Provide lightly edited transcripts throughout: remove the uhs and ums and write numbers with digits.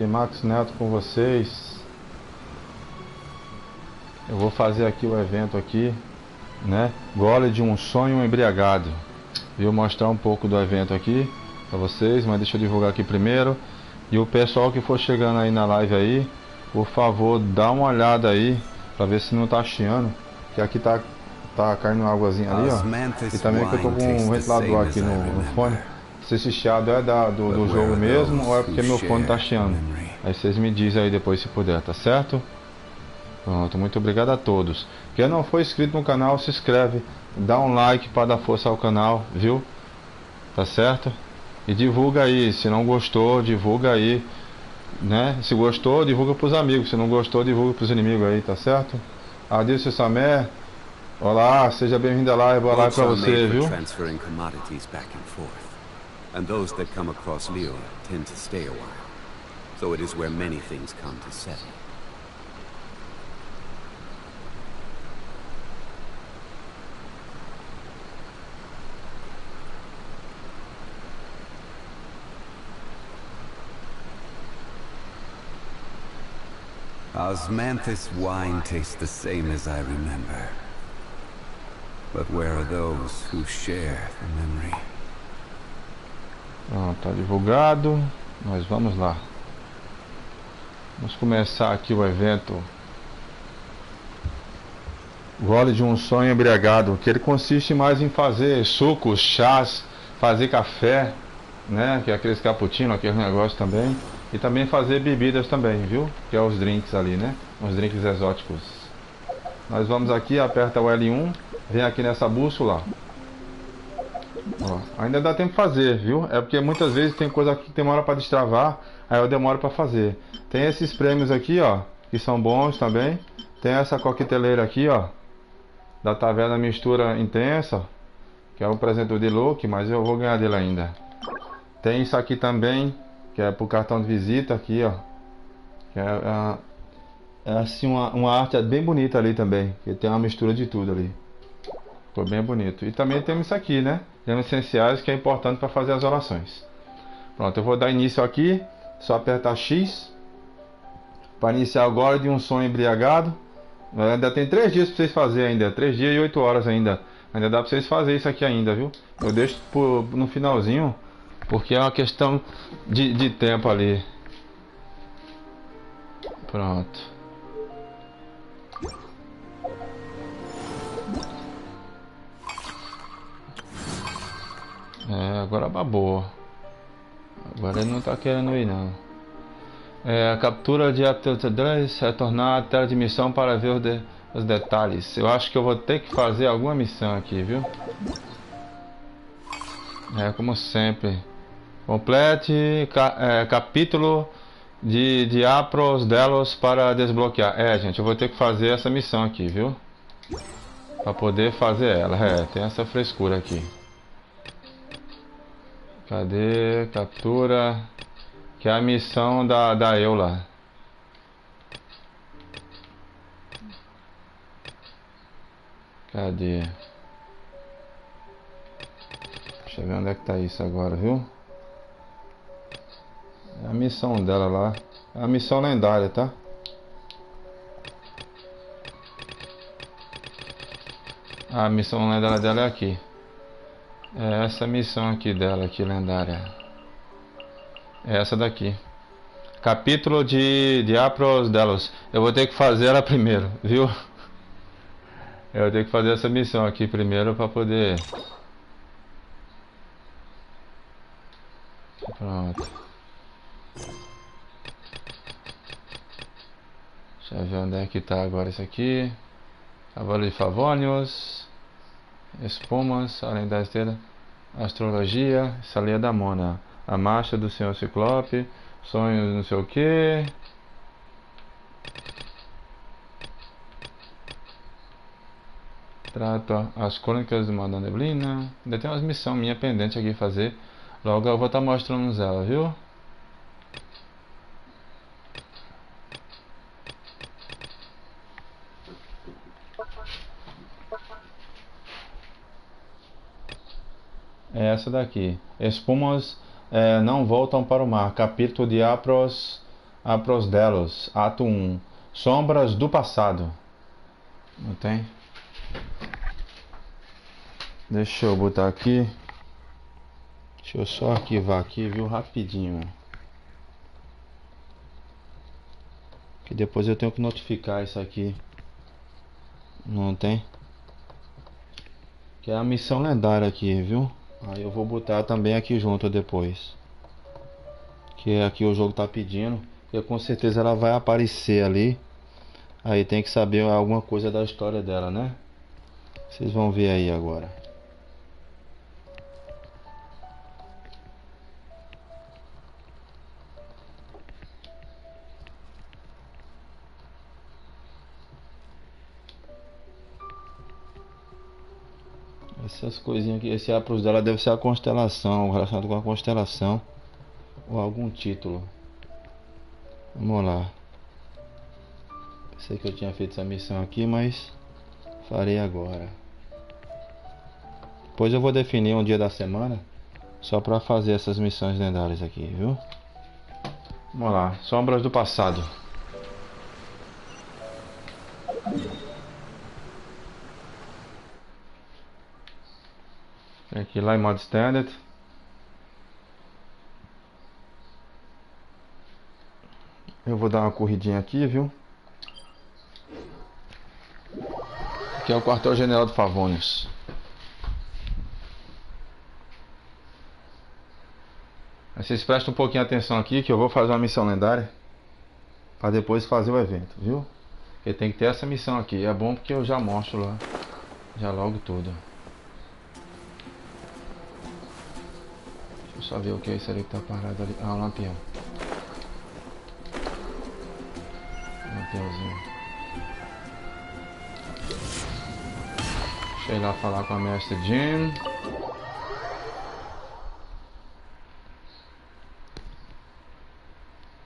E Max Neto com vocês. Eu vou fazer aqui o evento aqui, né? Gole de um sonho embriagado. Vou mostrar um pouco do evento aqui para vocês, mas deixa eu divulgar aqui primeiro. E o pessoal que for chegando aí na live aí, por favor, dá uma olhada aí para ver se não tá chiando, que aqui tá caindo uma águazinha ali, ó. E também que eu tô com um ventilador aqui no fone. Se esse chiado é do jogo mesmo ou é porque meu fone tá chiando. Aí vocês me dizem aí depois se puder, tá certo? Pronto, muito obrigado a todos. Quem não for inscrito no canal, se inscreve, dá um like para dar força ao canal, viu? Tá certo? E divulga aí, se não gostou, divulga aí, né? Se gostou, divulga pros amigos, se não gostou, divulga pros inimigos aí, tá certo? Adilson Samé, olá, seja bem-vindo à live, boa live pra você, viu? And those that come across Eula tend to stay a while. So it is where many things come to settle. Osmanthus wine tastes the same as I remember. But where are those who share the memory? Pronto, tá divulgado. Nós vamos lá. Vamos começar aqui o evento Gole de um sonho embriagado, que ele consiste mais em fazer sucos, chás, fazer café, né, que é aqueles cappuccino, aquele negócio também, e também fazer bebidas também, viu? Que é os drinks ali, né? Os drinks exóticos. Nós vamos aqui, aperta o L1, vem aqui nessa bússola. Ó, ainda dá tempo de fazer, viu? É porque muitas vezes tem coisa que demora para destravar, aí eu demoro para fazer. Tem esses prêmios aqui, ó, que são bons também. Tem essa coqueteleira aqui, ó, da Taverna Mistura Intensa, que é um presente de look, mas eu vou ganhar dele ainda. Tem isso aqui também, que é pro cartão de visita aqui, ó. Que é assim uma arte bem bonita ali também, que tem uma mistura de tudo ali. Ficou bem bonito. E também temos isso aqui, né? Gemas essenciais, que é importante para fazer as orações. Pronto, eu vou dar início aqui. Só apertar X para iniciar o Gole de um sonho embriagado. Ainda tem 3 dias para vocês fazerem ainda. 3 dias e 8 horas ainda. Ainda dá para vocês fazerem isso aqui ainda, viu? Eu deixo no finalzinho, porque é uma questão de tempo ali. Pronto. Agora babou. Agora ele não tá querendo ir não. A captura de atitude é tornar a tela de missão para ver os detalhes. Eu acho que eu vou ter que fazer alguma missão aqui, viu? Como sempre. Complete capítulo de Aphros delos para desbloquear. Gente, eu vou ter que fazer essa missão aqui, viu? Para poder fazer ela. Tem essa frescura aqui. Cadê? Captura. Que é a missão da Eula. Cadê? Deixa eu ver onde é que tá isso agora, viu? É a missão dela lá. É a missão lendária, tá? A missão lendária dela é aqui. É essa missão aqui dela, aqui, lendária. É essa daqui. Capítulo de Aphros delos. Eu vou ter que fazer ela primeiro, viu? Eu vou ter que fazer essa missão aqui primeiro para poder... Pronto. Deixa eu ver onde é que tá agora isso aqui. Cavalo de Favônios. Espumas, além da esteira, astrologia, Salia da Mona, a marcha do Senhor Ciclope, sonhos não sei o que. Trato as crônicas de uma neblina. Ainda tem umas missões minha pendente aqui fazer. Logo eu vou estar mostrando elas, viu? É essa daqui. Espumas não voltam para o mar. Capítulo de Aphros Aphros delos, ato 1. Sombras do passado. Não tem? Deixa eu botar aqui. Deixa eu só arquivar aqui, viu? Rapidinho. Que depois eu tenho que notificar isso aqui. Não tem? Que é a missão lendária aqui, viu? Aí eu vou botar também aqui junto depois. Que é aqui o jogo tá pedindo. E com certeza ela vai aparecer ali. Aí tem que saber alguma coisa da história dela, né? Vocês vão ver aí agora. Essas coisinhas aqui. Esse Aphros dela deve ser a constelação, relacionado com a constelação. Ou algum título. Vamos lá. Pensei que eu tinha feito essa missão aqui, mas farei agora. Depois eu vou definir um dia da semana só para fazer essas missões lendárias aqui, viu? Vamos lá. Sombras do passado. Aqui lá em modo standard. Eu vou dar uma corridinha aqui, viu? Aqui é o quartel-general de Favonius. Vocês prestem um pouquinho de atenção aqui que eu vou fazer uma missão lendária para depois fazer o evento, viu? Porque tem que ter essa missão aqui. É bom porque eu já mostro lá, já logo tudo. Deixa eu só ver o que é isso ali que tá parado ali. Ah, um lampião. Lampiãozinho. Deixa eu ir lá falar com a mestre Jean.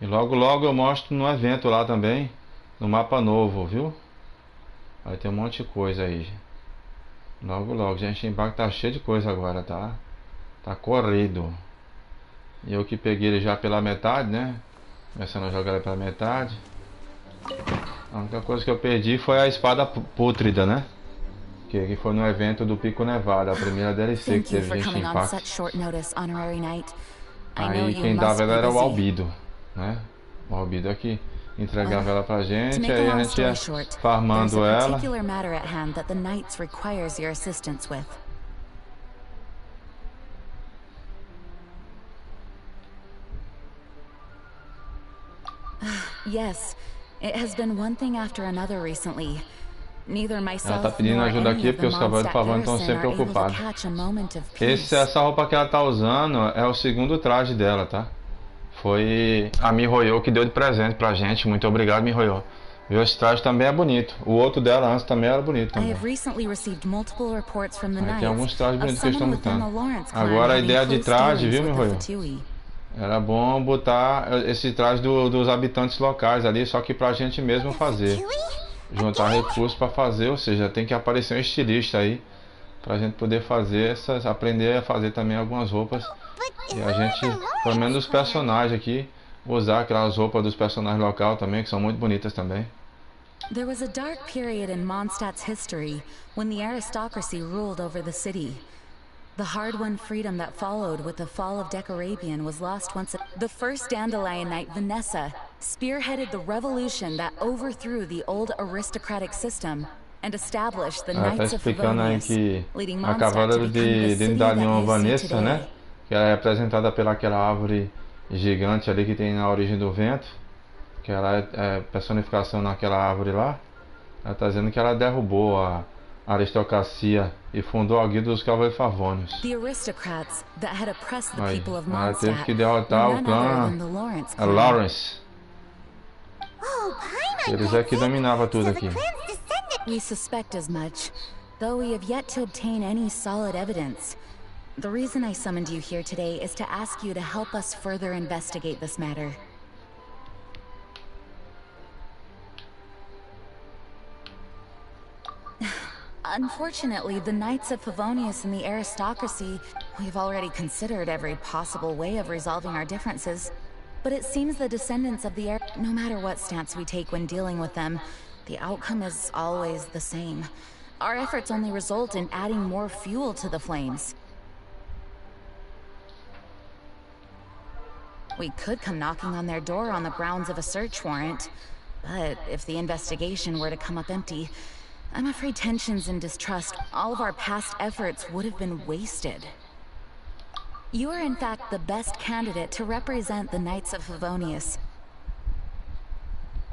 E logo logo eu mostro no evento lá também, no mapa novo, viu? Vai ter um monte de coisa aí. Logo logo, Genshin tá cheio de coisa agora, tá? Tá corrido. E eu que peguei ele já pela metade, né? Começando a jogar ele pela metade. A única coisa que eu perdi foi a espada pútrida, né? Que foi no evento do Pico Nevado, a primeira DLC que teve Genshin Impact. Aí quem dava ela era o Albedo, né? O Albedo é que entregava ela pra gente, aí a gente ia farmando ela. Yes, it has been one thing after another recently. Neither Ela tá myself pedindo nor ajuda any aqui of porque the os cavalos de Mondstadt Favonius estão garrison sempre are able to ocupados. catch a moment of peace. Essa roupa que ela tá usando é o segundo traje dela, tá? Foi a Mihoyo que deu de presente pra gente. Muito obrigado, Mihoyo. Viu? Esse traje também é bonito. O outro dela antes também era bonito I também. have recently received multiple reports from the Aí tem alguns knights trajes of bonitos que eles estão someone within the botando. Lawrence clan Agora a having ideia de close traje, dealings viu, with the Mihoyo? Fatui. Era bom botar esse traje dos habitantes locais ali, só que pra gente mesmo fazer. Juntar recursos pra fazer, ou seja, tem que aparecer um estilista aí pra gente poder fazer essas, aprender a fazer também algumas roupas. E a gente, pelo menos os personagens aqui, usar aquelas roupas dos personagens locais também, que são muito bonitas também. There was a dark period in Mondstadt's history when the aristocracy ruled over the city. The hard-won freedom that followed with the fall of Decorabian was lost once the first Dandelion Knight, Vanessa, spearheaded the revolution that overthrew the old aristocratic system and established the Ela tá Knights of explicando aí Favonius, que leading a Mondstadt to cavaleira become the de city that Dandelion you see Vanessa, né? today. Que ela é representada pelaquela árvore gigante ali que tem na origem do vento. Que ela é personificação naquela árvore lá. Ela tá dizendo que ela derrubou a aristocracia e fundou a guilda dos Cavaleiros Favonius. The aristocrats that had oppressed the Aí, people of ela teve Mondstadt que were derrotar o none other clã than the Lawrence clan. Lawrence. Eles é que dominavam tudo aqui. We suspect as much, though we have yet to obtain any solid evidence. The reason I summoned you here today is to ask you to help us further investigate this matter. Unfortunately, the Knights of Favonius and the aristocracy, we've already considered every possible way of resolving our differences. But it seems the descendants of the no matter what stance we take when dealing with them, the outcome is always the same. Our efforts only result in adding more fuel to the flames. We could come knocking on their door on the grounds of a search warrant, but if the investigation were to come up empty, I'm afraid tensions and distrust, all of our past efforts would have been wasted. You are in fact the best candidate to represent the Knights of Favonius.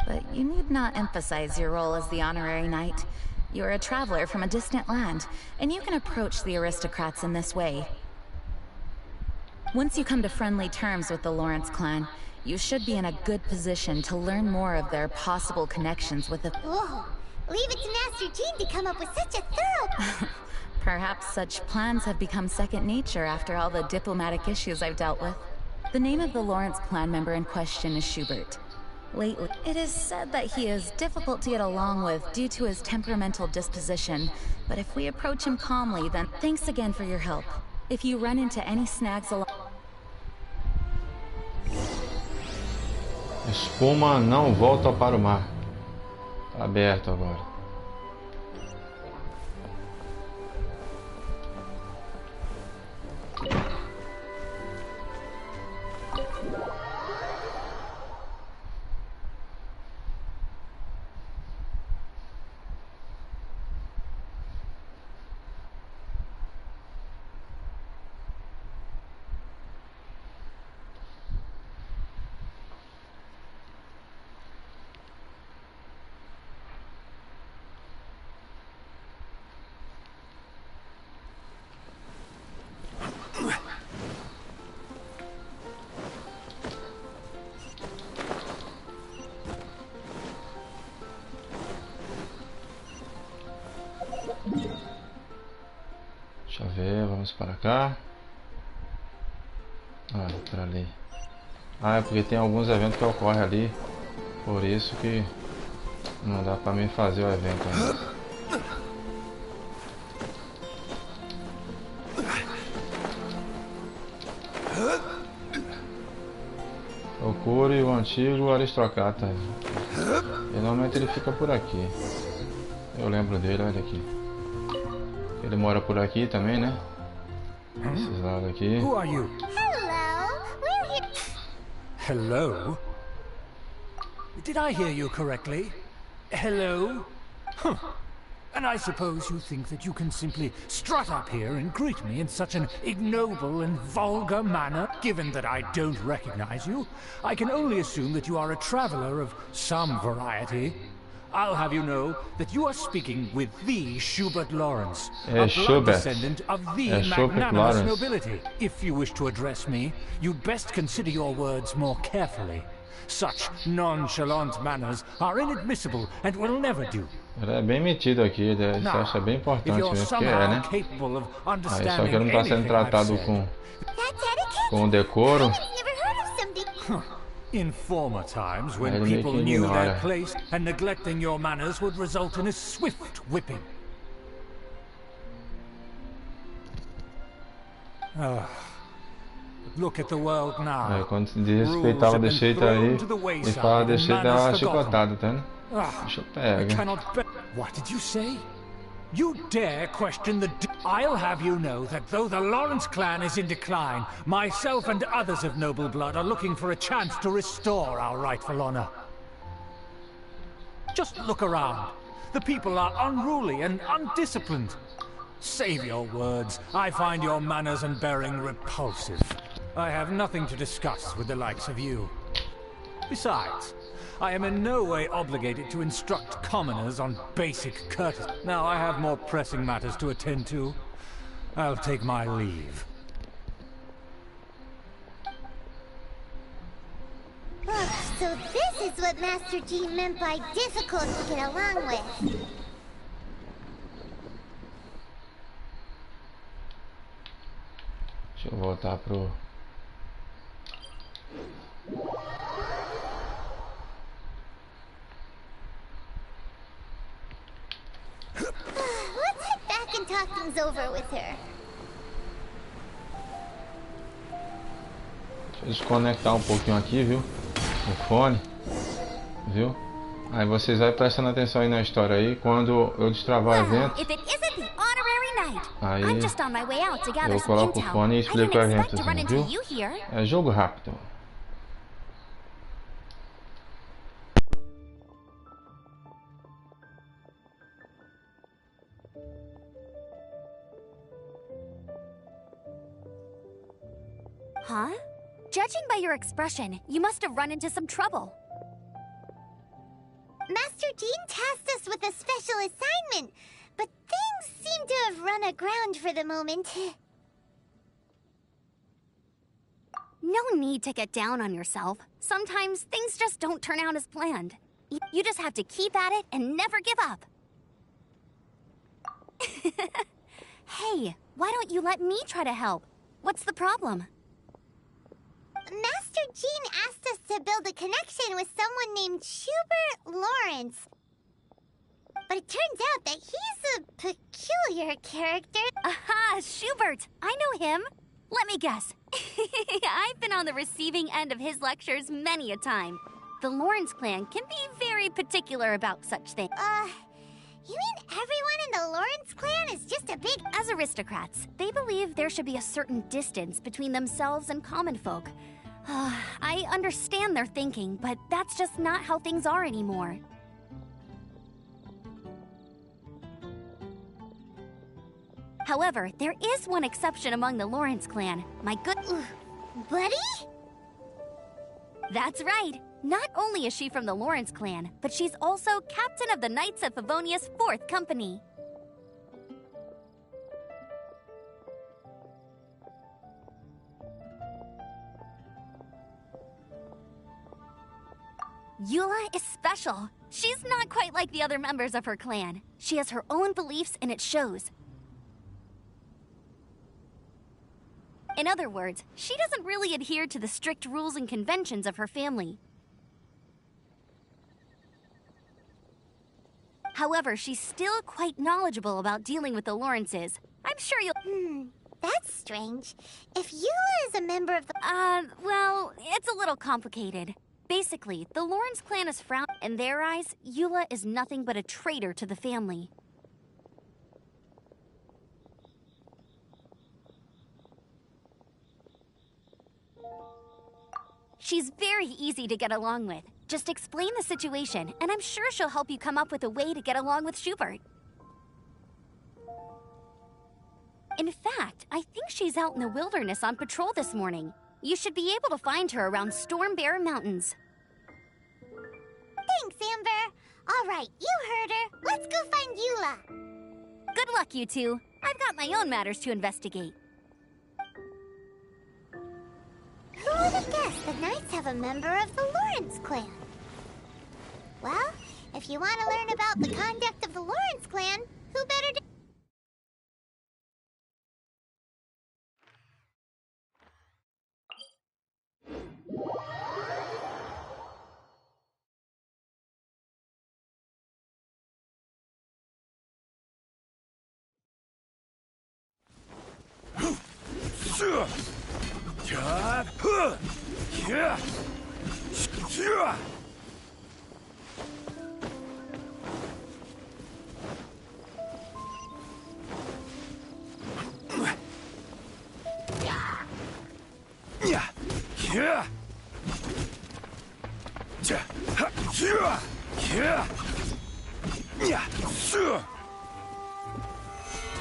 But you need not emphasize your role as the honorary knight. You are a traveler from a distant land, and you can approach the aristocrats in this way. Once you come to friendly terms with the Lawrence clan, you should be in a good position to learn more of their possible connections with the... Whoa! Leave it to Master Jean to come up with such a thorough... Perhaps such plans have become second nature after all the diplomatic issues I've dealt with. The name of the Lawrence clan member in question is Schubert. Lately, it is said that he is difficult to get along with due to his temperamental disposition, but if we approach him calmly, then thanks again for your help. If you run into any snags along... Espuma não volta para o mar. Tá aberto agora. Deixa eu ver, vamos para cá. Ah, para ali. Ah, é porque tem alguns eventos que ocorrem ali. Por isso que não dá para mim fazer o evento ainda. Procure o antigo aristocrata. E normalmente ele fica por aqui. Eu lembro dele, olha aqui. Ele mora por aqui também, né? Esses lados aqui. Who are you? Hello! We're here... Hello? Did I hear you correctly? Hello? Huh. And I suppose you think that you can simply strut up here and greet me in such an ignoble and vulgar manner? Given that I don't recognize you, I can only assume that you are a traveler of some variety. I'll have you know that you are speaking with the Schubert Lawrence, a blood descendant of the magnanimous nobility. If you wish to address me, you'd best consider your words more carefully. Such nonchalant manners are inadmissible and will never do. Ele é bem metido aqui, ele acha bem importante mesmo, que é, né? Aí, só que ele não está sendo tratado com decoro. In former times, when people knew their place, and neglecting your manners would result in a swift whipping. Look at the world now. Quando se desrespeitava desse jeito aí, ele fala desse jeito, dá chicotado, tá vendo? Deixa eu pegar. What did you say? You dare question the... I'll have you know that though the Lawrence clan is in decline, myself and others of noble blood are looking for a chance to restore our rightful honor. Just look around. The people are unruly and undisciplined. Save your words. I find your manners and bearing repulsive. I have nothing to discuss with the likes of you. Besides, I am in no way obligated to instruct commoners on basic courtesy. Now I have more pressing matters to attend to. I'll take my leave. So this is what Master Jean meant by difficult to get along with. Deixa eu voltar pro... Let's head back and talk things over with her. Deixa eu desconectar um pouquinho aqui, viu? O fone. viu? Aí vocês vai prestando atenção aí na história aí. Quando eu destravar o evento, aí eu coloco o fone e explico o evento, viu? É jogo rápido. Huh? Judging by your expression, you must have run into some trouble. Master Jean tasked us with a special assignment, but things seem to have run aground for the moment. No need to get down on yourself. Sometimes things just don't turn out as planned. You just have to keep at it and never give up. Hey, why don't you let me try to help? What's the problem? Master Jean asked us to build a connection with someone named Schubert Lawrence. But it turns out that he's a peculiar character. Aha, Schubert! I know him. Let me guess. I've been on the receiving end of his lectures many a time. The Lawrence clan can be very particular about such things. You mean everyone in the Lawrence clan is just a big... As aristocrats, they believe there should be a certain distance between themselves and common folk. I understand their thinking, but that's just not how things are anymore. However, there is one exception among the Lawrence clan. My good... Buddy? That's right. Not only is she from the Lawrence clan, but she's also captain of the Knights of Favonia's 4th Company. Eula is special. She's not quite like the other members of her clan. She has her own beliefs and it shows. In other words, she doesn't really adhere to the strict rules and conventions of her family. However, she's still quite knowledgeable about dealing with the Lawrences. I'm sure you'll... That's strange. If Eula is a member of the... well, it's a little complicated. Basically, the Lawrence clan is frowned. In their eyes, Eula is nothing but a traitor to the family. She's very easy to get along with. Just explain the situation, and I'm sure she'll help you come up with a way to get along with Schubert. In fact, I think she's out in the wilderness on patrol this morning. You should be able to find her around Storm Bear Mountains. Thanks, Amber. All right, you heard her. Let's go find Eula. Good luck, you two. I've got my own matters to investigate. Who would have guessed the Knights have a member of the Lawrence clan? Well, if you want to learn about the conduct of the Lawrence clan, who better to...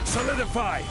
Solidify!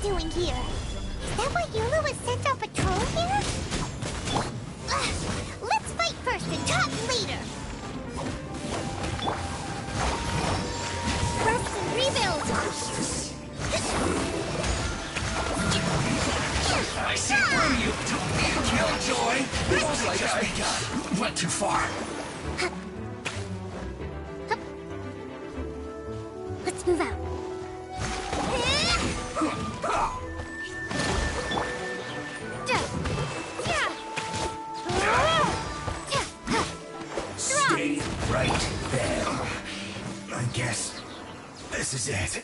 Doing here? Is that why Eula was sent on patrol here? Let's fight first and talk later! Let's move out. Stay right there. I guess this is it.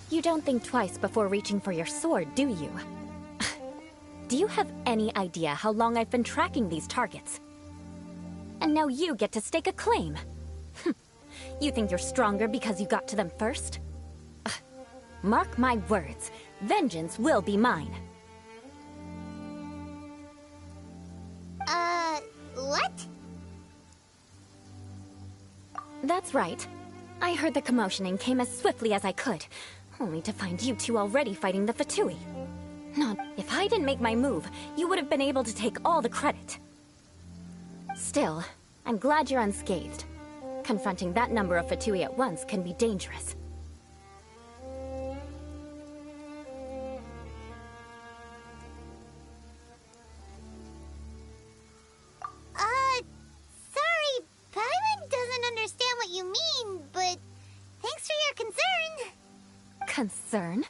You don't think twice before reaching for your sword, do you? Do you have any idea how long I've been tracking these targets? And now you get to stake a claim. You think you're stronger because you got to them first? Mark my words, vengeance will be mine. What? That's right. I heard the commotion and came as swiftly as I could, only to find you two already fighting the Fatui. Not if I didn't make my move, you would have been able to take all the credit. Still, I'm glad you're unscathed. Confronting that number of Fatui at once can be dangerous. Sorry, Paimon doesn't understand what you mean, but thanks for your concern. Concern?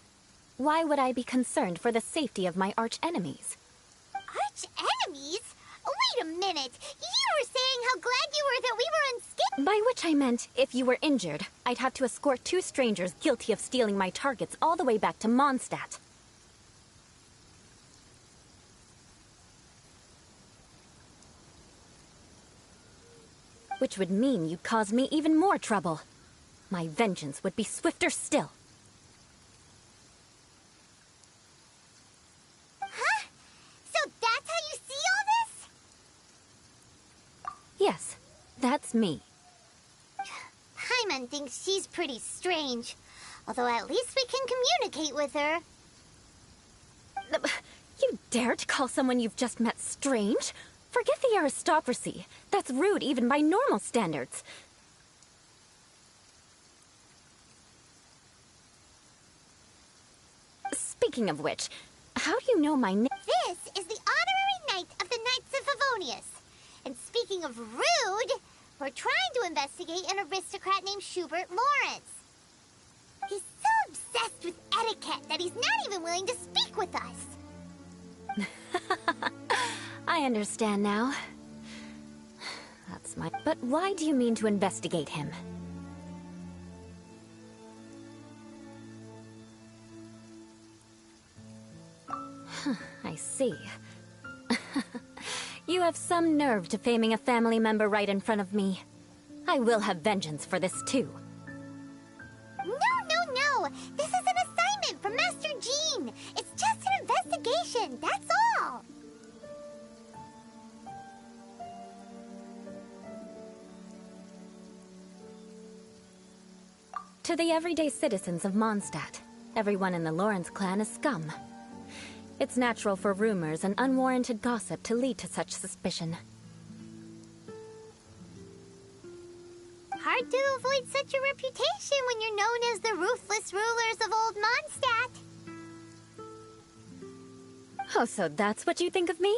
Why would I be concerned for the safety of my arch-enemies? Arch-enemies? Wait a minute! You were saying how glad you were that we were unscathed! By which I meant, if you were injured, I'd have to escort two strangers guilty of stealing my targets all the way back to Mondstadt. Which would mean you'd cause me even more trouble. My vengeance would be swifter still. Huh? So that's how you see all this? Yes, that's me. Paimon thinks she's pretty strange. Although at least we can communicate with her. You dare to call someone you've just met strange? Forget the aristocracy. That's rude even by normal standards. Speaking of which, how do you know my name? This is the honorary knight of the Knights of Favonius. And speaking of rude, we're trying to investigate an aristocrat named Schubert Lawrence. He's so obsessed with etiquette that he's not even willing to speak with us. I understand now. That's my... But why do you mean to investigate him? I see. You have some nerve defaming a family member right in front of me. I will have vengeance for this too. No! This is an assignment from Master Jean. It's just an investigation, that's all. To the everyday citizens of Mondstadt, everyone in the Lawrence clan is scum. It's natural for rumors and unwarranted gossip to lead to such suspicion. Hard to avoid such a reputation when you're known as the ruthless rulers of Old Mondstadt. Oh, so that's what you think of me?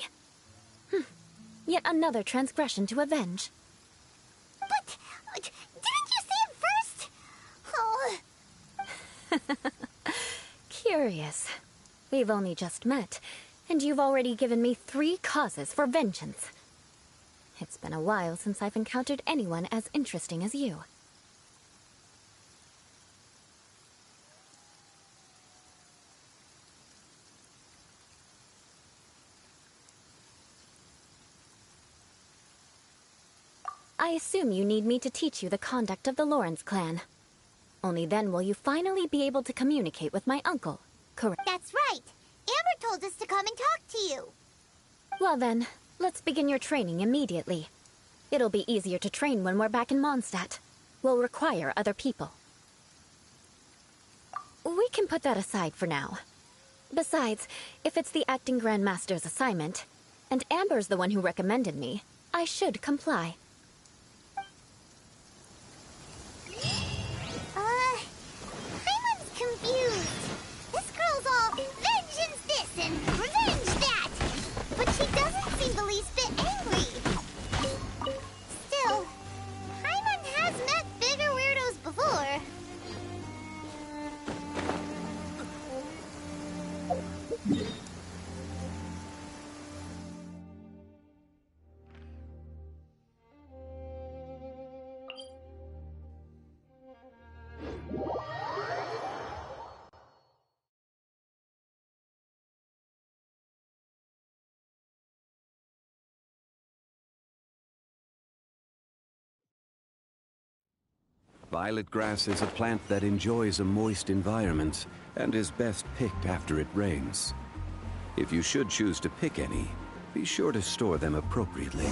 Yet another transgression to avenge. But, didn't you say it first? Oh. Curious. We've only just met, and you've already given me 3 causes for vengeance. It's been a while since I've encountered anyone as interesting as you. I I assume you need me to teach you the conduct of the Lawrence clan. Only then will you finally be able to communicate with my uncle, correct? That's right. Amber told us to come and talk to you. Well then, let's begin your training immediately. It'll be easier to train when we're back in Mondstadt. We'll require other people. We can put that aside for now. Besides, if it's the acting Grandmaster's assignment, and Amber's the one who recommended me, I should comply. Paimon's confused. This girl's all vengeance this and revenge that. But she doesn't seem the least bit angry. Still, Paimon has met bigger weirdos before. Violet grass is a plant that enjoys a moist environment and is best picked after it rains. If you should choose to pick any, be sure to store them appropriately.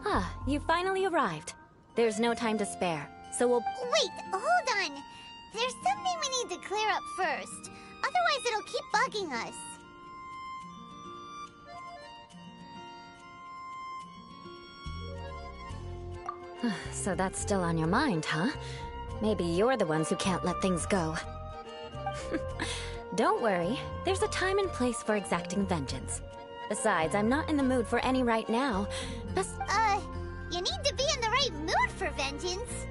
Ah, you finally arrived. There's no time to spare, so we'll... Wait, hold on. There's something we need to clear up first. Otherwise it'll keep bugging us. So that's still on your mind, huh? Maybe you're the ones who can't let things go. Don't worry, there's a time and place for exacting vengeance. Besides, I'm not in the mood for any right now. You need to be in the right mood for vengeance.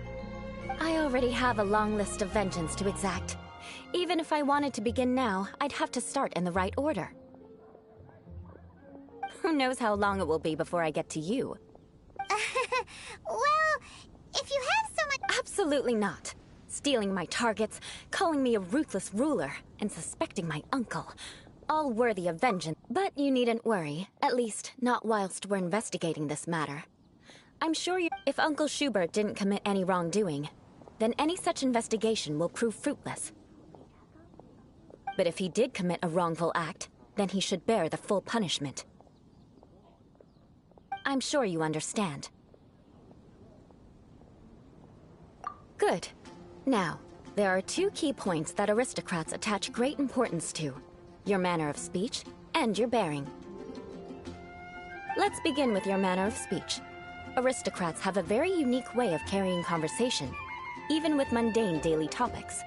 I already have a long list of vengeance to exact. Even if I wanted to begin now, I'd have to start in the right order. Who knows how long it will be before I get to you? Well, if you have so much... Absolutely not. Stealing my targets, calling me a ruthless ruler, and suspecting my uncle. All worthy of vengeance. But you needn't worry, at least not whilst we're investigating this matter. I'm sure if Uncle Schubert didn't commit any wrongdoing, then any such investigation will prove fruitless. But if he did commit a wrongful act, then he should bear the full punishment. I'm sure you understand. Good. Now, there are two key points that aristocrats attach great importance to: your manner of speech and your bearing. Let's begin with your manner of speech. Aristocrats have a very unique way of carrying conversation, even with mundane daily topics.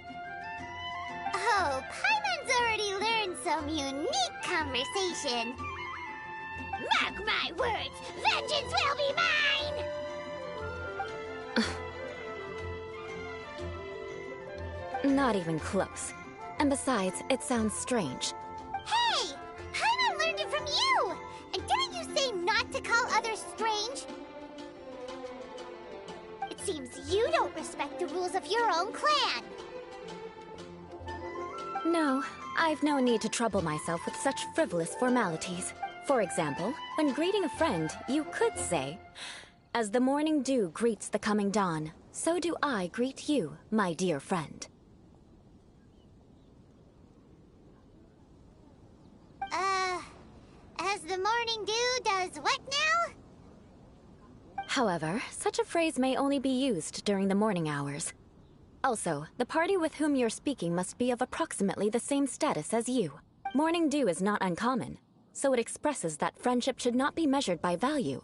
Oh, Paimon's already learned some unique conversation. Mark my words, vengeance will be mine! Not even close. And besides, it sounds strange. Hey! Paimon learned it from you! And didn't you say not to call others strange? It seems you don't respect the rules of your own clan. No, I've no need to trouble myself with such frivolous formalities. For example, when greeting a friend, you could say, "As the morning dew greets the coming dawn, so do I greet you, my dear friend." As the morning dew does what now? However, such a phrase may only be used during the morning hours. Also, the party with whom you're speaking must be of approximately the same status as you. Morning dew is not uncommon, so it expresses that friendship should not be measured by value,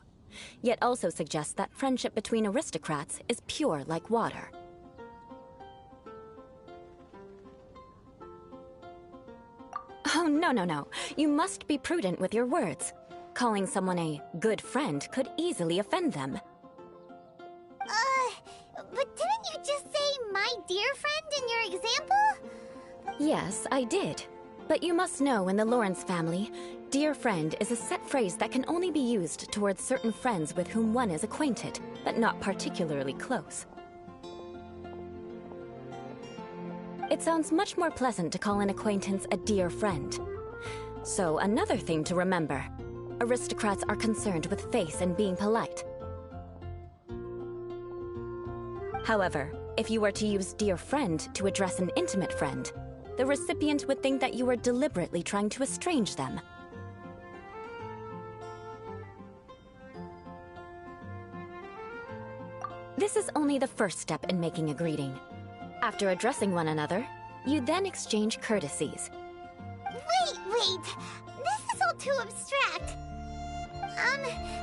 yet also suggests that friendship between aristocrats is pure like water. Oh, no. You must be prudent with your words. Calling someone a good friend could easily offend them. But didn't you just say my dear friend in your example? Yes, I did. But you must know in the Lawrence family, dear friend is a set phrase that can only be used towards certain friends with whom one is acquainted, but not particularly close. It sounds much more pleasant to call an acquaintance a dear friend. So another thing to remember. aristocrats are concerned with face and being polite. However, if you were to use dear friend to address an intimate friend, the recipient would think that you were deliberately trying to estrange them. This is only the first step in making a greeting. After addressing one another, you then exchange courtesies. Wait! This is all too abstract.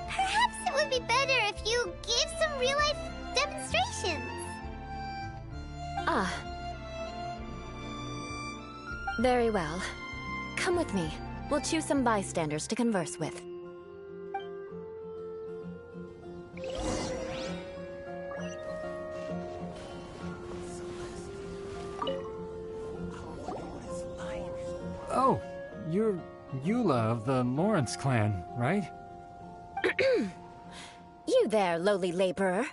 Perhaps it would be better if you gave some real-life demonstrations. Ah. Very well. Come with me. We'll choose some bystanders to converse with. Oh, you're Eula of the Lawrence clan, right? You there, lowly laborer.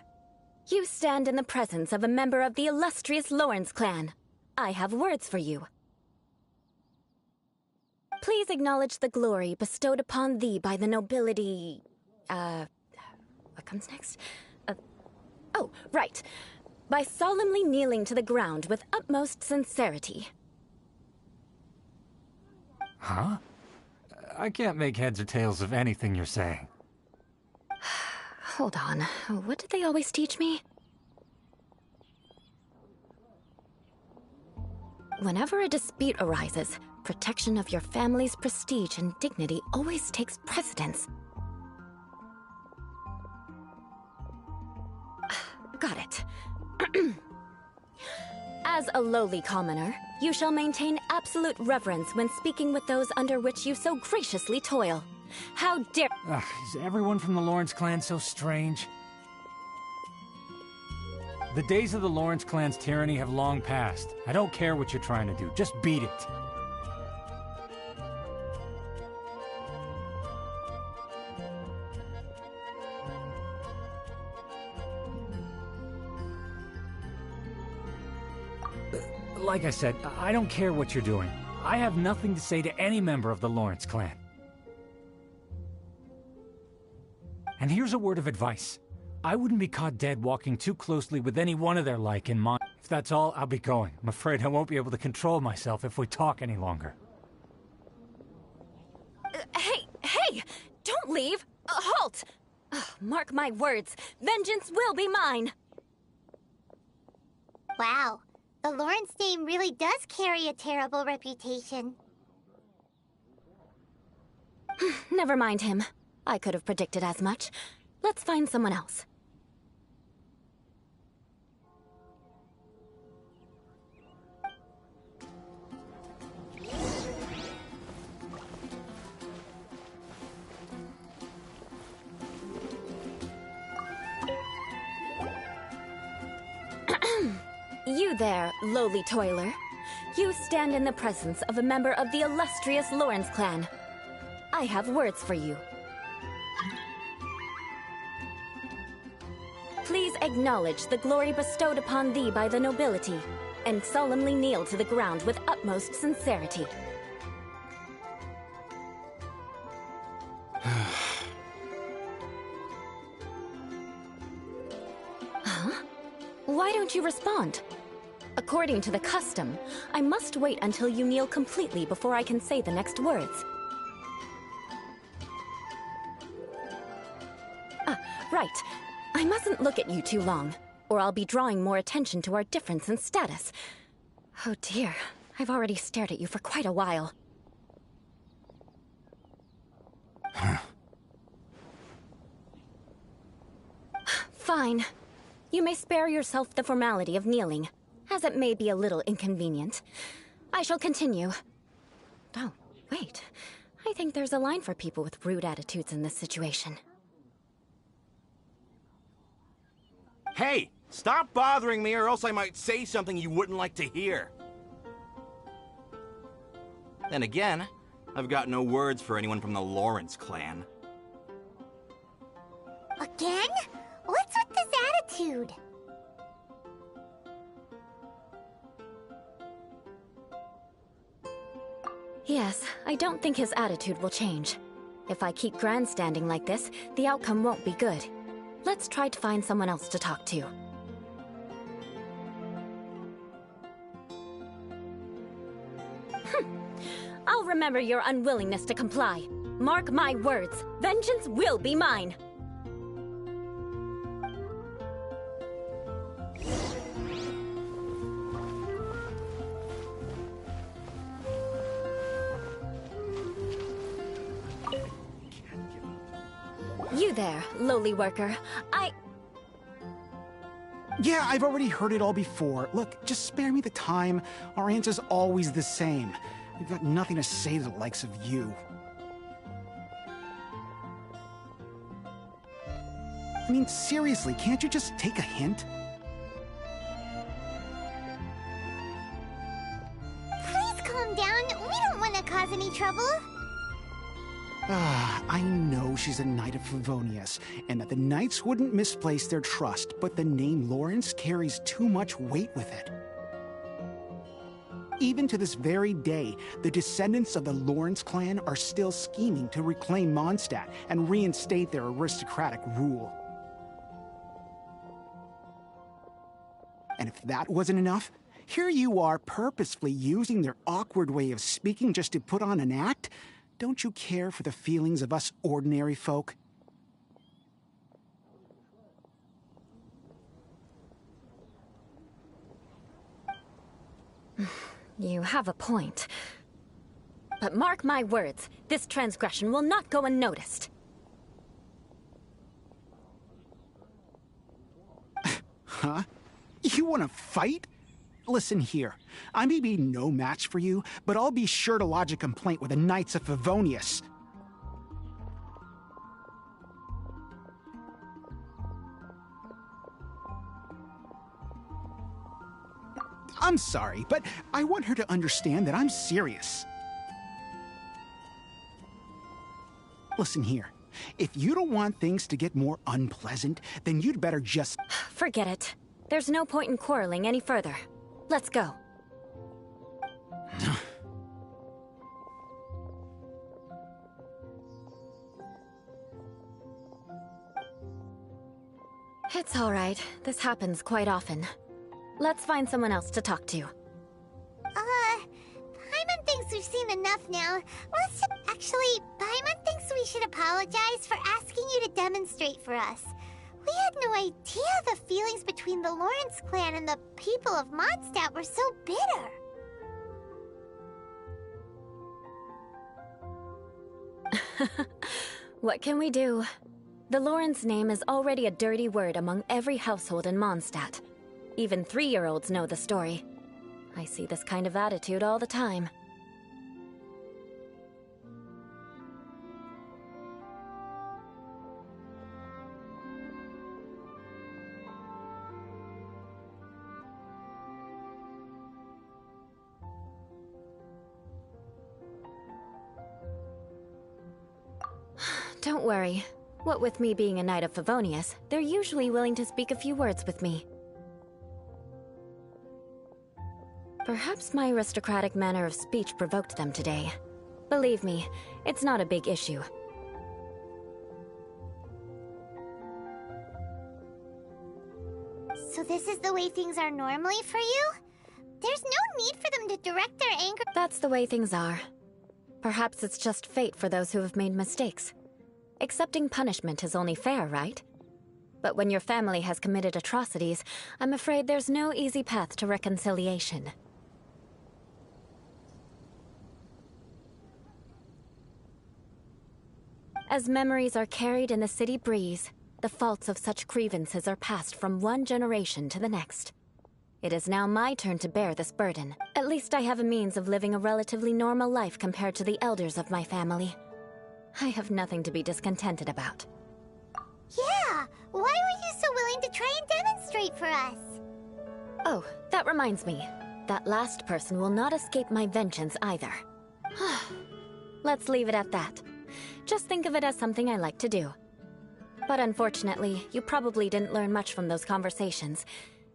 You stand in the presence of a member of the illustrious Lawrence clan. I have words for you. Please acknowledge the glory bestowed upon thee by the nobility... What comes next? Oh, right. By solemnly kneeling to the ground with utmost sincerity. Huh? I can't make heads or tails of anything you're saying. Hold on. What did they always teach me? Whenever a dispute arises, protection of your family's prestige and dignity always takes precedence. Got it. As a lowly commoner, you shall maintain absolute reverence when speaking with those under which you so graciously toil. How dare— Ugh, is everyone from the Lawrence clan so strange? The days of the Lawrence clan's tyranny have long passed. I don't care what you're trying to do, just beat it. Like I said, I don't care what you're doing. I have nothing to say to any member of the Lawrence clan. And here's a word of advice. I wouldn't be caught dead walking too closely with any one of their like in mind. If that's all, I'll be going. I'm afraid I won't be able to control myself if we talk any longer. Hey! Don't leave! Halt! Mark my words, vengeance will be mine! Wow, the Lawrence name really does carry a terrible reputation. Never mind him. I could have predicted as much. Let's find someone else. You there, lowly toiler. You stand in the presence of a member of the illustrious Lawrence clan. I have words for you. Please acknowledge the glory bestowed upon thee by the nobility, and solemnly kneel to the ground with utmost sincerity. Huh? Why don't you respond? According to the custom, I must wait until you kneel completely before I can say the next words. Right. I mustn't look at you too long, or I'll be drawing more attention to our difference in status. Oh dear, I've already stared at you for quite a while. Fine. You may spare yourself the formality of kneeling, as it may be a little inconvenient. I shall continue. Oh, wait. I think there's a line for people with rude attitudes in this situation. Hey! Stop bothering me or else I might say something you wouldn't like to hear. Then again, I've got no words for anyone from the Lawrence clan. Again? What's with this attitude? Yes, I don't think his attitude will change. If I keep grandstanding like this, the outcome won't be good. Let's try to find someone else to talk to. I'll remember your unwillingness to comply. Mark my words, vengeance will be mine. You there, lowly worker. Yeah, I've already heard it all before. Look, just spare me the time. Our answer's always the same. We've got nothing to say to the likes of you. I mean, seriously, can't you just take a hint? Please calm down. We don't want to cause any trouble. I know she's a Knight of Favonius, and that the Knights wouldn't misplace their trust, but the name Lawrence carries too much weight with it. Even to this very day, the descendants of the Lawrence clan are still scheming to reclaim Mondstadt and reinstate their aristocratic rule. And if that wasn't enough, here you are purposefully using their awkward way of speaking just to put on an act? Don't you care for the feelings of us ordinary folk? You have a point. But mark my words, this transgression will not go unnoticed. Huh? You want to fight? Listen here, I may be no match for you, but I'll be sure to lodge a complaint with the Knights of Favonius. I'm sorry, but I want her to understand that I'm serious. Listen here, if you don't want things to get more unpleasant, then you'd better just... Forget it. There's no point in quarreling any further. Let's go. It's all right. This happens quite often. Let's find someone else to talk to. Paimon thinks we've seen enough now. Actually, Paimon thinks we should apologize for asking you to demonstrate for us. We had no idea the feelings between the Lawrence clan and the people of Mondstadt were so bitter. What can we do? The Lawrence name is already a dirty word among every household in Mondstadt. Even 3-year-olds know the story. I see this kind of attitude all the time. Don't worry. What with me being a Knight of Favonius, they're usually willing to speak a few words with me. Perhaps my aristocratic manner of speech provoked them today. Believe me, it's not a big issue. So this is the way things are normally for you? There's no need for them to direct their anger... That's the way things are. Perhaps it's just fate for those who have made mistakes. Accepting punishment is only fair, right? But when your family has committed atrocities, I'm afraid there's no easy path to reconciliation. As memories are carried in the city breeze, the faults of such grievances are passed from one generation to the next. It is now my turn to bear this burden. At least I have a means of living a relatively normal life compared to the elders of my family. I have nothing to be discontented about. Yeah! Why were you so willing to try and demonstrate for us? Oh, that reminds me. That last person will not escape my vengeance either. Let's leave it at that. Just think of it as something I like to do. But unfortunately, you probably didn't learn much from those conversations.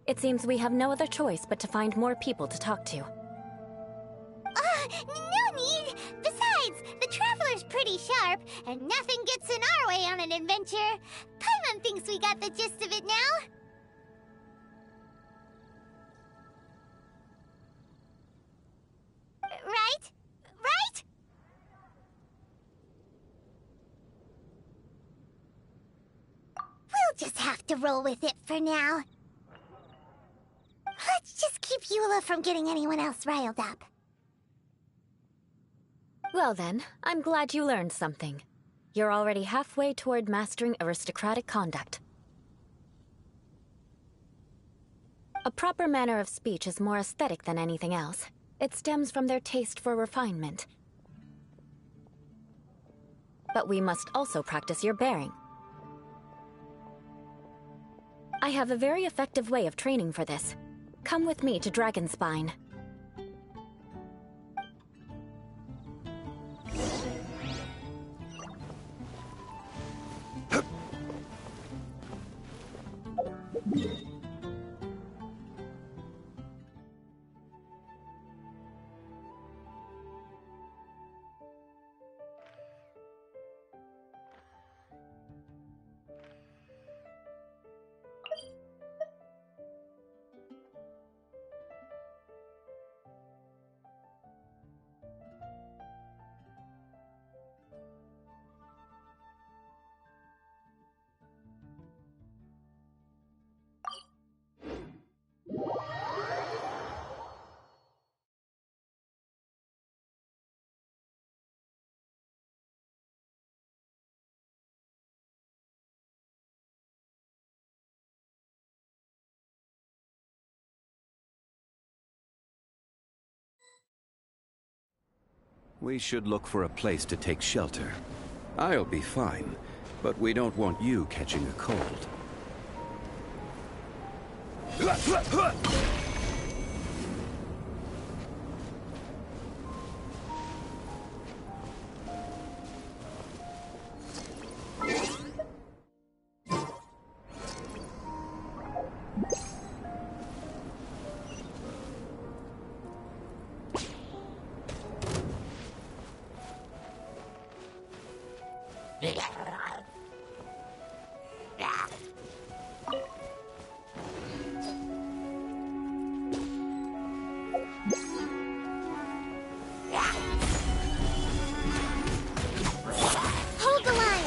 It seems we have no other choice but to find more people to talk to. No need! Besides, the Traveler's pretty sharp. sharp, and nothing gets in our way on an adventure. Paimon thinks we got the gist of it now. Right? Right? We'll just have to roll with it for now. Let's just keep Eula from getting anyone else riled up. Well then, I'm glad you learned something. You're already halfway toward mastering aristocratic conduct. A proper manner of speech is more aesthetic than anything else. It stems from their taste for refinement. But we must also practice your bearing. I have a very effective way of training for this. Come with me to Dragonspine. We should look for a place to take shelter. I'll be fine, but we don't want you catching a cold. Hold the line!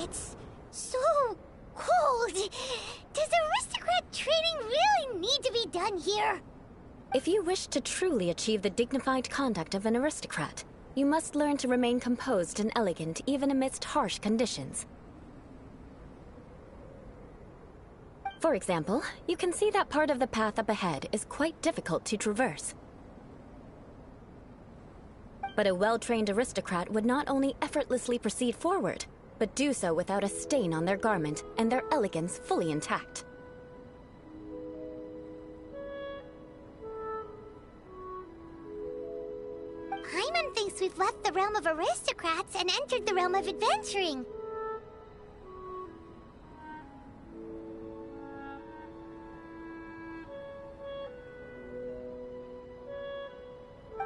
It's so cold. Does aristocrat training really need to be done here? If you wish to truly achieve the dignified conduct of an aristocrat, you must learn to remain composed and elegant even amidst harsh conditions. For example, you can see that part of the path up ahead is quite difficult to traverse. But a well-trained aristocrat would not only effortlessly proceed forward, but do so without a stain on their garment and their elegance fully intact. Paimon thinks we've left the realm of aristocrats and entered the realm of adventuring.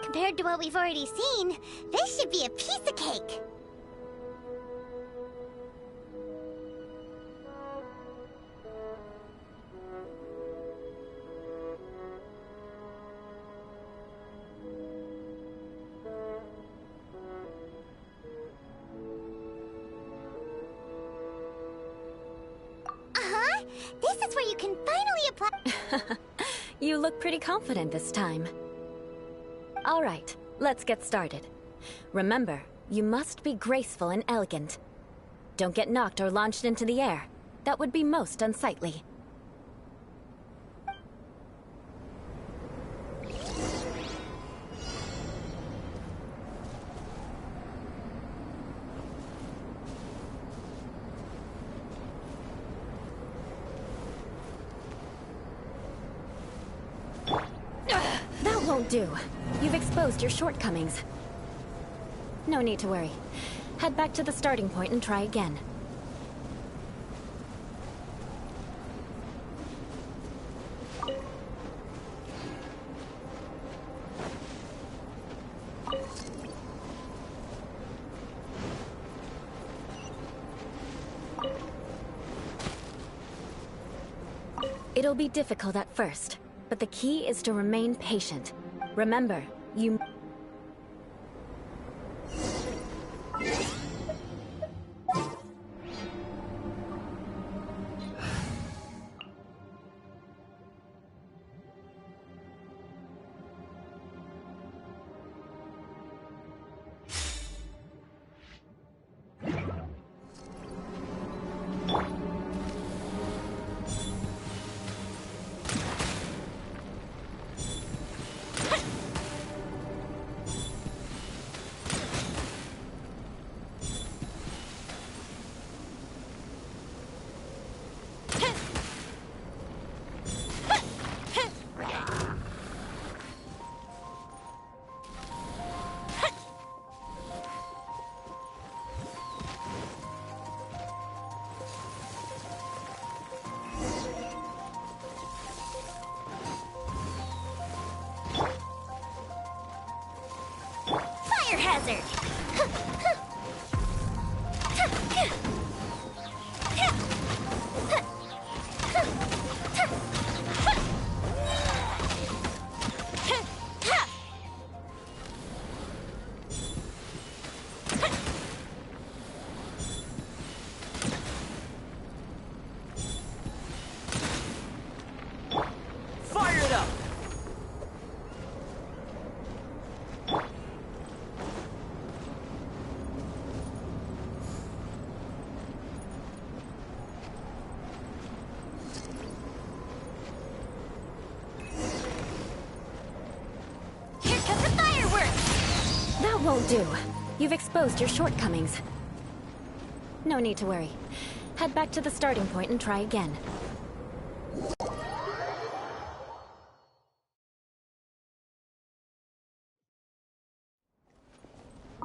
Compared to what we've already seen, this should be a piece of cake. This is where you can finally apply. You look pretty confident this time. All right, let's get started. Remember, you must be graceful and elegant. Don't get knocked or launched into the air. That would be most unsightly. won't do. You've exposed your shortcomings. No need to worry. Head back to the starting point and try again. It'll be difficult at first, but the key is to remain patient. Remember, you... Fire hazard! Fire it up! Here come the fireworks! That won't do. You've exposed your shortcomings. No need to worry. Head back to the starting point and try again.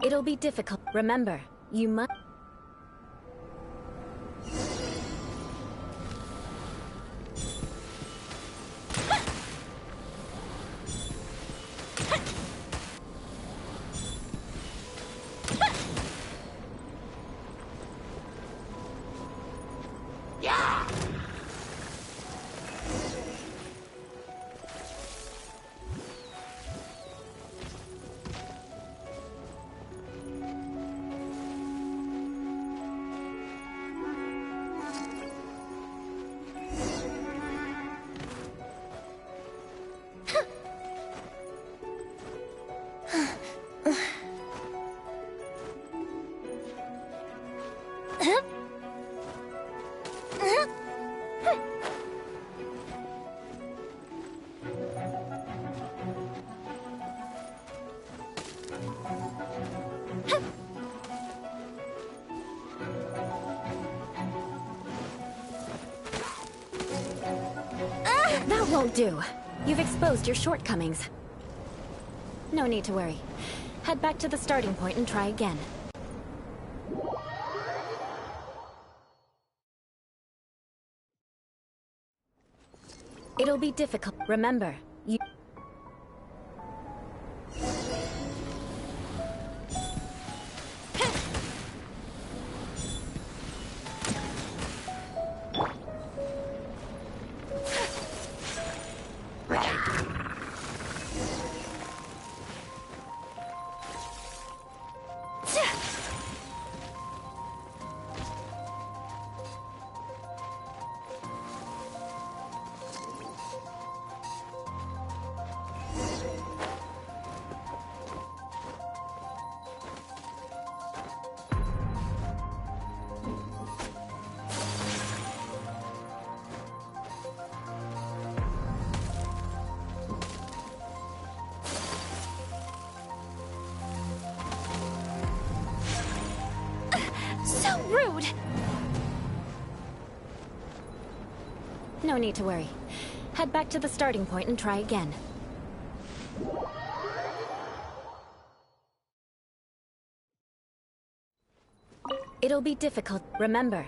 It'll be difficult. Remember, you must... That won't do. You've exposed your shortcomings. No need to worry. Head back to the starting point and try again. It'll be difficult. Remember, you... So rude! No need to worry. Head back to the starting point and try again. It'll be difficult. Remember.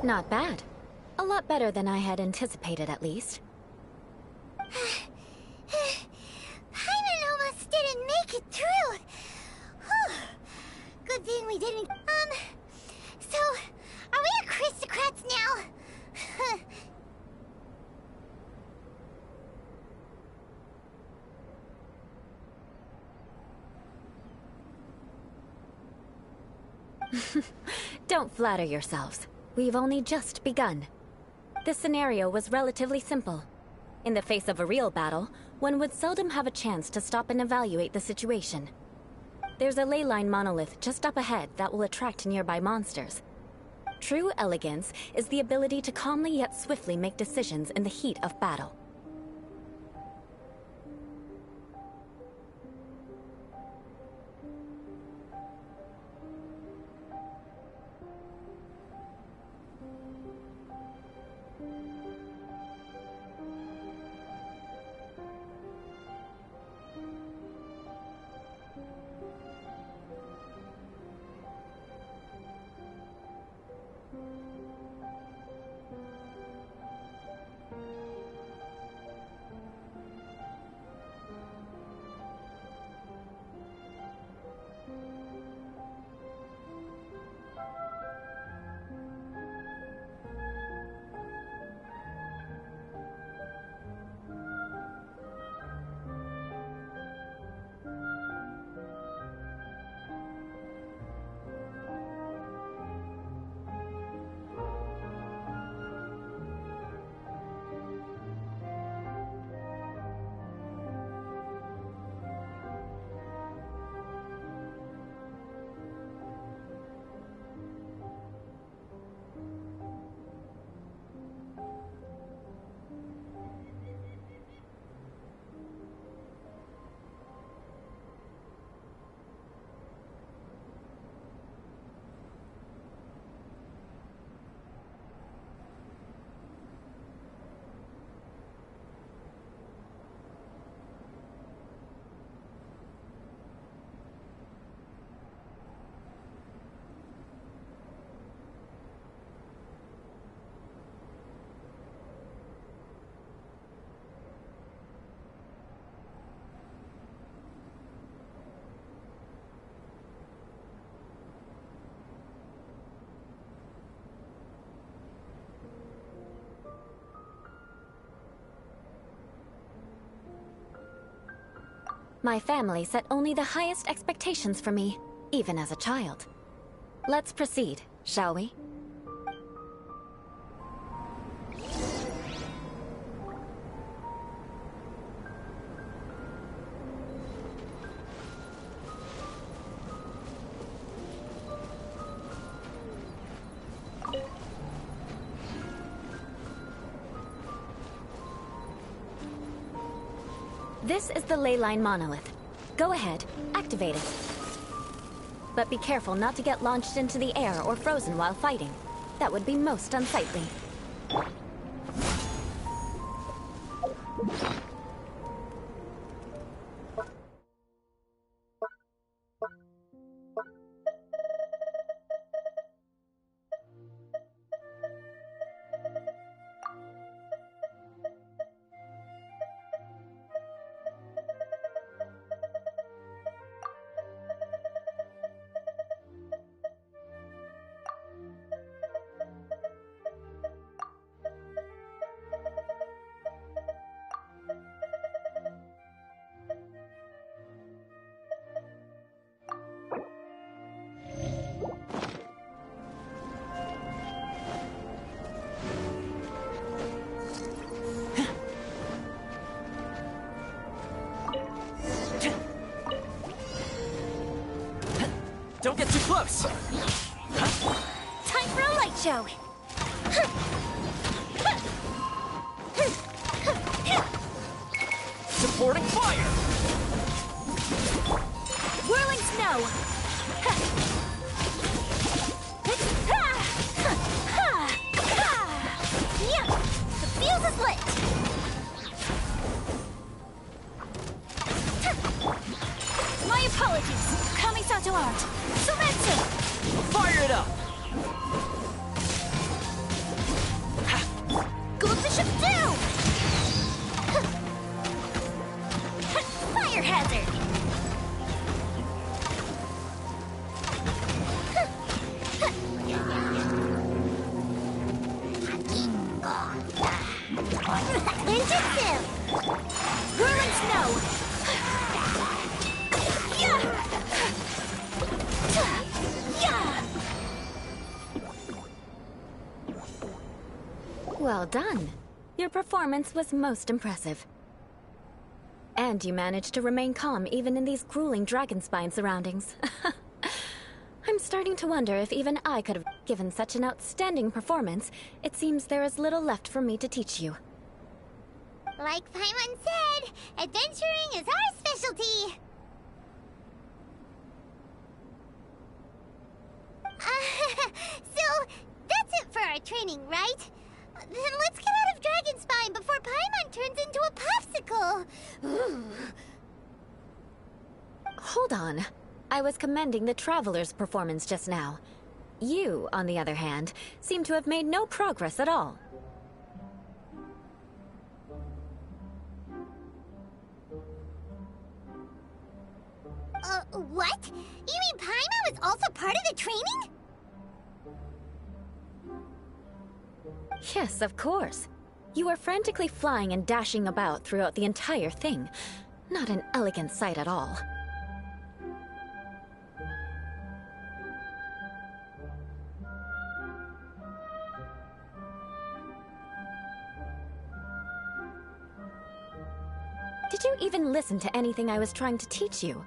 Not bad. A lot better than I had anticipated, at least. Paimon almost didn't make it through. Whew. Good thing we didn't. So, are we aristocrats now? Don't flatter yourselves. We've only just begun. This scenario was relatively simple. In the face of a real battle, one would seldom have a chance to stop and evaluate the situation. There's a ley line monolith just up ahead that will attract nearby monsters. True elegance is the ability to calmly yet swiftly make decisions in the heat of battle. My family set only the highest expectations for me, even as a child. Let's proceed, shall we? This is the ley line monolith. Go ahead, activate it. But be careful not to get launched into the air or frozen while fighting. That would be most unsightly. Don't get too close! Time for a light show! Supporting fire! Whirling snow! Yeah! The fuse is lit! My apologies! Kamisato art! Sumetsu! Fire it up! Goldfish of doom! Fire hazard! Ninjutsu! Whirling snow! Well done. Your performance was most impressive. And you managed to remain calm even in these grueling dragonspine surroundings. I'm starting to wonder if even I could have given such an outstanding performance. It seems there is little left for me to teach you. Like Paimon said, adventuring is our specialty. So, that's it for our training, right? Then let's get out of Dragonspine before Paimon turns into a popsicle. Hold on. I was commending the Traveler's performance just now. You, on the other hand, seem to have made no progress at all. What? You mean Paimon was also part of the training? Yes, of course. You were frantically flying and dashing about throughout the entire thing. Not an elegant sight at all. Did you even listen to anything I was trying to teach you?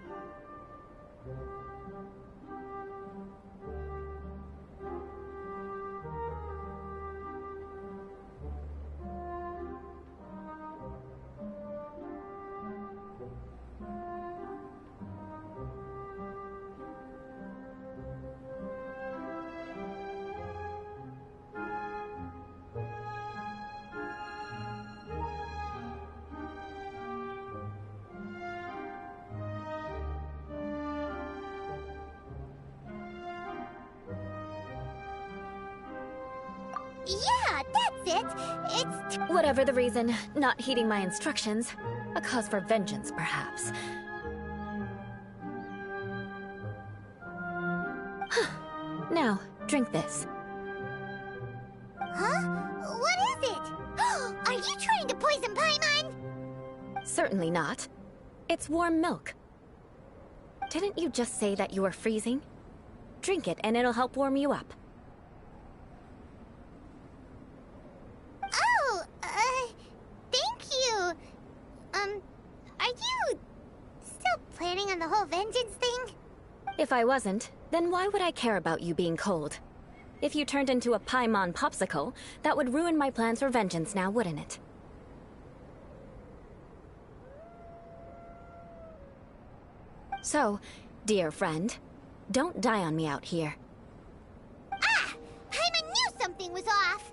Yeah, that's it. It's... Whatever the reason, not heeding my instructions. A cause for vengeance, perhaps. Now, drink this. Huh? What is it? Are you trying to poison Paimon? Certainly not. It's warm milk. Didn't you just say that you were freezing? Drink it and it'll help warm you up. Oh, thank you. Are you still planning on the whole vengeance thing? If I wasn't, then why would I care about you being cold? If you turned into a Paimon popsicle, that would ruin my plans for vengeance now, wouldn't it? So, dear friend, don't die on me out here. Ah! Paimon knew something was off!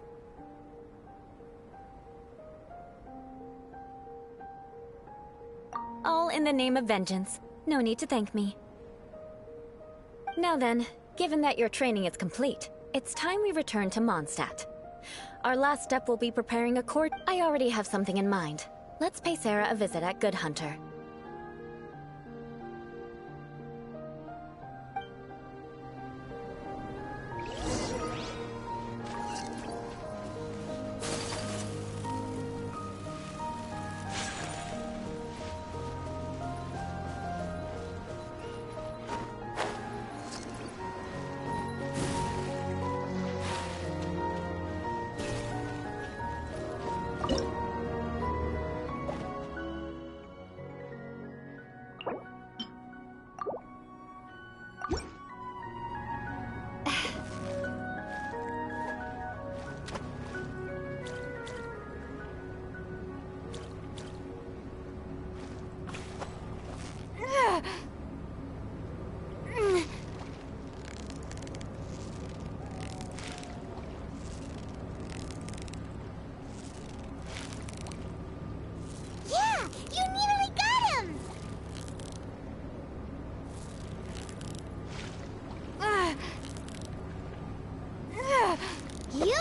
All in the name of vengeance. No need to thank me. Now then, given that your training is complete, it's time we return to Mondstadt. Our last step will be preparing a court. I already have something in mind. Let's pay Sarah a visit at Good Hunter.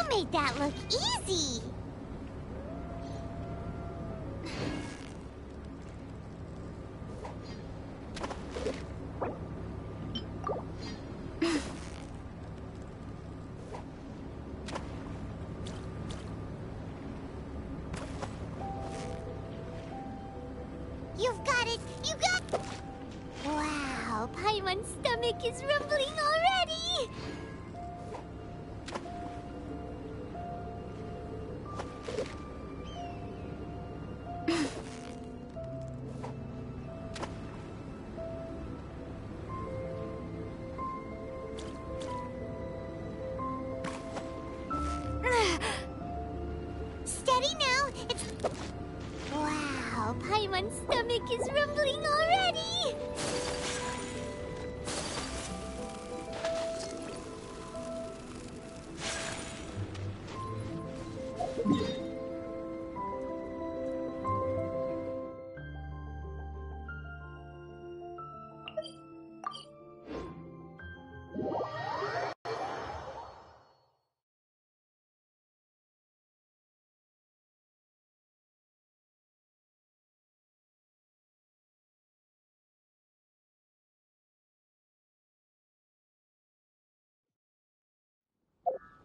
You made that look easy! You've got it! You got... Wow, Paimon's stomach is rumbling already! Steady now! It's... Wow, Paimon's stomach is rumbling already!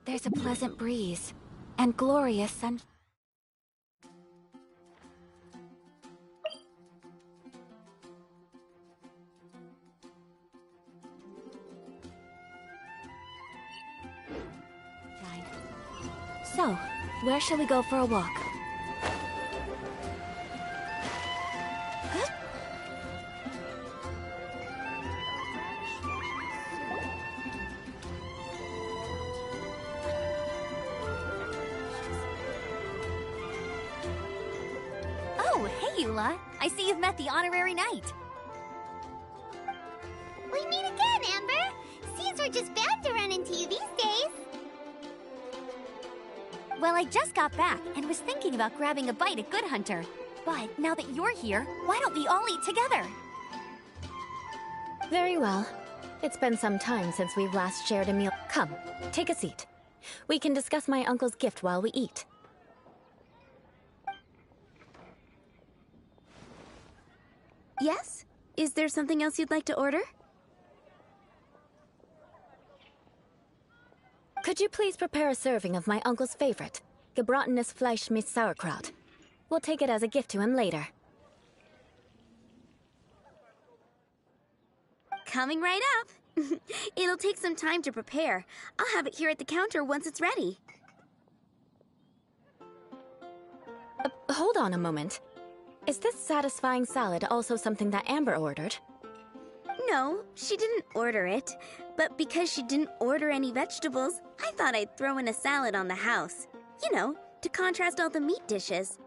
There's a pleasant breeze and glorious sun. So, where shall we go for a walk? Oh, hey, Eula. I see you've met the honorary knight. We meet again, Amber! Seems we're just bound to run into you these days. Well, I just got back and was thinking about grabbing a bite at Good Hunter. But now that you're here, why don't we all eat together? Very well. It's been some time since we've last shared a meal. Come, take a seat. We can discuss my uncle's gift while we eat. Yes? Is there something else you'd like to order? Could you please prepare a serving of my uncle's favorite, gebratenes Fleisch mit sauerkraut? We'll take it as a gift to him later. Coming right up. It'll take some time to prepare. I'll have it here at the counter once it's ready. Hold on a moment. Is this satisfying salad also something that Amber ordered? No, she didn't order it. But because she didn't order any vegetables, I thought I'd throw in a salad on the house. You know, to contrast all the meat dishes.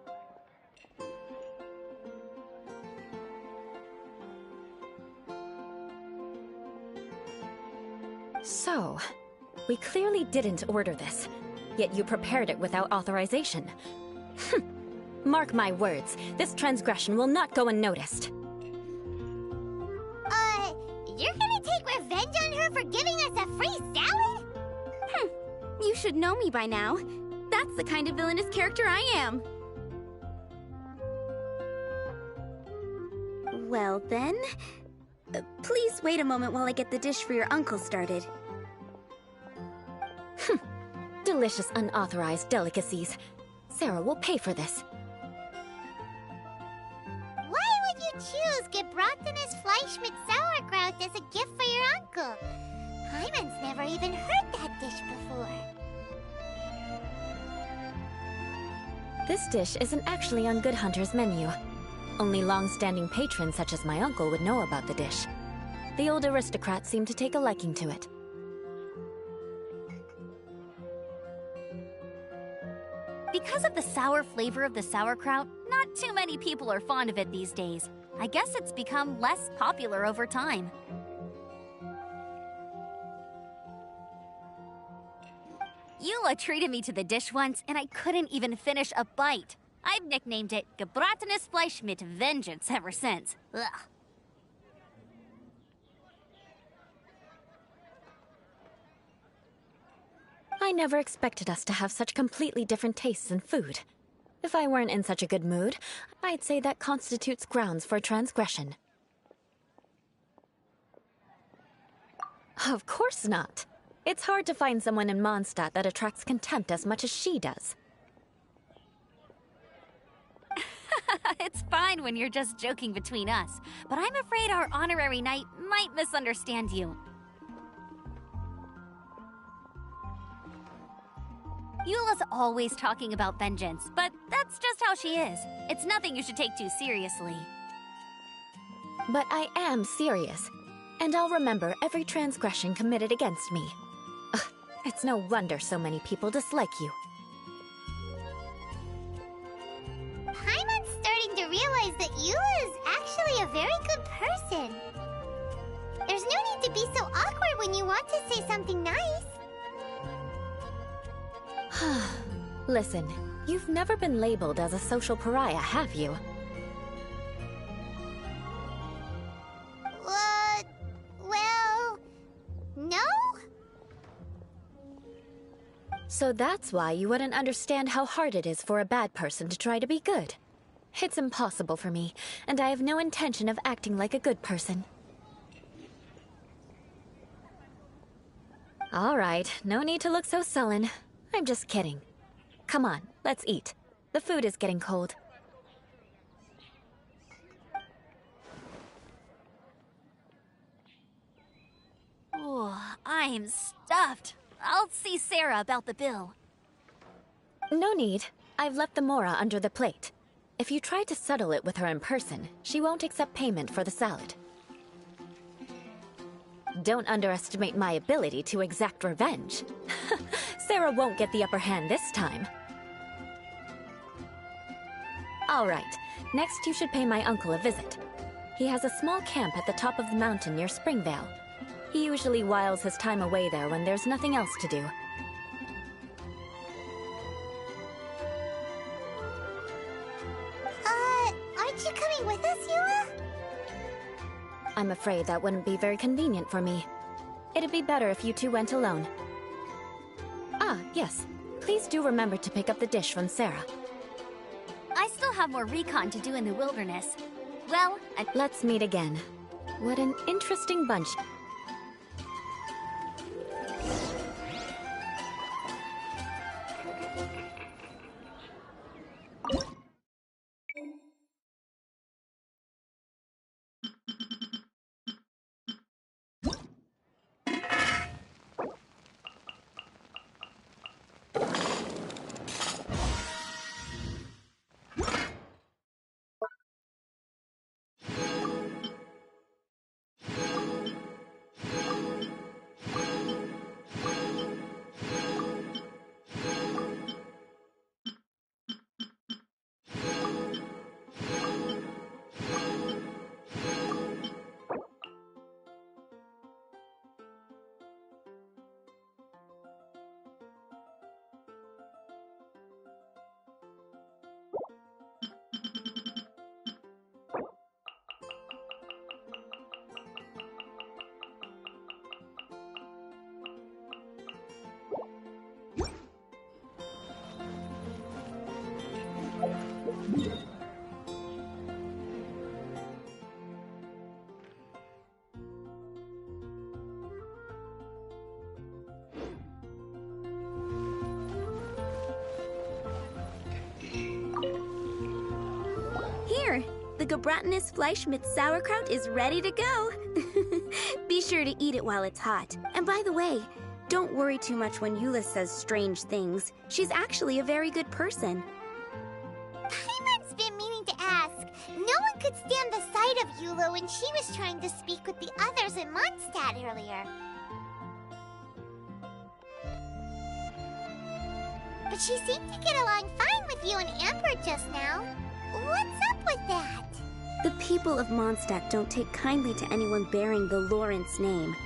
So, we clearly didn't order this, yet you prepared it without authorization. Mark my words, this transgression will not go unnoticed. You're gonna take revenge on her for giving us a free salad? You should know me by now. That's the kind of villainous character I am. Well then, please wait a moment while I get the dish for your uncle started. Delicious unauthorized delicacies. Sarah will pay for this. Why would you choose gebratenes Fleisch mit sauerkraut as a gift for your uncle? Paimon's never even heard that dish before. This dish isn't actually on Good Hunter's menu. Only long-standing patrons such as my uncle would know about the dish. The old aristocrat seemed to take a liking to it. Because of the sour flavor of the sauerkraut, not too many people are fond of it these days. I guess it's become less popular over time. Eula treated me to the dish once, and I couldn't even finish a bite. I've nicknamed it gebratenes Fleisch mit Vengeance ever since. Ugh. I I never expected us to have such completely different tastes in food. If I weren't in such a good mood, I'd say that constitutes grounds for transgression. Of course not. It's hard to find someone in Mondstadt that attracts contempt as much as she does. It's fine when you're just joking between us, but I'm afraid our honorary knight might misunderstand you. Eula's always talking about vengeance, but that's just how she is. It's nothing you should take too seriously. But I am serious, and I'll remember every transgression committed against me. Ugh, it's no wonder so many people dislike you. Paimon's starting to realize that Eula is actually a very good person. There's no need to be so awkward when you want to say something nice. Listen, you've never been labeled as a social pariah, have you? Well, no? So that's why you wouldn't understand how hard it is for a bad person to try to be good. It's impossible for me, and I have no intention of acting like a good person. All right, no need to look so sullen. I'm just kidding. Come on, let's eat. The food is getting cold. Oh, I'm stuffed. I'll see Sarah about the bill. No need. I've left the mora under the plate. If you try to settle it with her in person, she won't accept payment for the salad. Don't underestimate my ability to exact revenge. Sarah won't get the upper hand this time. All right, next you should pay my uncle a visit. He has a small camp at the top of the mountain near Springvale. He usually whiles his time away there when there's nothing else to do. Aren't you coming with us, Eula? I'm afraid that wouldn't be very convenient for me. It'd be better if you two went alone. Ah, yes. Please do remember to pick up the dish from Sarah. I still have more recon to do in the wilderness. Well, let's meet again. What an interesting bunch. Here, the Gebratenes Fleischmitz sauerkraut is ready to go. Be sure to eat it while it's hot. And by the way, don't worry too much when Eula says strange things. She's actually a very good person. Paimon's been meaning to ask. No one could stand the sight of Eula when she was trying to speak with the others in Mondstadt earlier. But she seemed to get along fine with you and Amber just now. What's up with that? The people of Mondstadt don't take kindly to anyone bearing the Lawrence name.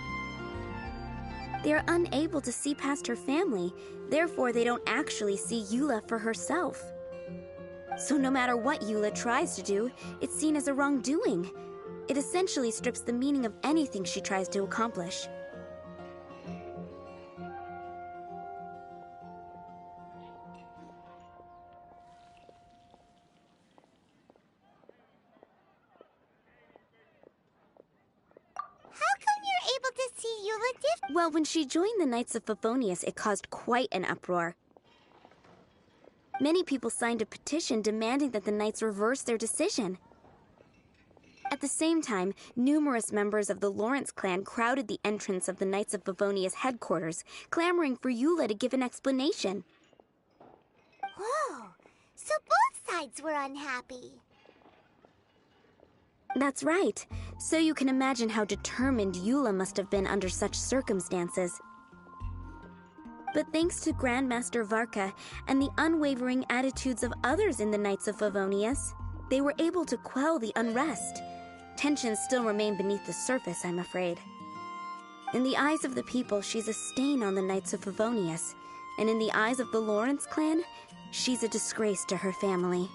They are unable to see past her family, therefore they don't actually see Eula for herself. So no matter what Eula tries to do, it's seen as a wrongdoing. It essentially strips the meaning of anything she tries to accomplish. Well, when she joined the Knights of Favonius, it caused quite an uproar. Many people signed a petition demanding that the Knights reverse their decision. At the same time, numerous members of the Lawrence clan crowded the entrance of the Knights of Favonius headquarters, clamoring for Eula to give an explanation. Whoa, so both sides were unhappy. That's right. So you can imagine how determined Eula must have been under such circumstances. But thanks to Grandmaster Varka and the unwavering attitudes of others in the Knights of Favonius, they were able to quell the unrest. Tensions still remain beneath the surface, I'm afraid. In the eyes of the people, she's a stain on the Knights of Favonius, and in the eyes of the Lawrence clan, she's a disgrace to her family.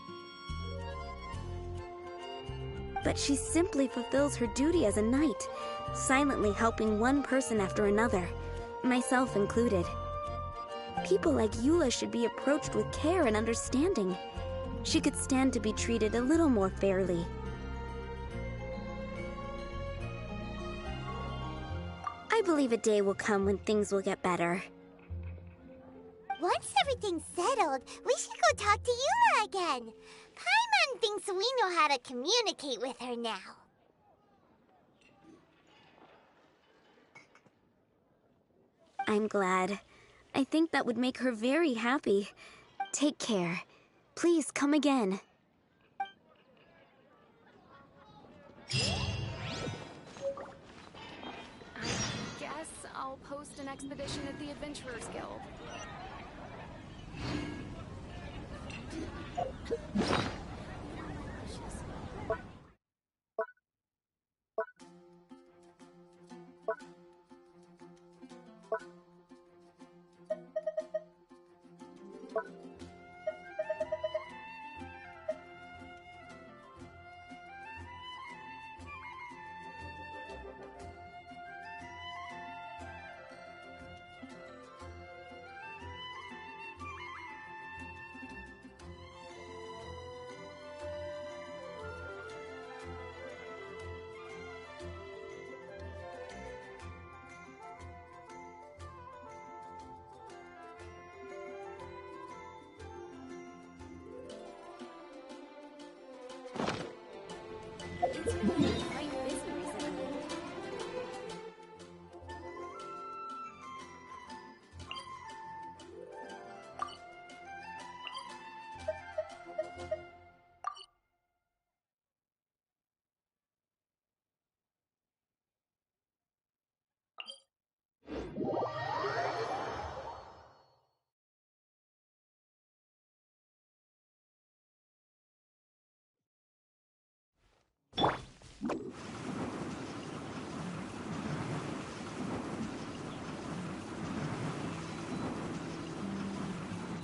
But she simply fulfills her duty as a knight, silently helping one person after another, myself included. People like Eula should be approached with care and understanding. She could stand to be treated a little more fairly. I believe a day will come when things will get better. Once everything's settled, we should go talk to Eula again. Paimon thinks we know how to communicate with her now. I'm glad. I think that would make her very happy. Take care. Please come again. I guess I'll post an expedition at the Adventurers Guild.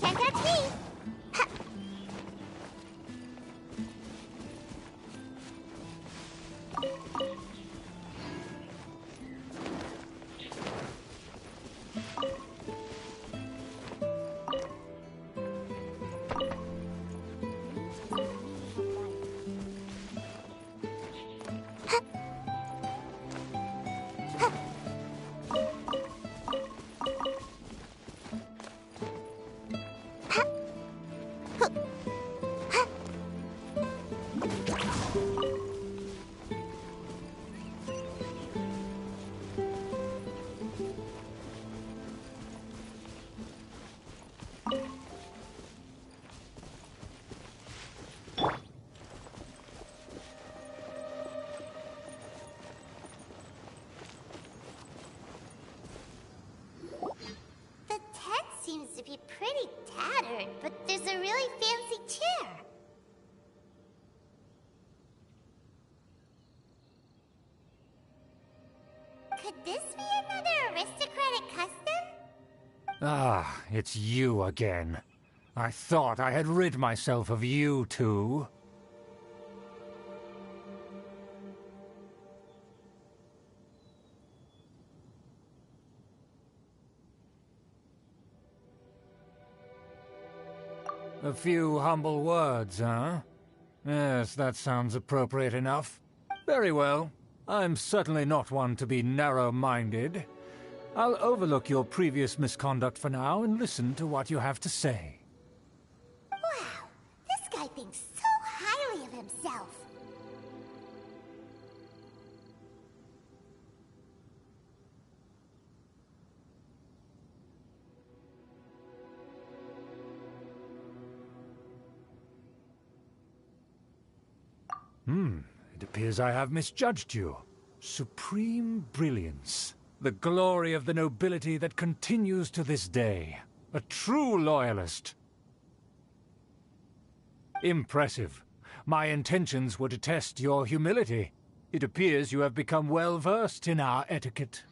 Can't touch me! Seems to be pretty tattered, but there's a really fancy chair. Could this be another aristocratic custom? Ah, it's you again. I thought I had rid myself of you two. A few humble words, huh? Yes, that sounds appropriate enough. Very well. I'm certainly not one to be narrow-minded. I'll overlook your previous misconduct for now and listen to what you have to say. Wow, this guy thinks so highly of himself. It appears I have misjudged you. Supreme brilliance. The glory of the nobility that continues to this day. A true loyalist. Impressive. My intentions were to test your humility. It appears you have become well versed in our etiquette.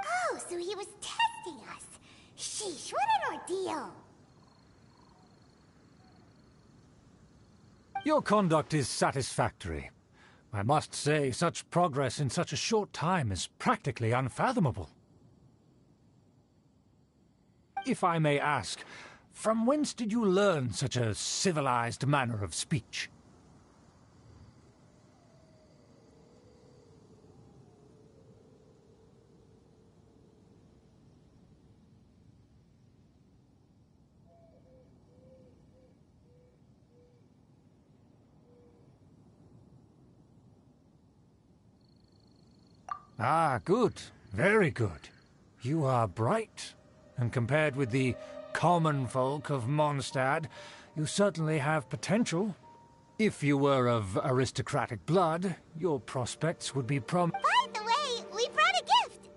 Oh, so he was testing us. Sheesh, what an ordeal. Your conduct is satisfactory. I must say, such progress in such a short time is practically unfathomable. If I may ask, from whence did you learn such a civilized manner of speech? Ah, good. Very good. You are bright, and compared with the common folk of Mondstadt, you certainly have potential. If you were of aristocratic blood, your prospects would be By the way, we brought a gift.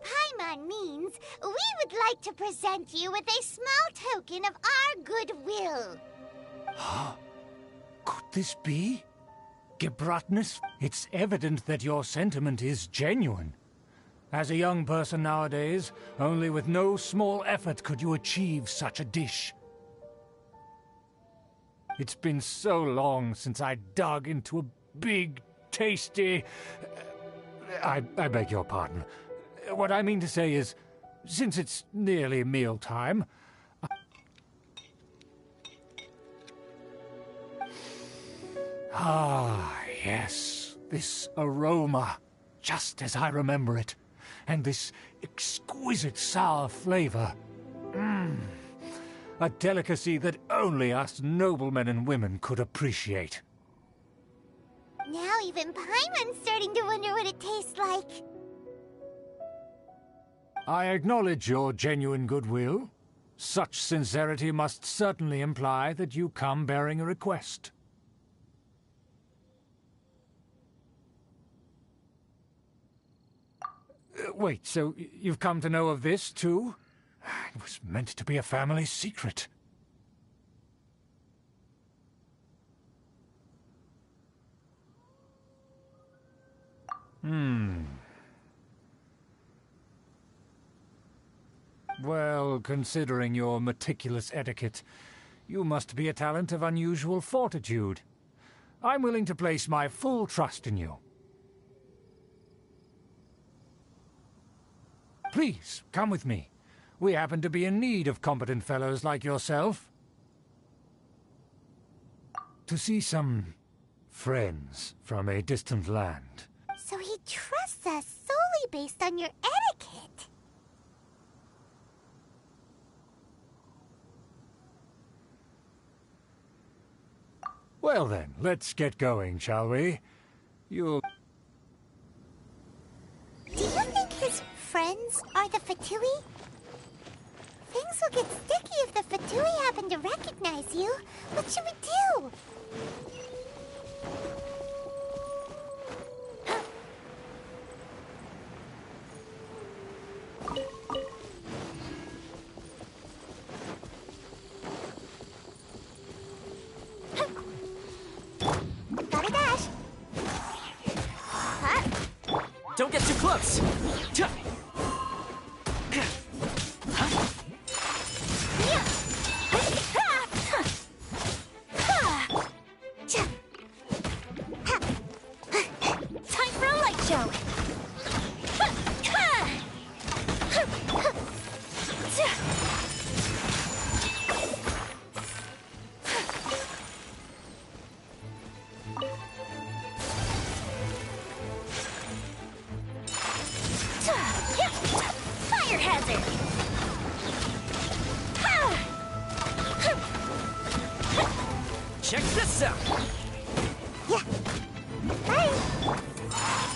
Paimon means we would like to present you with a small token of our goodwill. Could this be? Gebratnis? It's evident that your sentiment is genuine. As a young person nowadays, only with no small effort could you achieve such a dish. It's been so long since I dug into a big, tasty... I beg your pardon. What I mean to say is, since it's nearly mealtime... Ah, yes, this aroma, just as I remember it, and this exquisite sour flavor. A delicacy that only us noblemen and women could appreciate. Now even Paimon's starting to wonder what it tastes like. I acknowledge your genuine goodwill. Such sincerity must certainly imply that you come bearing a request. Wait, so you've come to know of this, too? It was meant to be a family secret. Well, considering your meticulous etiquette, you must be a talent of unusual fortitude. I'm willing to place my full trust in you. Please, come with me. We happen to be in need of competent fellows like yourself. To see some friends from a distant land. So he trusts us solely based on your etiquette. Well then, let's get going, shall we? You'll... Do you think his friends are the Fatui? Things will get sticky if the Fatui happen to recognize you. What should we do? Gotta dash. Don't get too close! Time for a light show. Check this out! Yeah. Bye.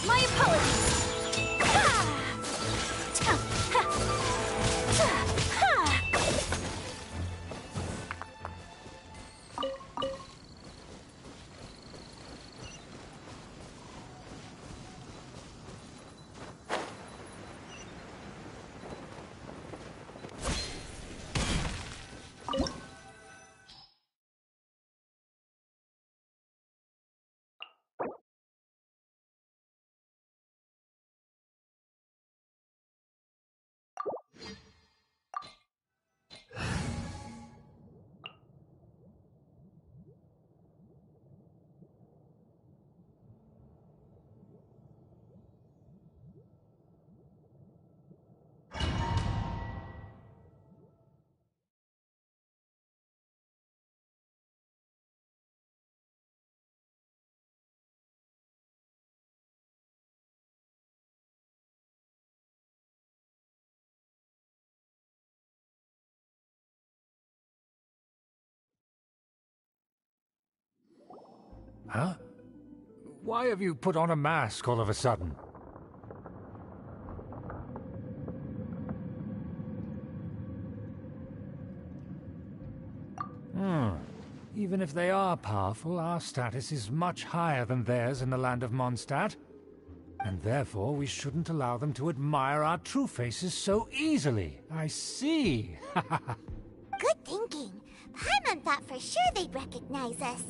My apologies! Huh? Why have you put on a mask all of a sudden? Even if they are powerful, our status is much higher than theirs in the land of Mondstadt. And therefore we shouldn't allow them to admire our true faces so easily. I see. Good thinking. Paimon thought for sure they'd recognize us.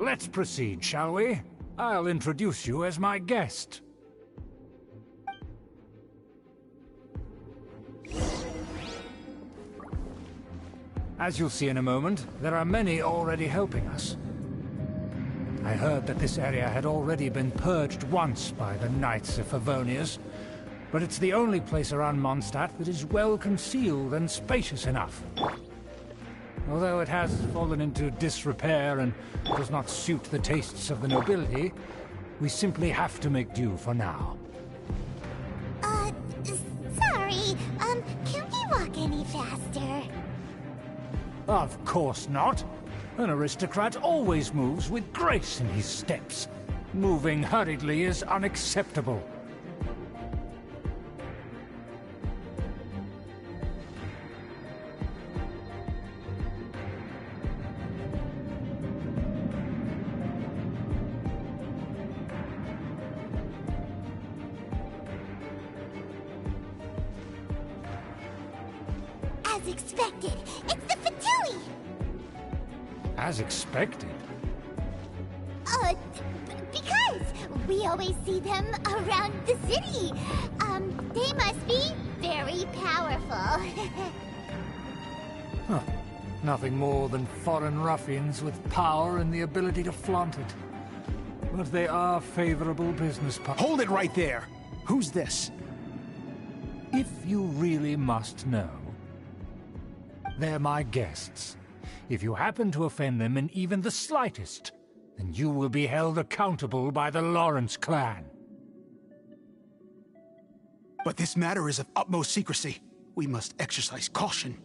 Let's proceed, shall we? I'll introduce you as my guest. As you'll see in a moment, there are many already helping us. I heard that this area had already been purged once by the Knights of Favonius, but it's the only place around Mondstadt that is well concealed and spacious enough. Although it has fallen into disrepair and does not suit the tastes of the nobility, we simply have to make do for now. Sorry, can we walk any faster? Of course not. An aristocrat always moves with grace in his steps. Moving hurriedly is unacceptable. As expected, it's the Fatui! As expected? Because we always see them around the city. They must be very powerful. Huh. Nothing more than foreign ruffians with power and the ability to flaunt it. But they are favorable business partners. Hold it right there! Who's this? If you really must know, they're my guests. If you happen to offend them in even the slightest, then you will be held accountable by the Lawrence clan. But this matter is of utmost secrecy. We must exercise caution.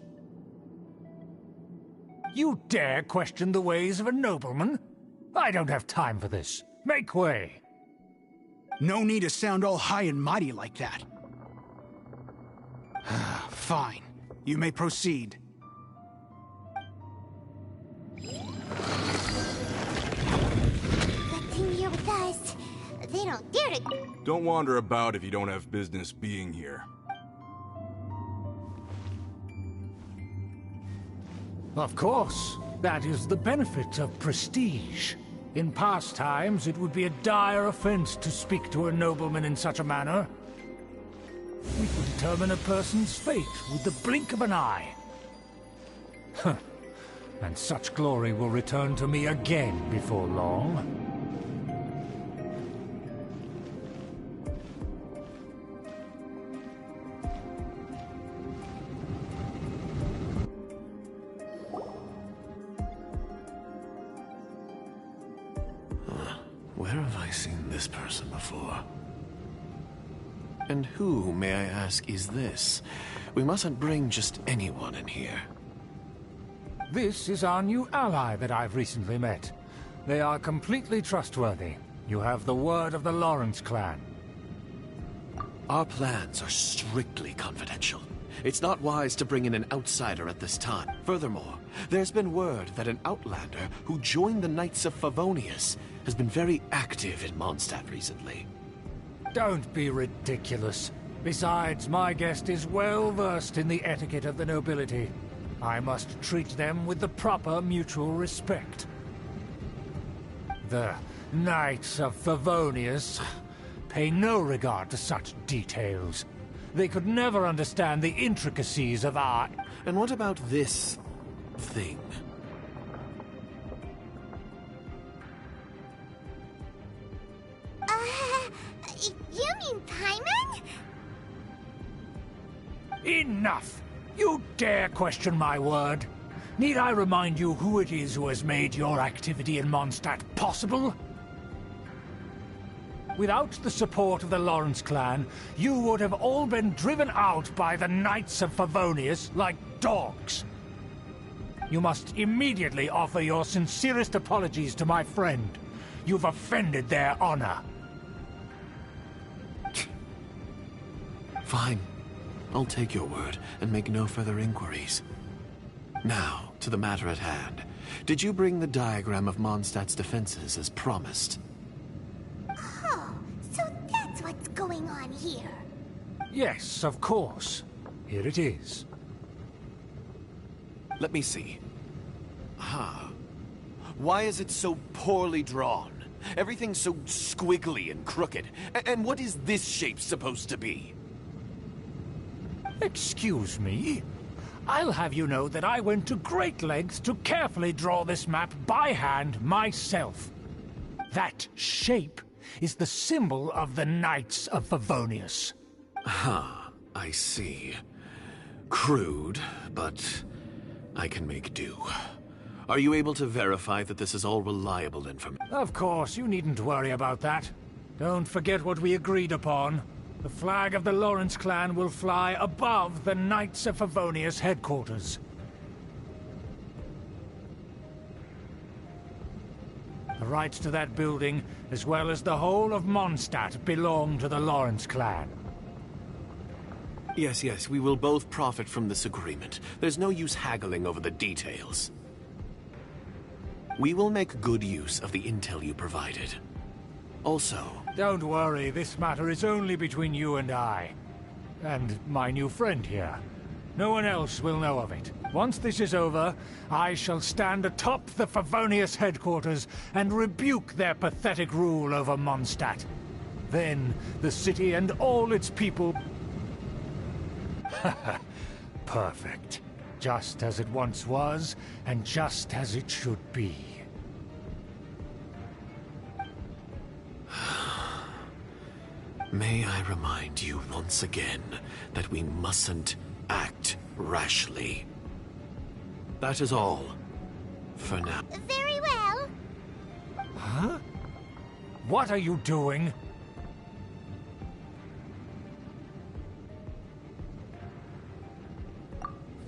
You dare question the ways of a nobleman? I don't have time for this. Make way! No need to sound all high and mighty like that. Fine. You may proceed. Good thing you're with us. They don't dare to... Don't wander about if you don't have business being here. Of course. That is the benefit of prestige. In past times, it would be a dire offense to speak to a nobleman in such a manner. We could determine a person's fate with the blink of an eye. Huh. And such glory will return to me again before long. Where have I seen this person before? And who, may I ask, is this? We mustn't bring just anyone in here. This is our new ally that I've recently met. They are completely trustworthy. You have the word of the Lawrence clan. Our plans are strictly confidential. It's not wise to bring in an outsider at this time. Furthermore, there's been word that an outlander who joined the Knights of Favonius has been very active in Mondstadt recently. Don't be ridiculous. Besides, my guest is well versed in the etiquette of the nobility. I must treat them with the proper mutual respect. The Knights of Favonius pay no regard to such details. They could never understand the intricacies of art. And what about this thing? You mean Paimon? Enough! You dare question my word? Need I remind you who it is who has made your activity in Mondstadt possible? Without the support of the Lawrence clan, you would have all been driven out by the Knights of Favonius like dogs. You must immediately offer your sincerest apologies to my friend. You've offended their honor. Fine. I'll take your word and make no further inquiries. Now, to the matter at hand. Did you bring the diagram of Mondstadt's defenses as promised? Oh, so that's what's going on here. Yes, of course. Here it is. Let me see. Why is it so poorly drawn? Everything's so squiggly and crooked. And what is this shape supposed to be? Excuse me? I'll have you know that I went to great lengths to carefully draw this map by hand myself. That shape is the symbol of the Knights of Favonius. I see. Crude, but I can make do. Are you able to verify that this is all reliable information? Of course, you needn't worry about that. Don't forget what we agreed upon. The flag of the Lawrence clan will fly above the Knights of Favonius headquarters. The rights to that building, as well as the whole of Mondstadt, belong to the Lawrence clan. Yes, we will both profit from this agreement. There's no use haggling over the details. We will make good use of the intel you provided. Also... Don't worry, this matter is only between you and I. And my new friend here. No one else will know of it. Once this is over, I shall stand atop the Favonius headquarters and rebuke their pathetic rule over Mondstadt. Then, the city and all its people... Perfect. Just as it once was, and just as it should be. May I remind you once again that we mustn't act rashly. That is all. For now. Very well. Huh? What are you doing?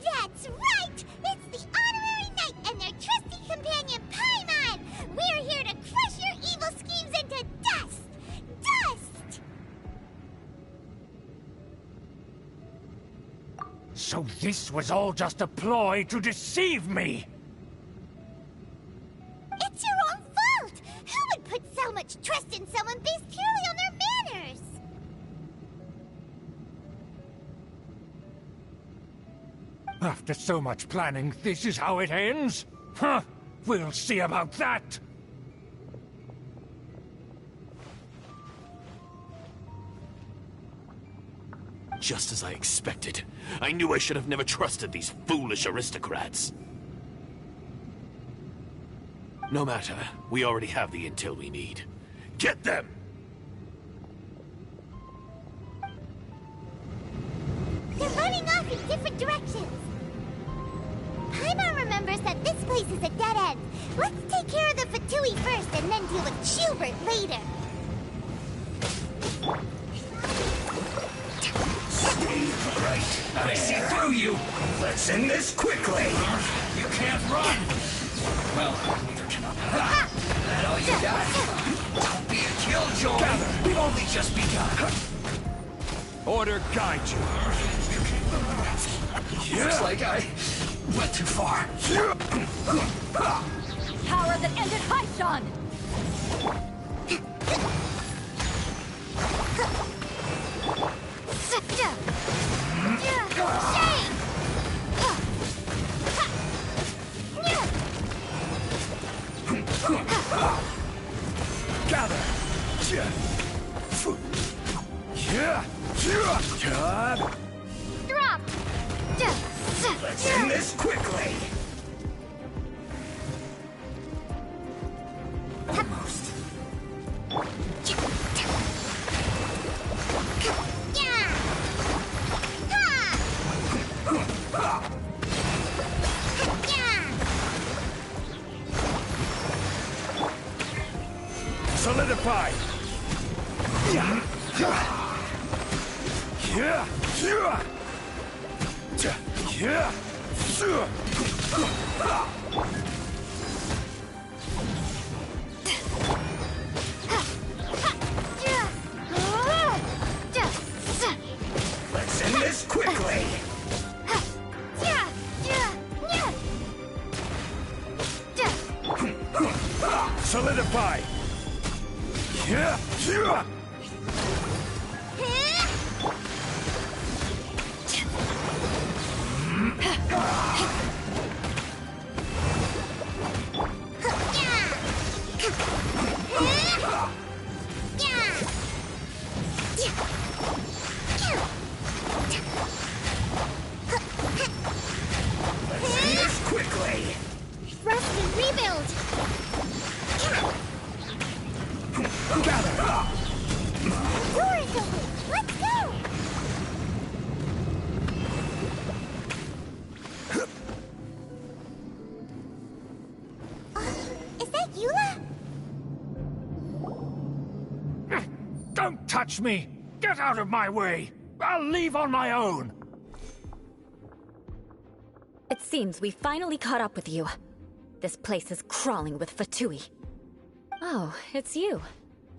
That's right! It's the Honorary Knight and their trusty companion, Paimon! We're here to crush your evil schemes into dust! Dust! So this was all just a ploy to deceive me! It's your own fault! Who would put so much trust in someone based purely on their manners? After so much planning, this is how it ends? Huh! We'll see about that! Just as I expected. I knew I should have never trusted these foolish aristocrats. No matter. We already have the intel we need. Get them! They're running off in different directions. Paimon remembers that this place is a dead end. Let's take care of the Fatui first and then deal with Schubert later. Stay right. I see through you. Let's end this quickly. You can't run only just begun. Order guide you. Looks like I went too far. Power that ended Haishan! Gather! Drop! Let's end this quickly. Almost. Solidify! Let's end this quickly. Solidify! Let's end this quickly. Rest and rebuild! Gather! Door is open! Let's go! Is that Eula? Don't touch me! Get out of my way! I'll leave on my own! It seems we finally caught up with you. This place is crawling with Fatui. Oh, it's you.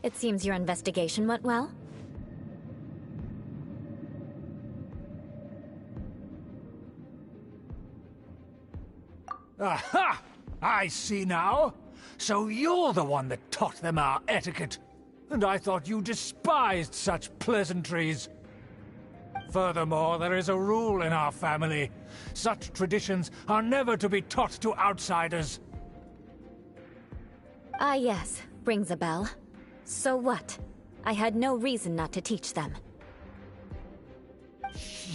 It seems your investigation went well. Aha! I see now. So you're the one that taught them our etiquette. And I thought you despised such pleasantries. Furthermore, there is a rule in our family. Such traditions are never to be taught to outsiders. Ah yes, rings a bell. So what? I had no reason not to teach them.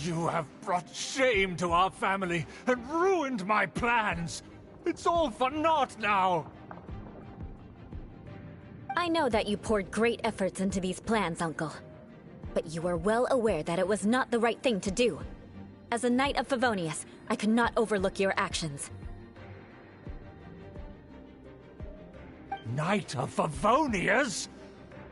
You have brought shame to our family and ruined my plans. It's all for naught now. I know that you poured great efforts into these plans, Uncle. But you were well aware that it was not the right thing to do. As a Knight of Favonius, I could not overlook your actions. Knight of Favonius?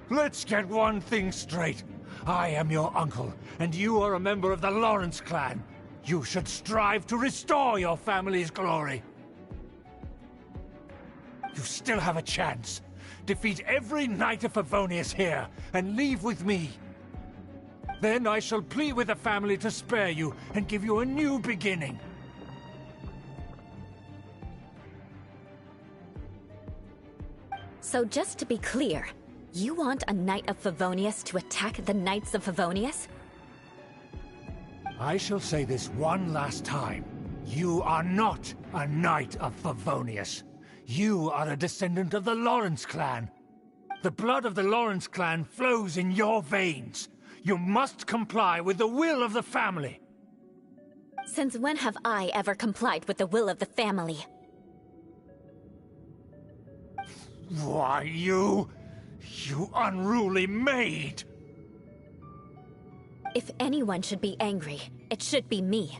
Let's get one thing straight. I am your uncle, and you are a member of the Lawrence clan. You should strive to restore your family's glory. You still have a chance. Defeat every Knight of Favonius here, and leave with me. Then I shall plead with the family to spare you, and give you a new beginning. So just to be clear, you want a Knight of Favonius to attack the Knights of Favonius? I shall say this one last time. You are not a Knight of Favonius. You are a descendant of the Lawrence clan. The blood of the Lawrence clan flows in your veins. You must comply with the will of the family. Since when have I ever complied with the will of the family? Why, you unruly maid! If anyone should be angry, it should be me.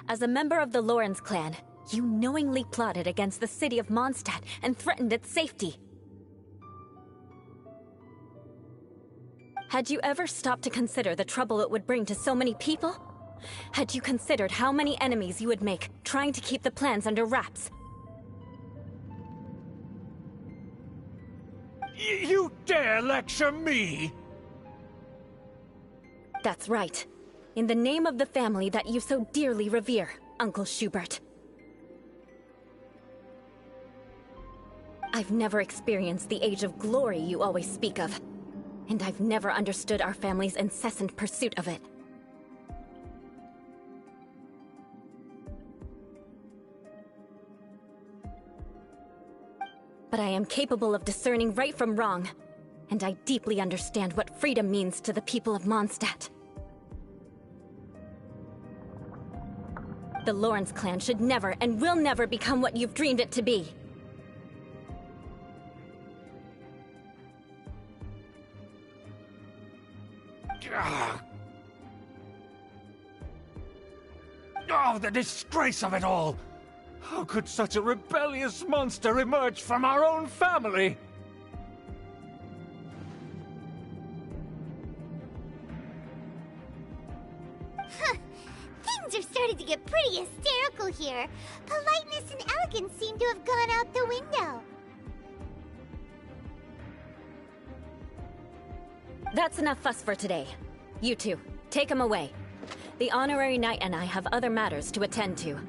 As a member of the Lawrence clan, you knowingly plotted against the city of Mondstadt and threatened its safety. Had you ever stopped to consider the trouble it would bring to so many people? Had you considered how many enemies you would make trying to keep the plans under wraps? You dare lecture me? That's right. In the name of the family that you so dearly revere, Uncle Schubert. I've never experienced the age of glory you always speak of. And I've never understood our family's incessant pursuit of it. But I am capable of discerning right from wrong. And I deeply understand what freedom means to the people of Mondstadt. The Lawrence clan should never and will never become what you've dreamed it to be. Oh, the disgrace of it all! How could such a rebellious monster emerge from our own family? Things are starting to get pretty hysterical here. Politeness and elegance seem to have gone out the window. That's enough fuss for today. You two, take him away. The honorary knight and I have other matters to attend to.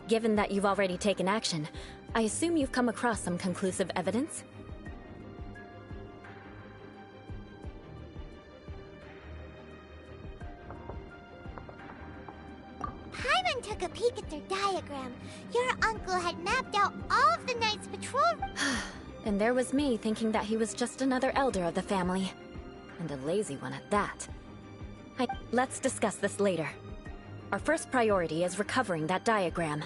Given that you've already taken action, I assume you've come across some conclusive evidence? Paimon took a peek at their diagram. Your uncle had mapped out all of the Knight's patrol... And there was me thinking that he was just another elder of the family. And a lazy one at that. Let's discuss this later. Our first priority is recovering that diagram.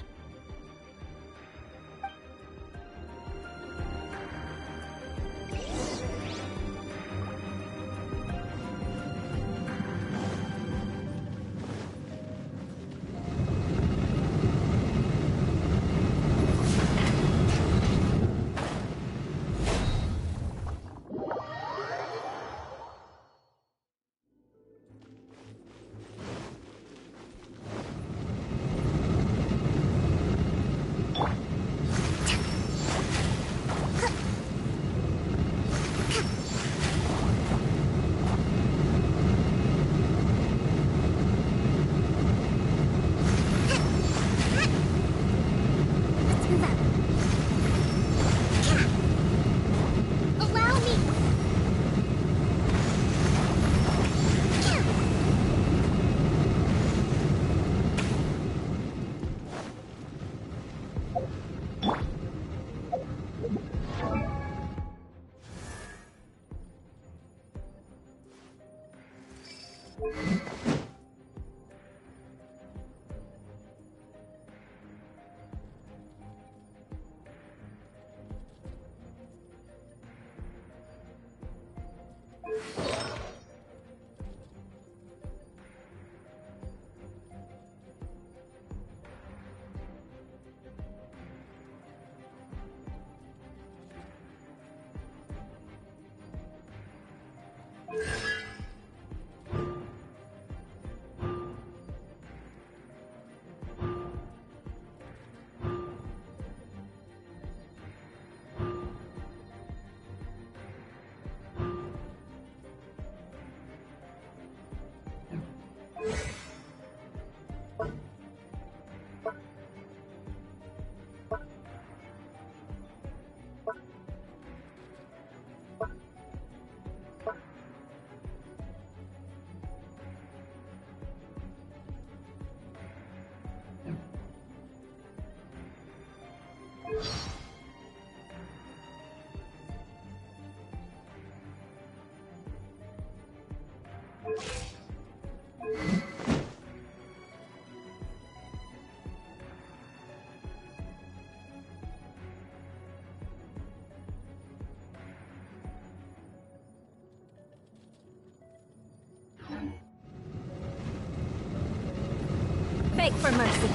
Beg for mercy.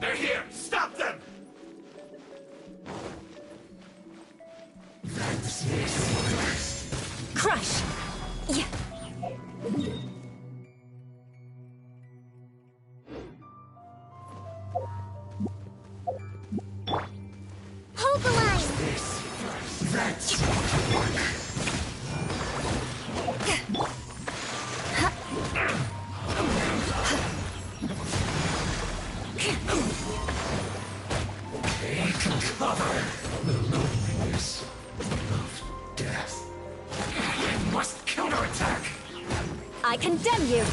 They're here! Stop them! Crush! Yeah. I condemn you!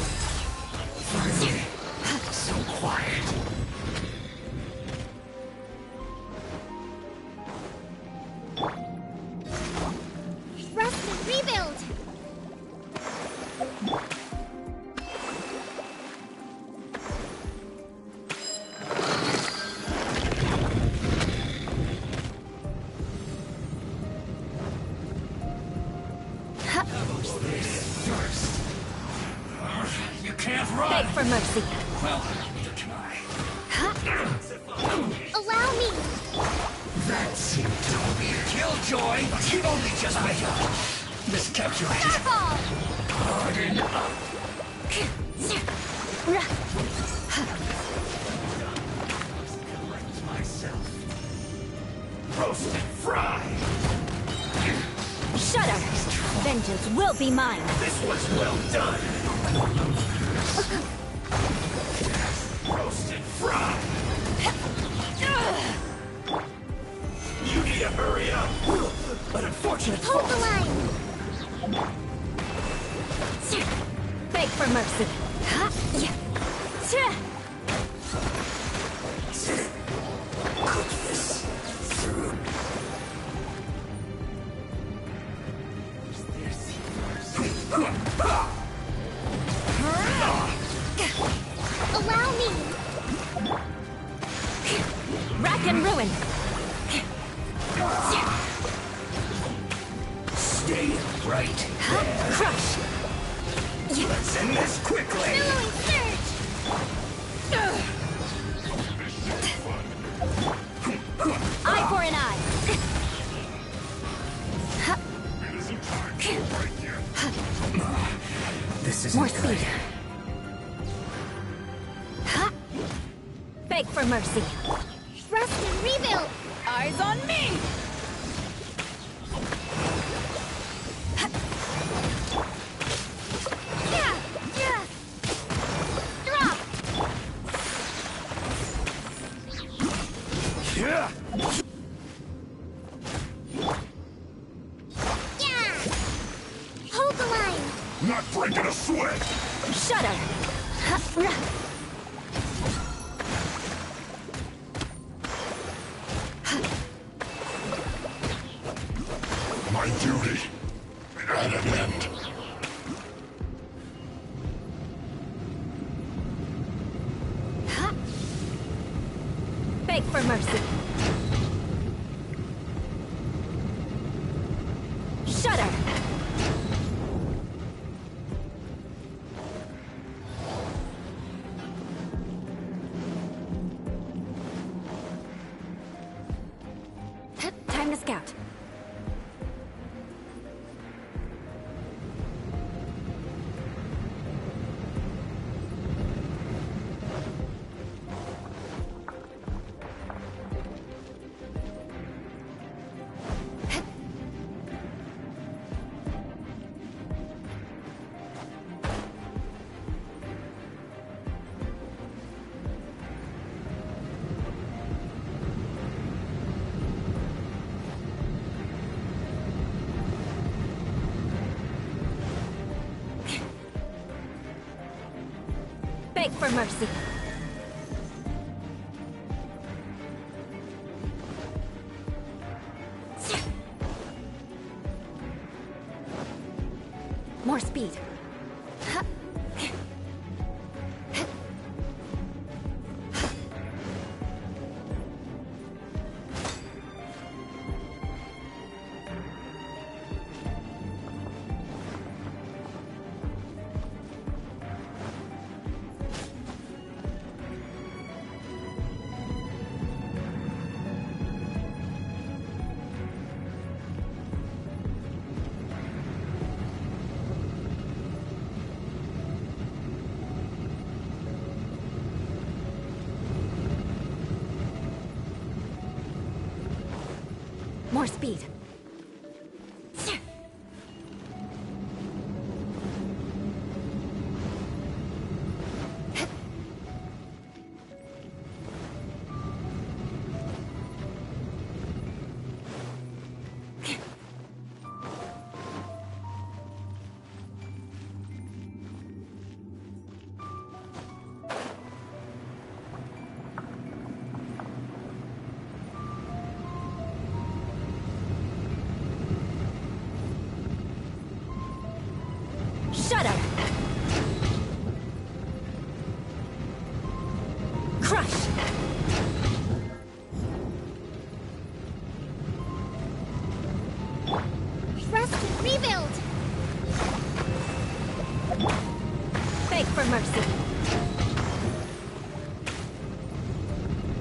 So quiet. Rest and rebuild! You can't run! Beg for mercy. Well, neither can I. Allow me! That seemed to be a killjoy, but you've only just begun. Miscalculated. Careful! Harden up. Collect myself. Roast and fry. Shudder! Vengeance will be mine! This was well done. Roast and fry. You need to hurry up. An unfortunate Hold the line! Beg for mercy. Cook this through. Allow me! Rack and ruin! Stay right there. Crush! Let's end this quickly. Billowing surge! Eye for an eye! This is More speed! Beg for mercy! Rest and rebuild! Eyes on me! Yeah! Drop! Yeah. Yeah! Hold the line! Not breaking a sweat. Shudder! My duty at an end. Beg for mercy! Shudder! Time to scout. Beg for mercy. More speed. More speed. Shudder! Crush! Rest and rebuild! Beg for mercy.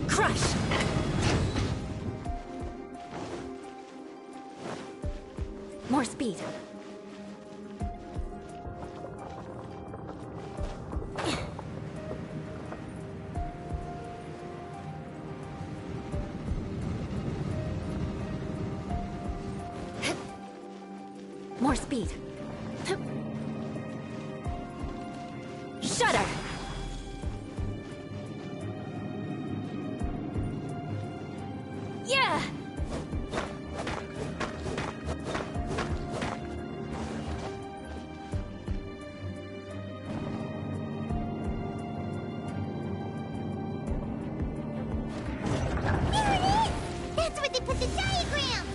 Crush! More speed. More speed. Shudder! Yeah! There it is! That's where they put the diagram!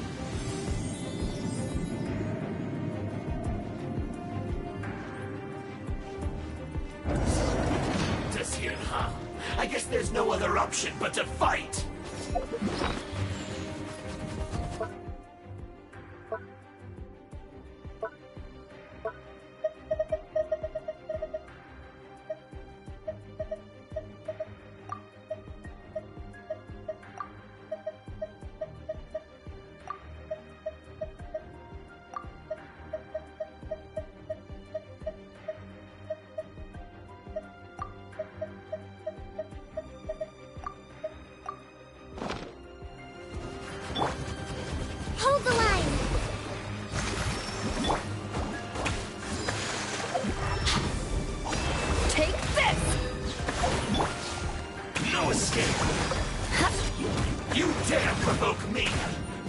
This here, huh? I guess there's no other option but to fight! Hold the line! Take this! No escape! You dare provoke me!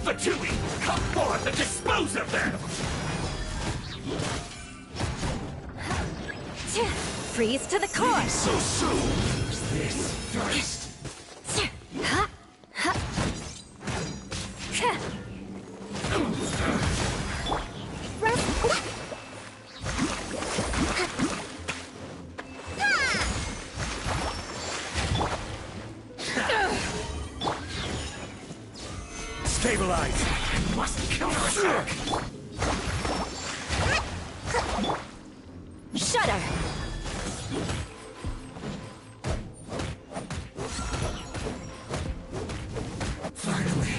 Fatui, come forth and dispose of them! Freeze to the core! So soon! This first! Stabilize! I must counterattack! Shudder! Finally!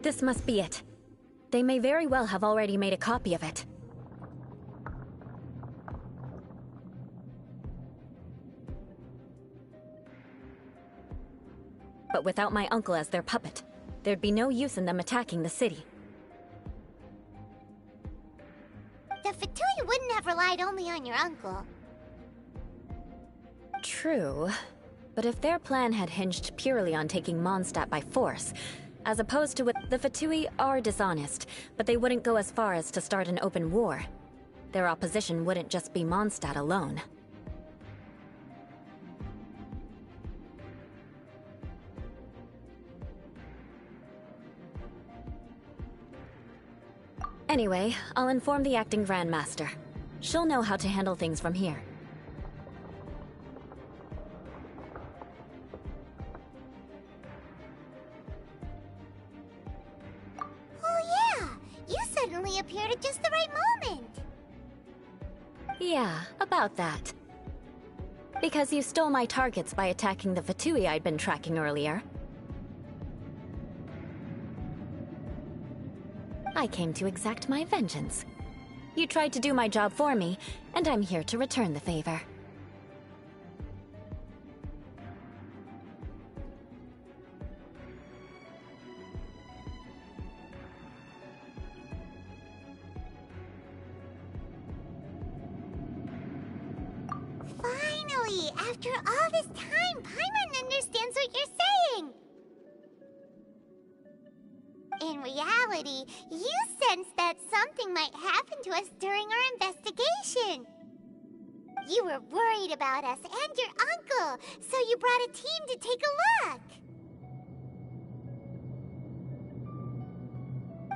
This must be it. They may very well have already made a copy of it. But without my uncle as their puppet, there'd be no use in them attacking the city. The Fatui wouldn't have relied only on your uncle. True. But if their plan had hinged purely on taking Mondstadt by force, as opposed to what the Fatui are dishonest, but they wouldn't go as far as to start an open war. Their opposition wouldn't just be Mondstadt alone. Anyway, I'll inform the acting Grandmaster. She'll know how to handle things from here. Oh yeah! You suddenly appeared at just the right moment! Yeah, about that. Because you stole my targets by attacking the Fatui I'd been tracking earlier. I came to exact my vengeance. You tried to do my job for me, and I'm here to return the favor. Finally! After all this time, Paimon understands what you're saying! In reality, you sensed that something might happen to us during our investigation. You were worried about us and your uncle, so you brought a team to take a look.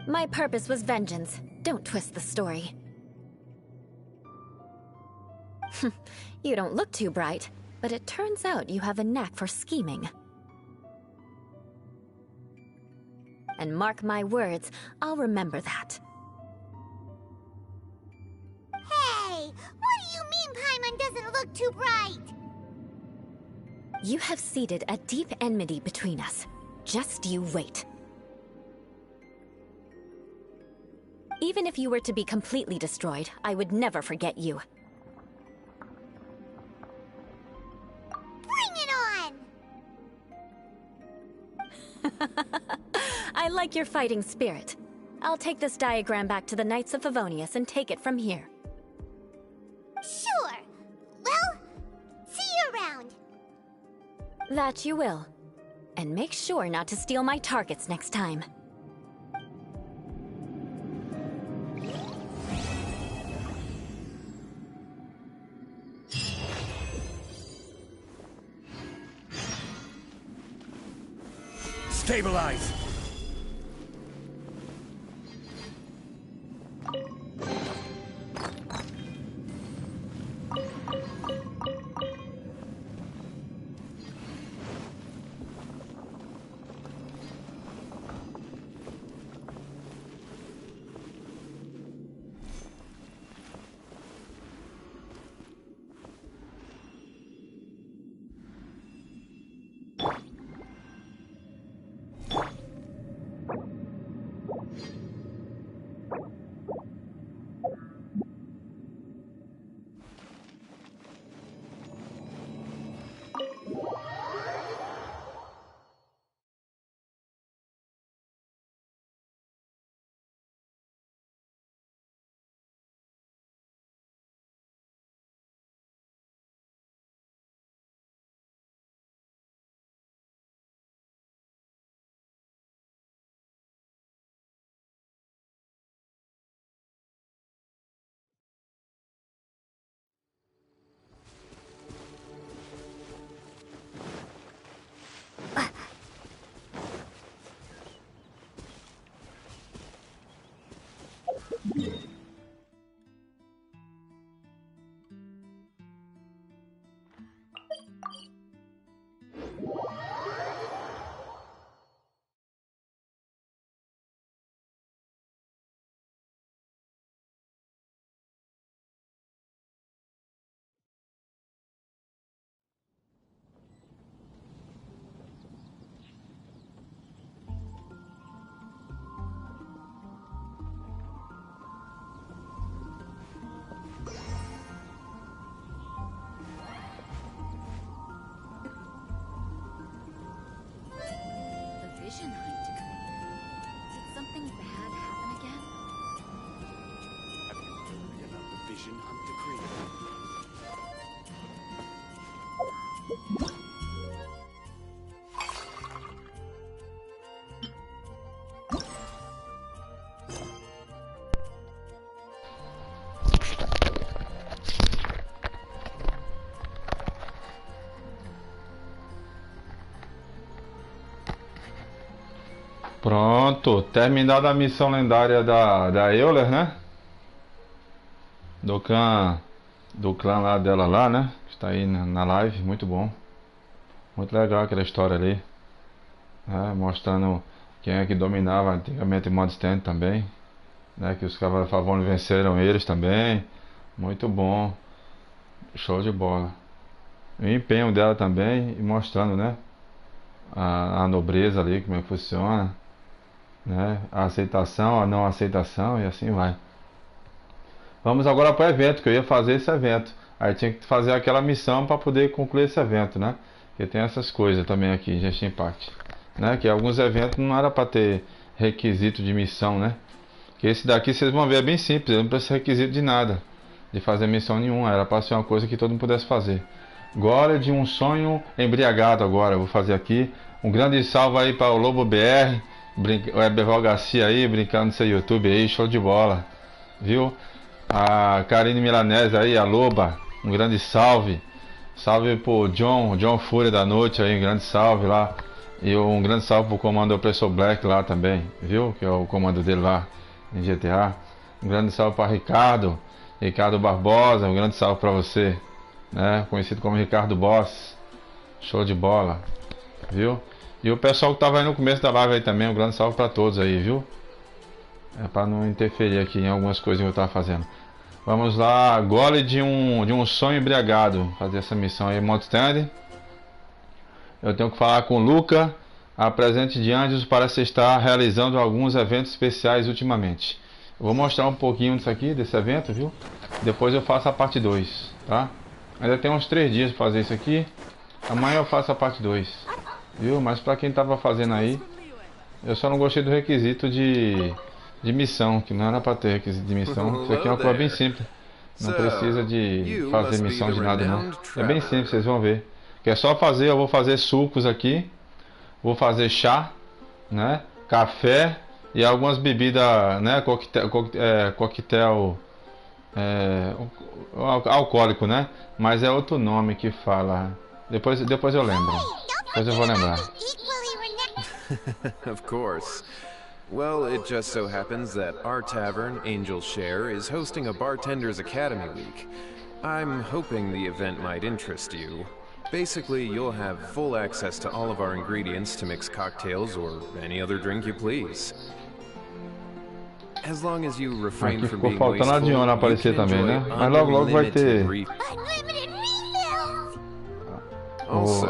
My purpose was vengeance. Don't twist the story. You don't look too bright, but it turns out you have a knack for scheming. And mark my words, I'll remember that. Hey! What do you mean Paimon doesn't look too bright? You have seeded a deep enmity between us. Just you wait. Even if you were to be completely destroyed, I would never forget you. Bring it on! I like your fighting spirit. I'll take this diagram back to the Knights of Favonius and take it from here. Sure. Well, see you around. That you will. And make sure not to steal my targets next time. Stabilize! Pronto, terminada a missão lendária da Eula, né? Do clã lá dela lá, né? Está aí na live, muito bom. Muito legal aquela história ali. Mostrando quem é que dominava antigamente o Mondstadt também. Né? Que os Cavaleiros Favonius venceram eles também. Muito bom. Show de bola. O empenho dela também, e mostrando, né? A nobreza ali, como é que funciona. Né? A aceitação, a não aceitação e assim vai. Vamos agora para o evento, que eu ia fazer esse evento. Aí tinha que fazer aquela missão para poder concluir esse evento, né? Porque tem essas coisas também aqui em Genshin Impact, né? Que alguns eventos não era para ter requisito de missão, né? Que esse daqui vocês vão ver é bem simples, não precisa requisito de nada, de fazer missão nenhuma, era para ser uma coisa que todo mundo pudesse fazer. Gole de um sonho embriagado agora, eu vou fazer aqui. Um grande salve aí para o Lobo BR, o Eberval Garcia aí, brincando no seu YouTube aí, show de bola, viu? A Karine Milanese aí, a Loba, um grande salve. Salve pro John Fúria da Noite aí, um grande salve lá. E um grande salve pro comando Opressor Black lá também, viu? Que é o comando dele lá em GTA. Um grande salve para Ricardo Barbosa, um grande salve para você, né? Conhecido como Ricardo Boss. Show de bola, viu? E o pessoal que tava aí no começo da live aí também, um grande salve para todos aí, viu? É para não interferir aqui em algumas coisas que eu tava fazendo. Vamos lá, gole de um sonho embriagado. Fazer essa missão aí, modo stand. Eu tenho que falar com o Luca, apresente de anjos, para se estar realizando alguns eventos especiais ultimamente. Eu vou mostrar um pouquinho disso aqui, desse evento, viu? Depois eu faço a parte 2, tá? Ainda tem uns 3 dias para fazer isso aqui. Amanhã eu faço a parte 2, viu? Mas para quem tava fazendo aí, eu só não gostei do requisito de missão, que não era para ter requisito de missão. Isso aqui é uma coisa bem simples. Não precisa de fazer missão de nada não. É bem simples, vocês vão ver. Que é só fazer, eu vou fazer sucos aqui, vou fazer chá, né, café e algumas bebidas, né, coquetel alcoólico, né, mas é outro nome que fala, depois eu lembro, depois eu vou lembrar. Of course. Well, it just so happens that our tavern, Angel's Share, is hosting a Bartender's Academy week. I'm hoping the event might interest you. Basically, you'll have full access to all of our ingredients to mix cocktails or any other drink you please. As long as you refrain from being wasteful, you can enjoy unlimited refills.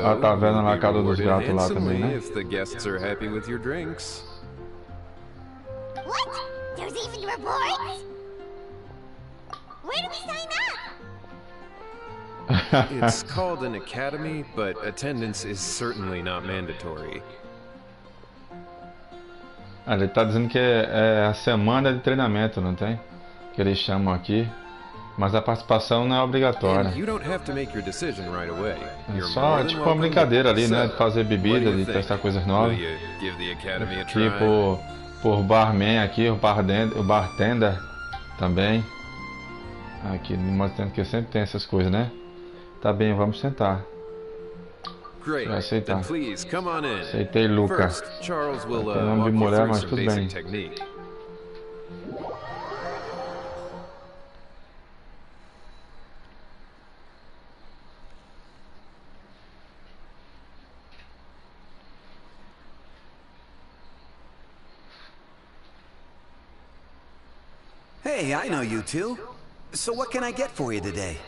A taverna na casa dos gatos lá também, né? If the guests are happy with your drinks. What? There's even rewards? Where do we sign up? It's called an academy, but attendance is certainly not mandatory. Ele tá dizendo que é a semana de treinamento, não tem? Que eles chamam aqui. Mas a participação não é obrigatória. É só tipo uma brincadeira ali, né? De fazer bebida, de testar coisas novas. Tipo, por barman aqui, o bartender também. Aqui, mostrando que sempre tem essas coisas, né? Tá bem, vamos tentar. Vai aceitar. Aceitei, Luca. Tem nome de mulher, mas tudo bem. Hey, I know you two. So what can I get for you today?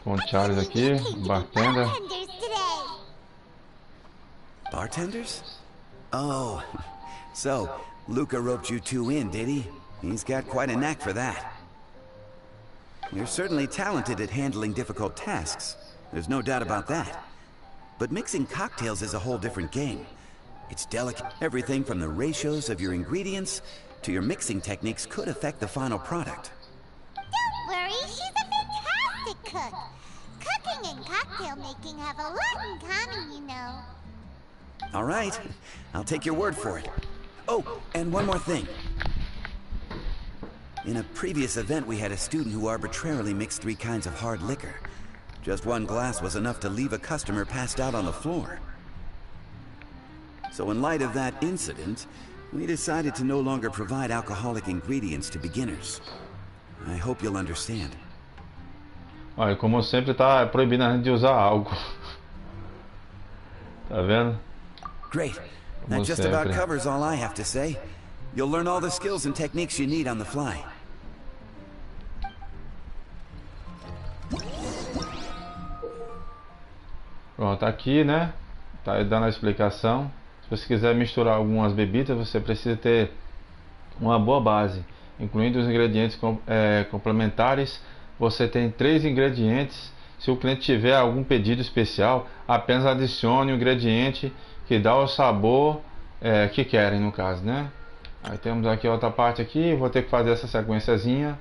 Com o Charles aqui, bartender. Bartenders? Oh, so Luca roped you two in, did he? He's got quite a knack for that. You're certainly talented at handling difficult tasks. There's no doubt about that. But mixing cocktails is a whole different game. It's delicate. Everything from the ratios of your ingredients to your mixing techniques could affect the final product. Don't worry, she's a fantastic cook. Cooking and cocktail making have a lot in common, you know. All right, I'll take your word for it. Oh, and one more thing. In a previous event, we had a student who arbitrarily mixed 3 kinds of hard liquor. Just one glass was enough to leave a customer passed out on the floor. So in light of that incident, we decided to no longer provide alcoholic ingredients to beginners. I hope you'll understand. Olha, como sempre tá proibindo a gente de usar álcool. Tá vendo? Great. That just about covers all I have to say. You'll learn all the skills and techniques you need on the fly. Pronto, aqui, né? Tá dando a explicação. Se você quiser misturar algumas bebidas, você precisa ter uma boa base, incluindo os ingredientes complementares. Você tem 3 ingredientes. Se o cliente tiver algum pedido especial, apenas adicione o ingrediente que dá o sabor que querem, no caso, né? Aí temos aqui outra parte aqui. Vou ter que fazer essa sequenciazinha.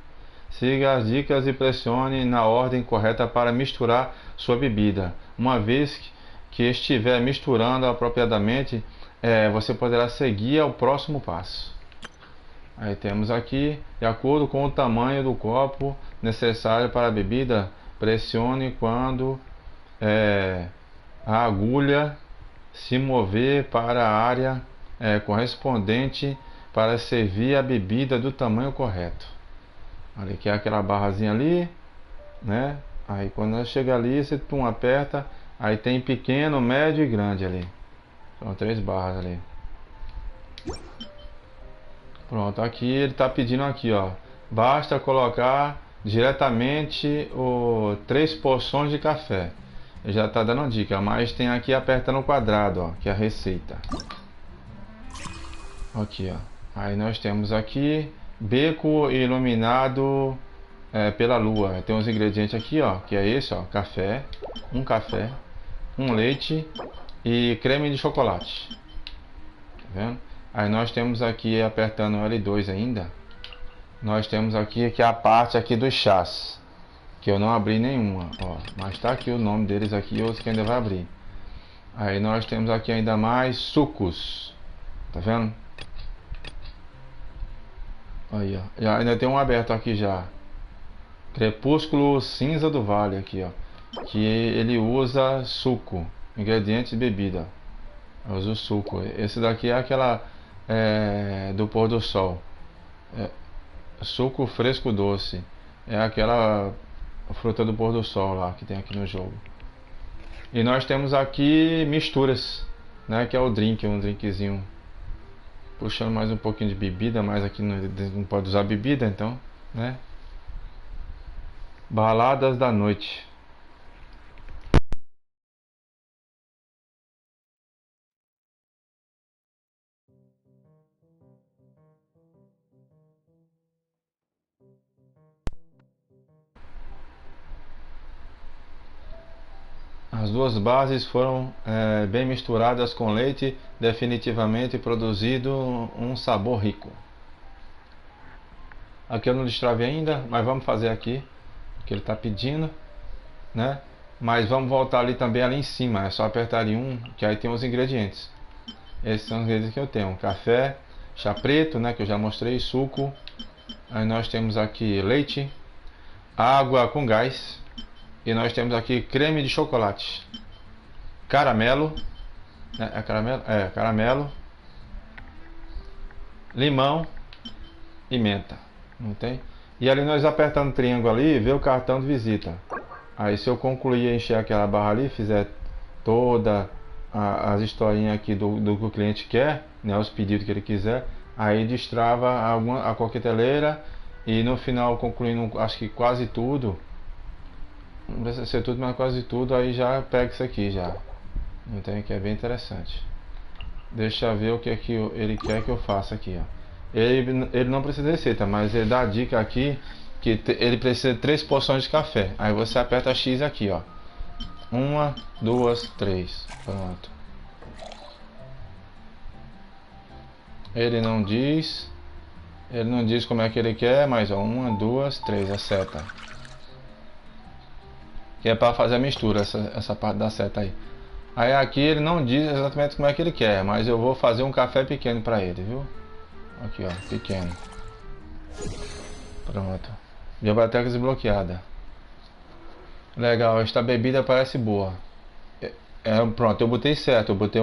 Siga as dicas e pressione na ordem correta para misturar sua bebida. Uma vez que estiver misturando apropriadamente, você poderá seguir ao próximo passo. Aí temos aqui, de acordo com o tamanho do copo necessário para a bebida, Pressione quando a agulha se mover para a área correspondente para servir a bebida do tamanho correto. Ali que é aquela barrazinha ali, né? Aí quando chega ali, você aperta, aí tem pequeno, médio e grande ali. São 3 barras ali. Pronto, aqui ele está pedindo aqui, ó. Basta colocar diretamente 3 porções de café. Ele já está dando dica, mas tem aqui apertando o quadrado, ó, que é a receita. Aqui, ó. Aí nós temos aqui beco iluminado pela lua. Tem uns ingredientes aqui, ó, que é esse, ó, café, um leite e creme de chocolate. Tá vendo? Aí nós temos aqui, apertando o L2 ainda, nós temos aqui que é a parte aqui dos chás, que eu não abri nenhuma, ó, mas tá aqui o nome deles aqui, outros que ainda vai abrir. Aí nós temos aqui ainda mais sucos, tá vendo? Aí, ó, já ainda tem um aberto aqui já. Crepúsculo cinza do vale aqui, ó, que ele usa suco, ingredientes de bebida. Eu uso suco. Esse daqui é aquela do pôr do sol. Suco fresco doce. É aquela fruta do pôr do sol lá que tem aqui no jogo. E nós temos aqui misturas, né, que é o drink, um drinkzinho. Puxando mais um pouquinho de bebida, mas aqui não pode usar bebida, então, né? Baladas da noite. As duas bases foram bem misturadas com leite, definitivamente produzido um sabor rico. Aqui eu não destravei ainda, mas vamos fazer aqui o que ele está pedindo, né? Mas vamos voltar ali também, ali em cima, é só apertar em um, que aí tem os ingredientes. Esses são os ingredientes que eu tenho: café, chá preto, né, que eu já mostrei, suco. Aí nós temos aqui leite, água com gás. E nós temos aqui creme de chocolate, caramelo, né? Caramelo, limão e menta. Não tem? E ali nós apertando o triângulo ali, vê o cartão de visita. Aí se eu concluir encher aquela barra ali, fizer toda as historinhas aqui do que o cliente quer, né, os pedidos que ele quiser, aí destrava a coqueteleira e no final, concluindo acho que quase tudo, não precisa ser tudo, mas quase tudo, aí já pega isso aqui já. Então que é bem interessante. Deixa eu ver o que é que ele quer que eu faça aqui, ó. Ele não precisa de receita, mas ele dá a dica aqui que ele precisa de 3 porções de café. Aí você aperta X aqui, ó. 1, 2, 3. Pronto. Ele não diz como é que ele quer, mas ó, 1, 2, 3, a seta. Que é para fazer a mistura, essa parte da seta aí. Aí aqui ele não diz exatamente como é que ele quer, mas eu vou fazer um café pequeno para ele, viu? Aqui, ó, pequeno. Pronto. Biblioteca desbloqueada. Legal, esta bebida parece boa. Pronto, eu botei certo, eu botei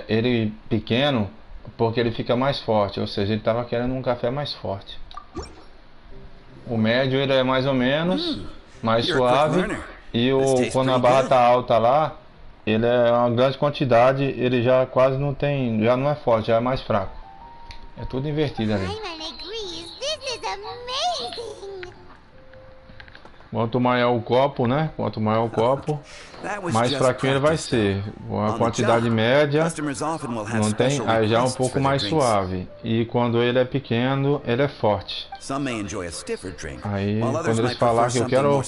ele pequeno porque ele fica mais forte, ou seja, ele estava querendo um café mais forte. O médio ele é mais ou menos mais suave, e quando a barra tá alta lá, ele é uma grande quantidade, ele já quase não tem, já não é forte, já é mais fraco. É tudo invertido ali. Quanto maior o copo, né? Quanto maior o copo, mais fraquinho ele vai ser. A quantidade média não tem, aí já é um pouco mais suave. E quando ele é pequeno, ele é forte. Aí quando eles falar que eu quero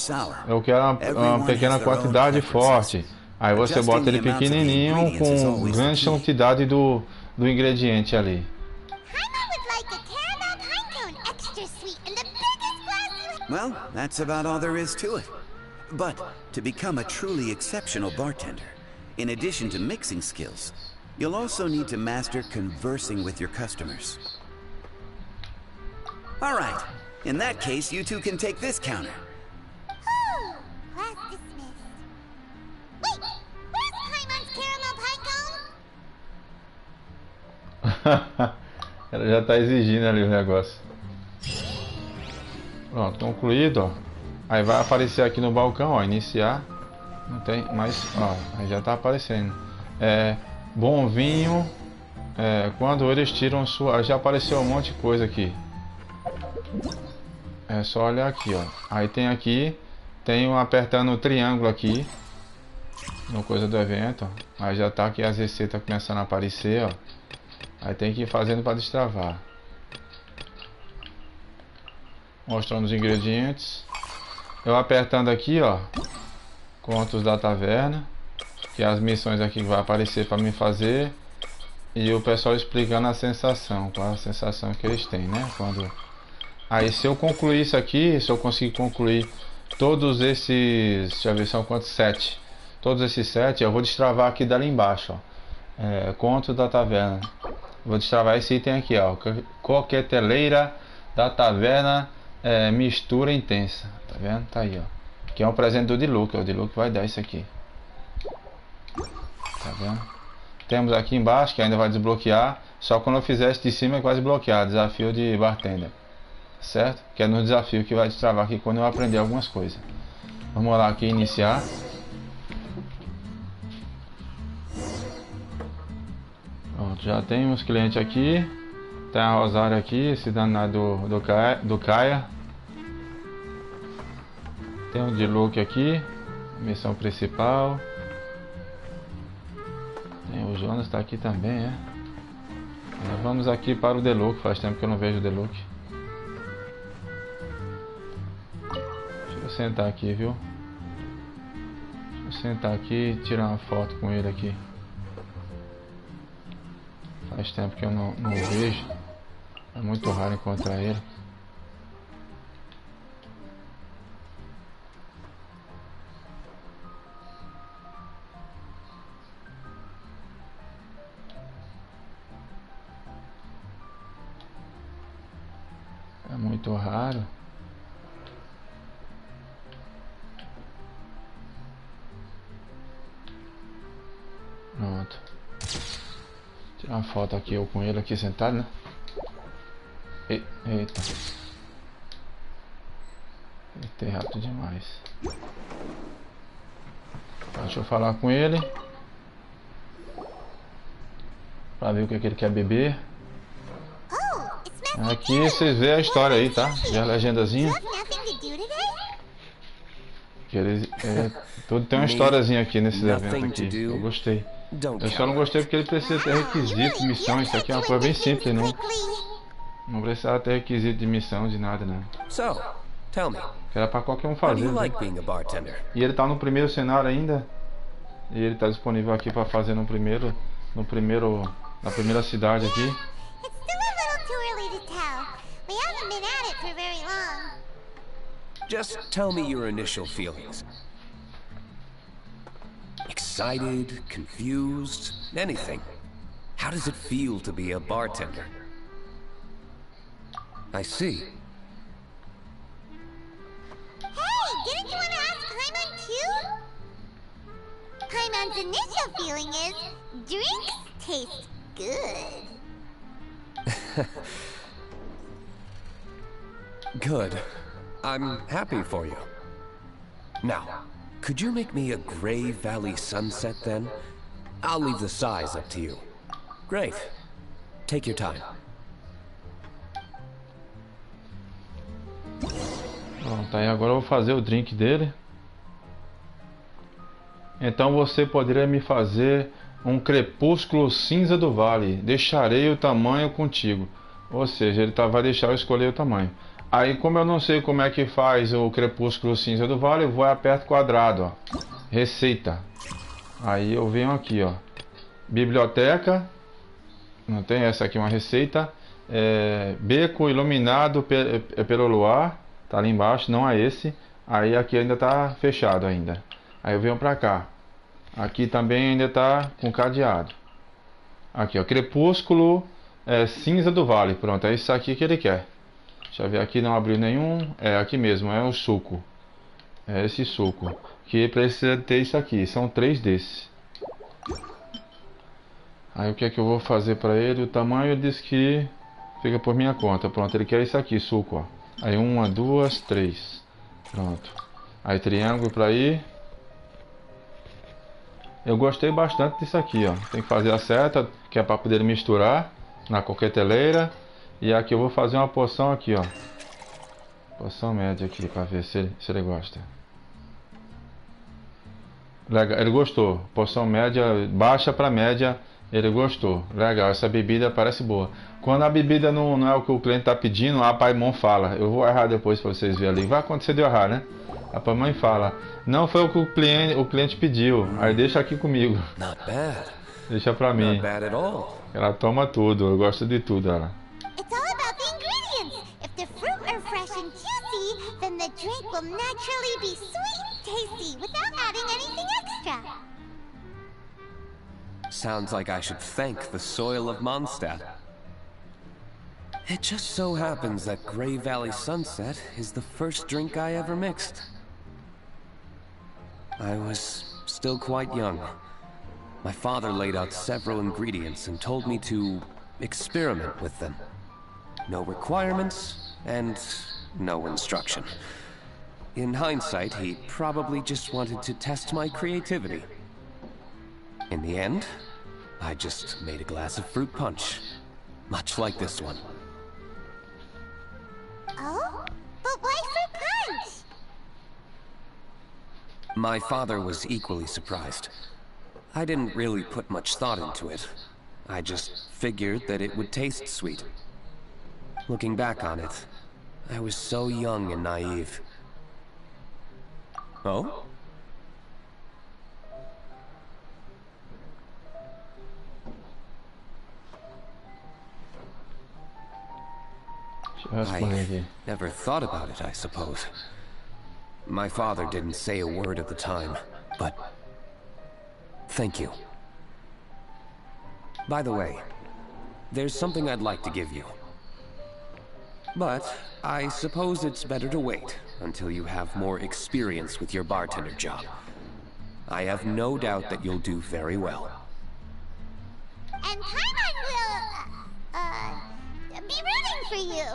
uma pequena quantidade forte, aí você bota ele pequenininho com grande quantidade do ingrediente ali. Well, that's about all there is to it. But to become a truly exceptional bartender, in addition to mixing skills, you'll also need to master conversing with your customers. All right. In that case, you two can take this counter. Ela já tá exigindo ali o negócio. Pronto, concluído, ó. Aí vai aparecer aqui no balcão, ó, iniciar. Não tem, mas, ó, aí já tá aparecendo. Bom vinho. Quando eles tiram sua... Já apareceu um monte de coisa aqui. É só olhar aqui, ó. Aí tem aqui, tem um apertando o triângulo aqui. No coisa do evento, ó. Aí já tá aqui as receitas começando a aparecer, ó. Aí tem que ir fazendo para destravar. Mostrando os ingredientes. Eu apertando aqui, ó. Contos da taverna. Que é as missões aqui que vai aparecer para mim fazer. E o pessoal explicando a sensação. Qual a sensação que eles têm, né? Quando... Aí se eu concluir isso aqui, se eu conseguir concluir todos esses... Deixa eu ver, são quantos? 7. Todos esses 7, eu vou destravar aqui dali embaixo, ó. Conto da taverna. Vou destravar esse item aqui, ó. Coqueteleira da taverna, mistura intensa. Tá vendo? Tá aí, ó. Que é um presente do Diluc. O Diluc vai dar isso aqui. Tá vendo? Temos aqui embaixo, que ainda vai desbloquear. Só quando eu fizer esse de cima é que vai desbloquear. Desafio de bartender. Certo? Que é no desafio que vai destravar aqui quando eu aprender algumas coisas. Vamos lá aqui, iniciar. Pronto, já tem uns clientes aqui. Tem a Rosário aqui, esse danado do Caia. Tem o Diluc aqui, missão principal. Tem o Jonas, tá aqui também, vamos aqui para o Diluc, faz tempo que eu não vejo o Diluc. Deixa eu sentar aqui, viu? Deixa eu sentar aqui e tirar uma foto com ele aqui. Faz tempo que eu não vejo. É muito raro encontrar ele. É muito raro. Pronto. Tirar uma foto aqui, eu com ele aqui sentado, né? Eita. Eita, rápido demais. Deixa eu falar com ele. Pra ver o que ele quer beber. Aqui vocês veem a história aí, tá? E a legendazinha. Tudo tem uma historiazinha aqui nesses eventos aqui. Eu gostei. Eu só não gostei porque ele precisa ter requisito de missão. Isso aqui é uma coisa bem simples, né? Não precisava ter requisito de missão, de nada, não. Que era pra qualquer um fazer. Né? E ele tá no primeiro cenário ainda. E ele tá disponível aqui pra fazer na primeira cidade aqui. Just tell me your initial feelings. Excited, confused, anything. How does it feel to be a bartender? I see. Hey, didn't you want to ask Paimon too? Paimon's initial feeling is, drinks taste good. Good. I'm happy for you. Now, could you make me a Gray Valley sunset then? I'll leave the size up to you. Great. Take your time. Pronto, aí agora eu vou fazer o drink dele. Então você poderia me fazer um crepúsculo cinza do vale. Deixarei o tamanho contigo. Ou seja, ele vai deixar eu escolher o tamanho. Aí, como eu não sei como é que faz o crepúsculo cinza do vale, eu vou e aperto quadrado, ó. Receita. Aí eu venho aqui, ó. Biblioteca. Não tem essa aqui, uma receita. Beco iluminado pelo luar. Tá ali embaixo, não é esse. Aí aqui ainda tá fechado ainda. Aí eu venho pra cá. Aqui também ainda tá com cadeado. Aqui, ó. Crepúsculo cinza do vale. Pronto, é isso aqui que ele quer. Deixa eu ver, aqui não abriu nenhum. É aqui mesmo, é o suco. É esse suco. Que precisa ter isso aqui. São 3 desses. Aí o que é que eu vou fazer para ele? O tamanho diz que fica por minha conta. Pronto, ele quer isso aqui, suco, ó. Aí 1, 2, 3. Pronto. Aí triângulo para ir. Eu gostei bastante disso aqui, ó. Tem que fazer a seta, que é para poder misturar na coqueteleira. E aqui eu vou fazer uma poção aqui, ó. Poção média aqui, para ver se ele gosta. Legal, ele gostou. Poção média, baixa para média, ele gostou. Legal, essa bebida parece boa. Quando a bebida não é o que o cliente está pedindo, a Paimon fala. Eu vou errar depois para vocês verem ali. Vai acontecer de eu errar, né? A Paimon fala. Não foi o que o cliente pediu. Aí deixa aqui comigo. Not bad. Deixa pra mim. Not bad at all. Ela toma tudo. Eu gosto de tudo, ela. It's all about the ingredients. If the fruit are fresh and juicy, then the drink will naturally be sweet and tasty without adding anything extra. Sounds like I should thank the soil of Mondstadt. It just so happens that Grey Valley Sunset is the first drink I ever mixed. I was still quite young. My father laid out several ingredients and told me to experiment with them. No requirements and no instruction. In hindsight, he probably just wanted to test my creativity. In the end, I just made a glass of fruit punch, much like this one. Oh? But why fruit punch? My father was equally surprised. I didn't really put much thought into it. I just figured that it would taste sweet. Looking back on it, I was so young and naive. Oh? I never thought about it, I suppose. My father didn't say a word at the time, but thank you. By the way, there's something I'd like to give you. But I suppose it's better to wait until you have more experience with your bartender job. I have no doubt that you'll do very well. And Paimon will, be rooting for you.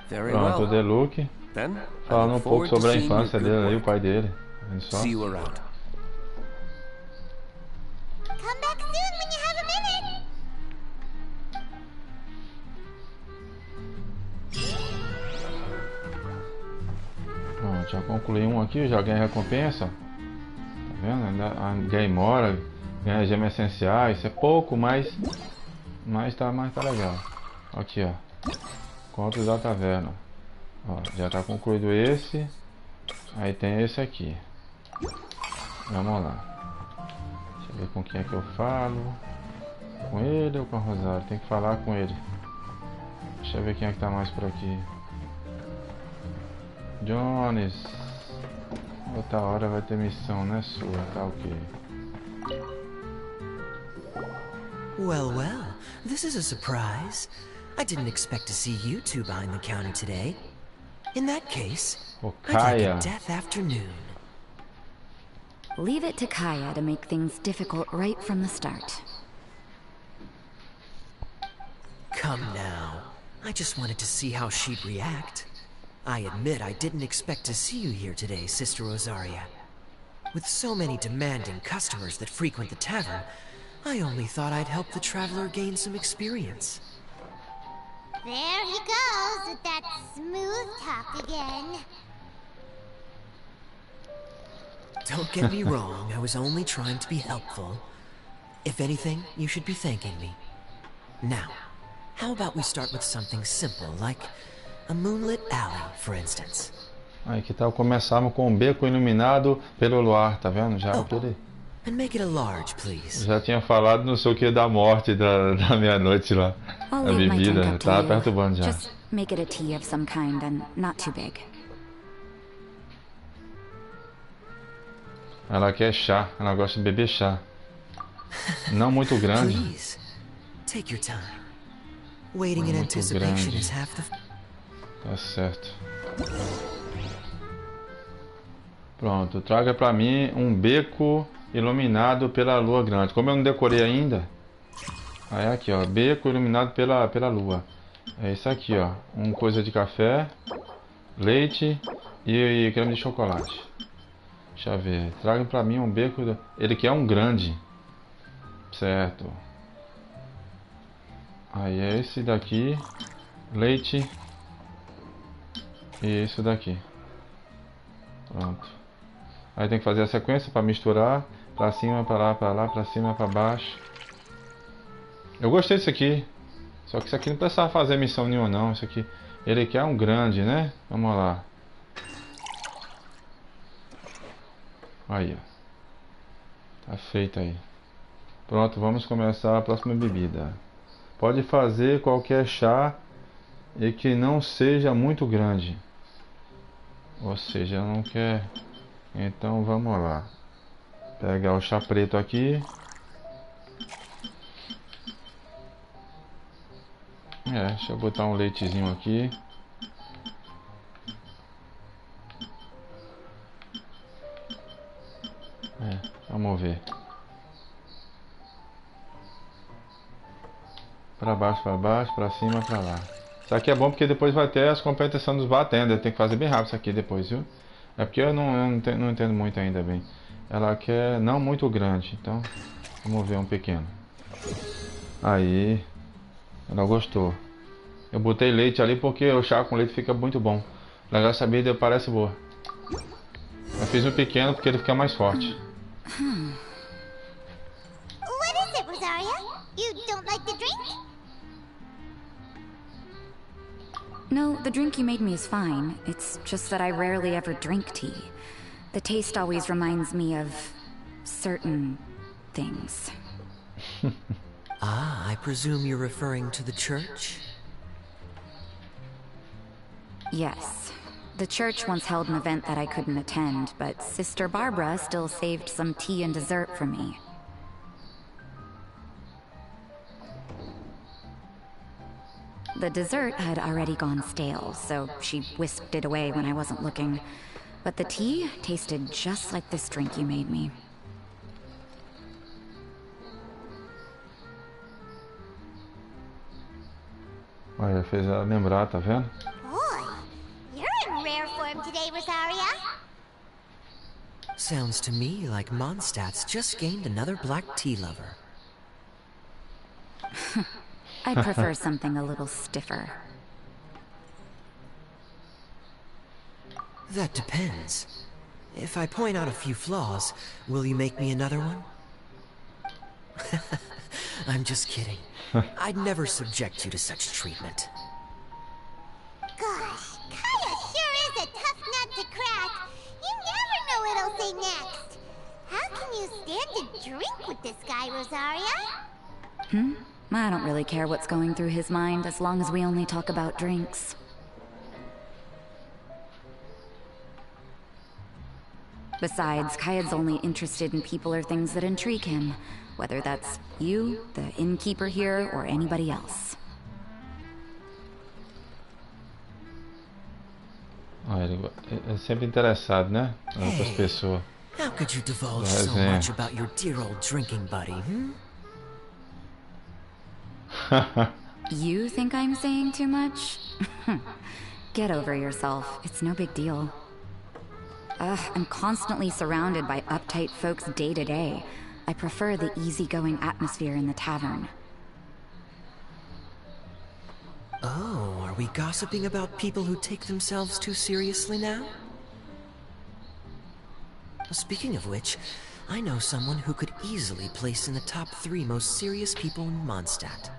Very Pronto, well. o Deluque. Then, Falando um pouco sobre a infância dele aí, o pai dele. See you around. Come back soon when you have a minute. Pronto, já concluí um aqui, já ganhei recompensa. Tá vendo? Ganhei mora, ganhei gemas essenciais. Isso é pouco, mas tá legal. Aqui, ó. Contos da taverna. Ó, já tá concluído esse. Aí tem esse aqui. Vamos lá. Deixa eu ver com quem é que eu falo. Com ele ou com a Rosário? Tem que falar com ele. Deixa eu ver quem é que tá mais por aqui. Jones. Outra hora vai ter missão, né, sua? Tá ok. Well, this is a surprise. I didn't expect to see you two behind the counter today. In that case, I'd like a death afternoon. Leave it to Kaya to make things difficult right from the start. Come now. I just wanted to see how she'd react. I admit I didn't expect to see you here today, Sister Rosaria. With so many demanding customers that frequent the tavern, I only thought I'd help the traveler gain some experience. There he goes with that smooth talk again. Don't get me wrong, I was only trying to be helpful. If anything, you should be thanking me. Now, how about we start with something simple, like a moonlit alley, for instance. Aí que tal começarmos com um beco iluminado pelo luar, tá vendo? Já And make it a large, please. já tinha falado não sei o que da morte da meia-noite lá. I'll A leave my drink bebida, up to tava you. perturbando já. Just make it a tea of some kind and not too big. Ela quer chá, ela gosta de beber chá. Não muito grande. Please, take your time. Waiting in Muito anticipation grande. is half the... Tá certo. Pronto, traga pra mim um beco iluminado pela lua grande. Como eu não decorei ainda, aí aqui, ó, beco iluminado pela lua. É isso aqui, ó, coisa de café, leite e creme de chocolate. Deixa eu ver, traga pra mim um beco, ele quer um grande, certo? Aí é esse daqui, leite e isso daqui. Pronto. Aí tem que fazer a sequência para misturar, pra cima, pra lá, pra cima, pra baixo. Eu gostei disso aqui. Só que isso aqui não precisava fazer missão nenhuma não. Isso aqui, ele quer um grande, né? Vamos lá. Aí, ó. Tá feito aí. Pronto, vamos começar a próxima bebida. Pode fazer qualquer chá e que não seja muito grande. Ou seja, não quer. Então vamos lá. Pegar o chá preto aqui. Deixa eu botar um leitezinho aqui. Vamos ver. Pra baixo, pra cima, pra lá. Isso aqui é bom porque depois vai ter as competições dos bartenders. Tem que fazer bem rápido isso aqui depois, viu? É porque eu não entendo muito ainda bem. Ela quer não muito grande, então vamos ver um pequeno. Aí, ela gostou. Eu botei leite ali porque o chá com leite fica muito bom. Legal saber, parece boa. Eu fiz um pequeno porque ele fica mais forte. What is it, Rosaria? You don't like the drink? No, the drink you made me is fine. It's just that I rarely ever drink tea. The taste always reminds me of certain things. Ah, I presume you're referring to the church? Yes. The church once held an event that I couldn't attend, but Sister Barbara still saved some tea and dessert for me. The dessert had already gone stale, so she whisked it away when I wasn't looking. But the tea tasted just like this drink you made me. Olha, fez ela lembrar, tá vendo? Boy, you're in rare form today, Rosaria. Sounds to me like Mondstadt's just gained another black tea lover. I'd prefer something a little stiffer. That depends. If I point out a few flaws, will you make me another one? I'm just kidding. I'd never subject you to such treatment. Gosh, Kaya sure is a tough nut to crack. You never know what he'll say next. How can you stand to drink with this guy, Rosaria? I don't really care what's going through his mind as long as we only talk about drinks. Besides, Kayad's only interested in people or things that intrigue him, whether that's you, the innkeeper here, or anybody else. Ele é sempre interessado, né? Em outras pessoas. How could you divulge so much about your dear old drinking buddy, You think I'm saying too much? Get over yourself. It's no big deal. I'm constantly surrounded by uptight folks day to day. I prefer the easygoing atmosphere in the tavern. Oh, are we gossiping about people who take themselves too seriously now? Speaking of which, I know someone who could easily place in the top 3 most serious people in Mondstadt.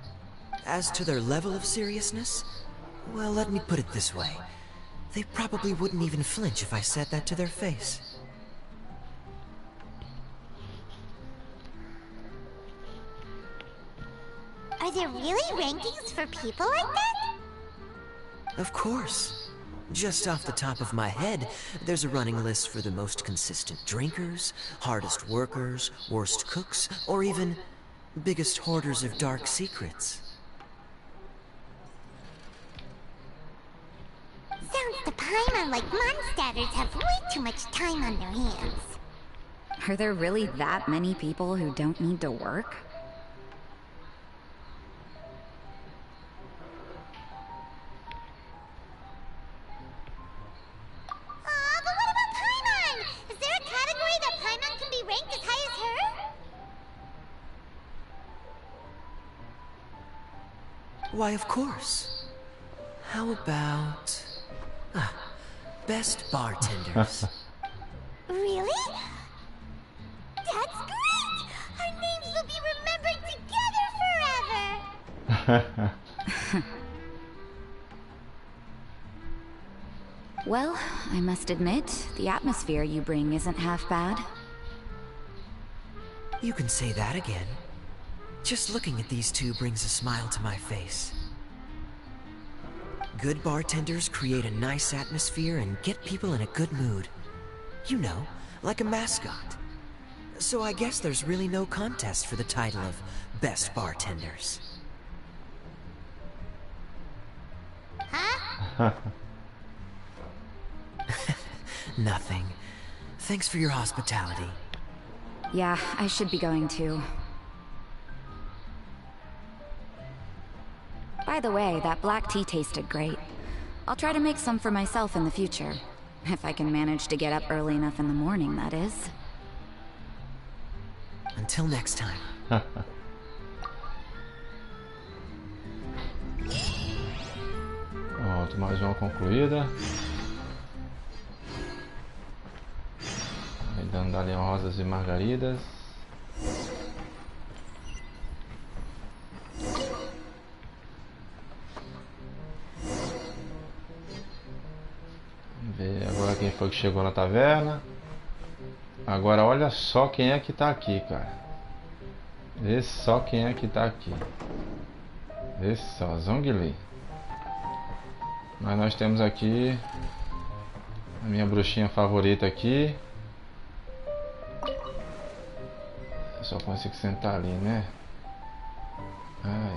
As to their level of seriousness, well, let me put it this way. They probably wouldn't even flinch if I said that to their face. Are there really rankings for people like that? Of course. Just off the top of my head, there's a running list for the most consistent drinkers, hardest workers, worst cooks, or even biggest hoarders of dark secrets. Sounds to Paimon like Mondstadders have way too much time on their hands. Are there really that many people who don't need to work? But what about Paimon? Is there a category that Paimon can be ranked as high as her? Why, of course. How about... best bartenders. Really? That's great! Our names will be remembered together forever! Well, I must admit, the atmosphere you bring isn't half bad. You can say that again. Just looking at these two brings a smile to my face. Good bartenders create a nice atmosphere and get people in a good mood. You know, like a mascot. So I guess there's really no contest for the title of best bartenders. Huh? Nothing. Thanks for your hospitality. Yeah, I should be going too. By the way, that black tea tasted great. I'll try to make some for myself in the future. If I can manage to get up early enough in the morning, that is. Until next time. Pronto, mais uma concluída. Aí dando ali rosas e margaridas. Ver agora quem foi que chegou na taverna. Agora olha só quem é que tá aqui, cara. Vê só quem é que tá aqui. Vê só, Zhongli. Mas nós temos aqui a minha bruxinha favorita aqui. Eu só consigo sentar ali, né? Ai.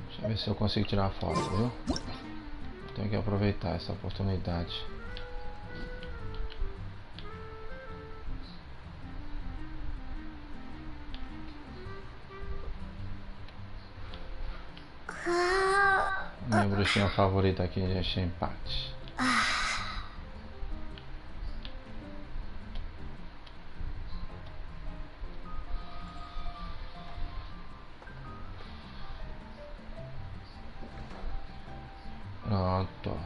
Deixa eu ver se eu consigo tirar a foto, viu? Tenho que aproveitar essa oportunidade. Minha bruxinha favorita aqui em Genshin empate. Pronto.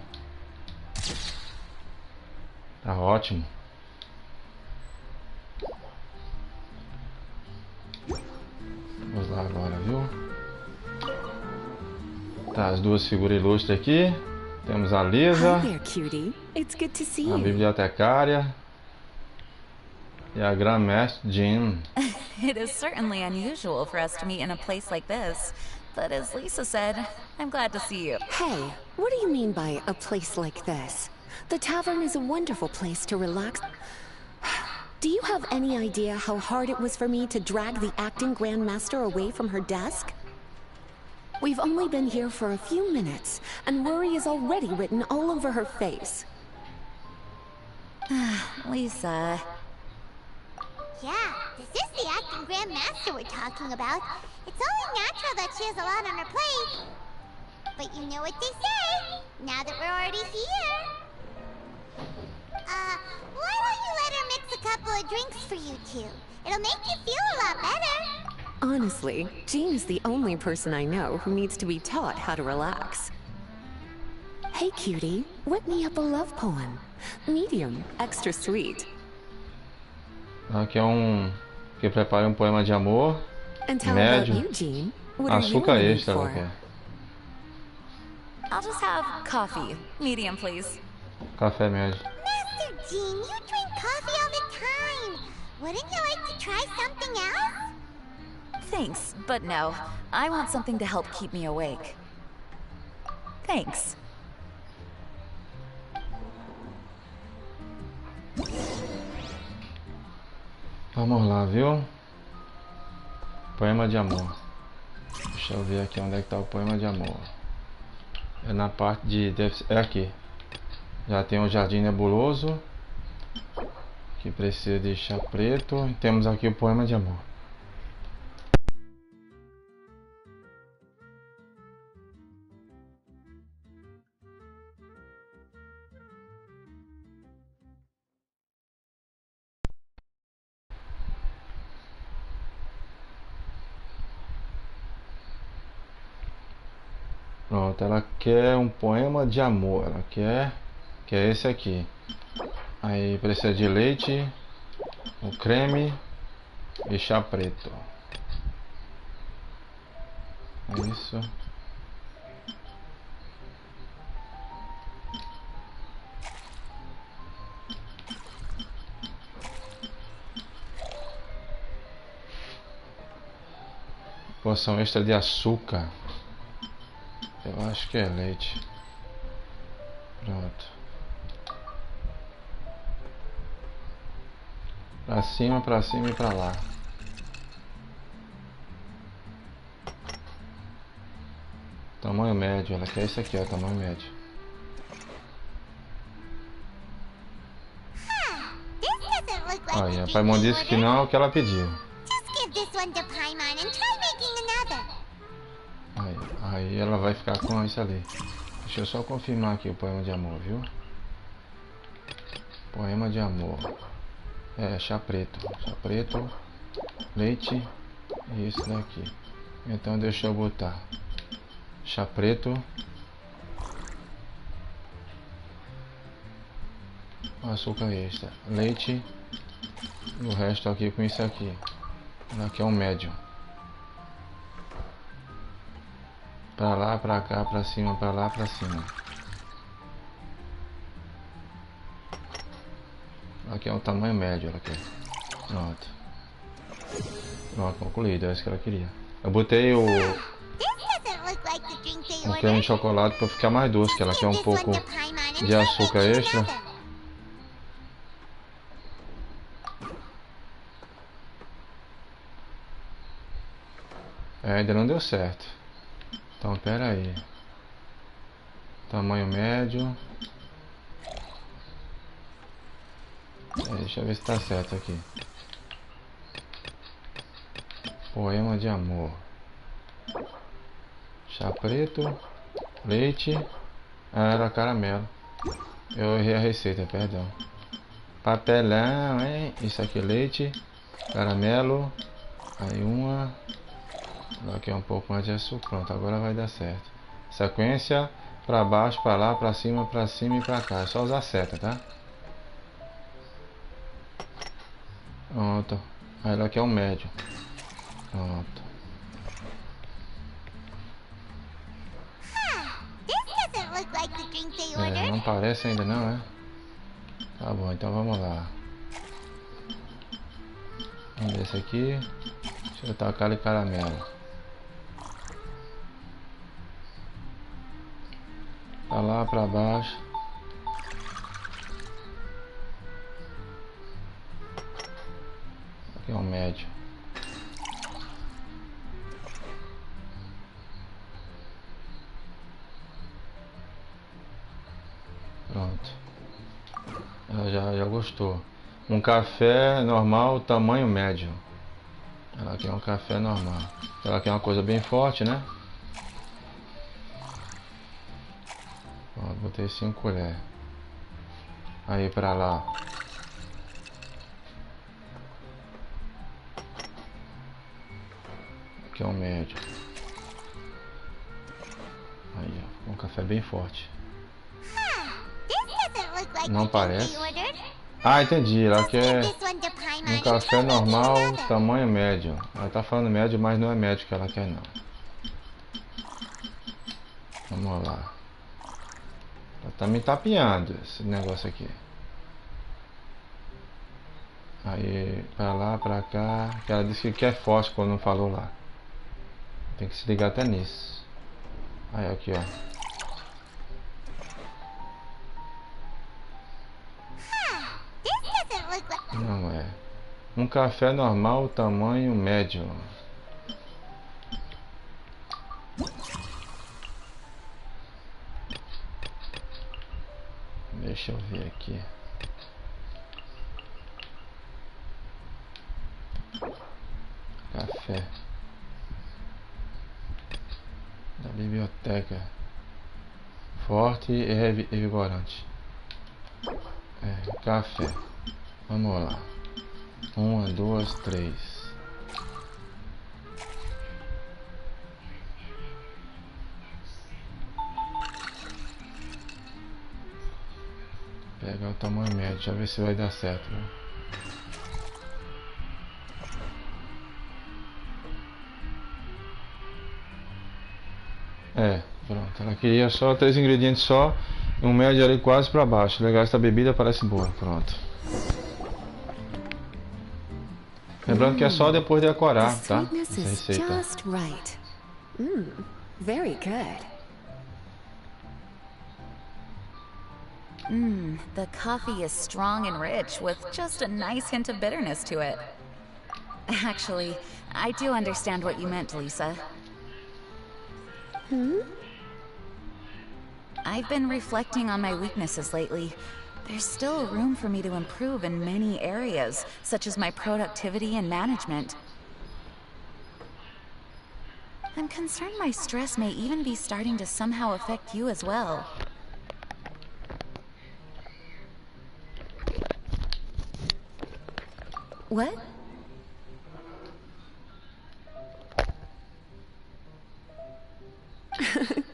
Tá ótimo. Vamos lá agora, viu? Tá, as duas figuras ilustres aqui. Temos a Lisa, a bibliotecária e a Grã-Mestre Jean. It is certainly unusual for us to meet in a place like this. But as Lisa said, I'm glad to see you. Hey, what do you mean by a place like this? The tavern is a wonderful place to relax. Do you have any idea how hard it was for me to drag the acting Grandmaster away from her desk? We've only been here for a few minutes, and worry is already written all over her face. Lisa. Yeah, this is the acting Grandmaster we're talking about. It's only natural that she has a lot on her plate. But you know what they say, now that we're already here. Why don't you let her mix a couple of drinks for you two? It'll make you feel a lot better. Honestly, Jean is the only person I know who needs to be taught how to relax. Hey, cutie, whip me up a love poem. Medium, extra sweet. Aqui é que prepara poema de amor. And how médio. about you, Jean? What are you Açúcar in the mood extra, ela for? quer. I'll just have coffee. Medium, please. Café médio. Master Jean, you drink coffee all the time. Wouldn't you like to try something else? Thanks, but no. I want something to help keep me awake. Thanks. Vamos lá, viu? Poema de amor. Deixa eu ver aqui onde é que tá o poema de amor. É na parte de... é aqui. Já tem um jardim nebuloso, que precisa deixar preto. E temos aqui o poema de amor. Pronto, ela quer um poema de amor. Ela quer que é esse aqui. Aí precisa de leite, o creme e chá preto. É isso. Porção extra de açúcar. Eu acho que é leite. Pronto. Pra cima e pra lá. Tamanho médio, ela quer isso aqui, ó, tamanho médio. Aí, a Paimon disse que não é o que ela pediu. Aí ela vai ficar com isso ali. Deixa eu só confirmar aqui o poema de amor, viu? Poema de amor. É, chá preto. Chá preto, leite e isso daqui. Então deixa eu botar chá preto, açúcar extra, leite e o resto aqui com isso aqui. Aqui é um médio. Pra lá, pra cá, pra cima, pra lá, pra cima. Aqui é um tamanho médio, ela quer. Pronto. Pronto, concluído, é isso que ela queria. Eu botei o creme de chocolate para ficar mais doce, que ela quer um pouco de açúcar extra. É, ainda não deu certo. Então, pera aí. Tamanho médio. Deixa eu ver se tá certo aqui. Poema de amor. Chá preto, leite. Ah, era caramelo. Eu errei a receita, perdão. Papelão, hein? Isso aqui é leite, caramelo. Aí uma. Aqui é um pouco mais de açúcar. Pronto, agora vai dar certo. Sequência, pra baixo, pra lá, pra cima e pra cá. É só usar a seta, tá? Pronto. Aí ela quer um médio. Pronto. É, não parece ainda não, é? Tá bom, então vamos lá. Vamos ver esse aqui. Deixa eu tacar ali caramelo. Pra lá, pra baixo. Aqui é um médio. Pronto. Ela já gostou. Um café normal, tamanho médio. Ela quer um café normal. Ela quer uma coisa bem forte, né? Pronto, botei 5 colheres. Aí pra lá. Aqui é um médio. Aí, ó, um café bem forte. Não parece. Ah, entendi. Ela quer um café normal, tamanho médio. Ela tá falando médio, mas não é médio que ela quer, não. Vamos lá. Ela tá me tapeando esse negócio aqui. Aí, pra lá, pra cá. Ela disse que é forte quando não falou lá. Tem que se ligar até nisso. Aí, aqui, ó. Não é. Um café normal, tamanho médio. Deixa eu ver aqui. Café da biblioteca. Forte e revigorante. Café. Vamos lá. 1, 2, 3. Pegar o tamanho médio, deixa eu ver se vai dar certo, né? Pronto. Ela queria só 3 ingredientes só. Um médio ali quase para baixo. Legal, essa bebida parece boa. Pronto. Lembrando que é só depois de acorar, tá? Essa receita. Just right. Very good. The coffee is strong and rich with just a nice hint of bitterness to it. Actually, I do understand what you meant, Lisa. I've been reflecting on my weaknesses lately. There's still room for me to improve in many areas, such as my productivity and management. I'm concerned my stress may even be starting to somehow affect you as well. What?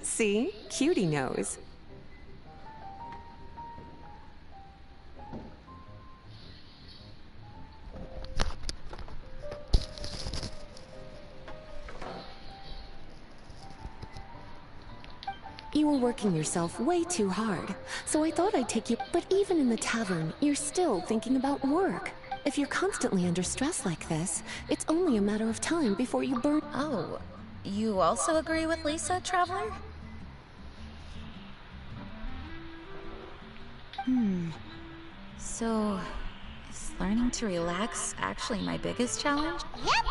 See? Cutie knows. You were working yourself way too hard, so I thought I'd take you. But even in the tavern, you're still thinking about work. If you're constantly under stress like this, it's only a matter of time before you burn. Oh, you also agree with Lisa, Traveler? So, is learning to relax actually my biggest challenge? Yep!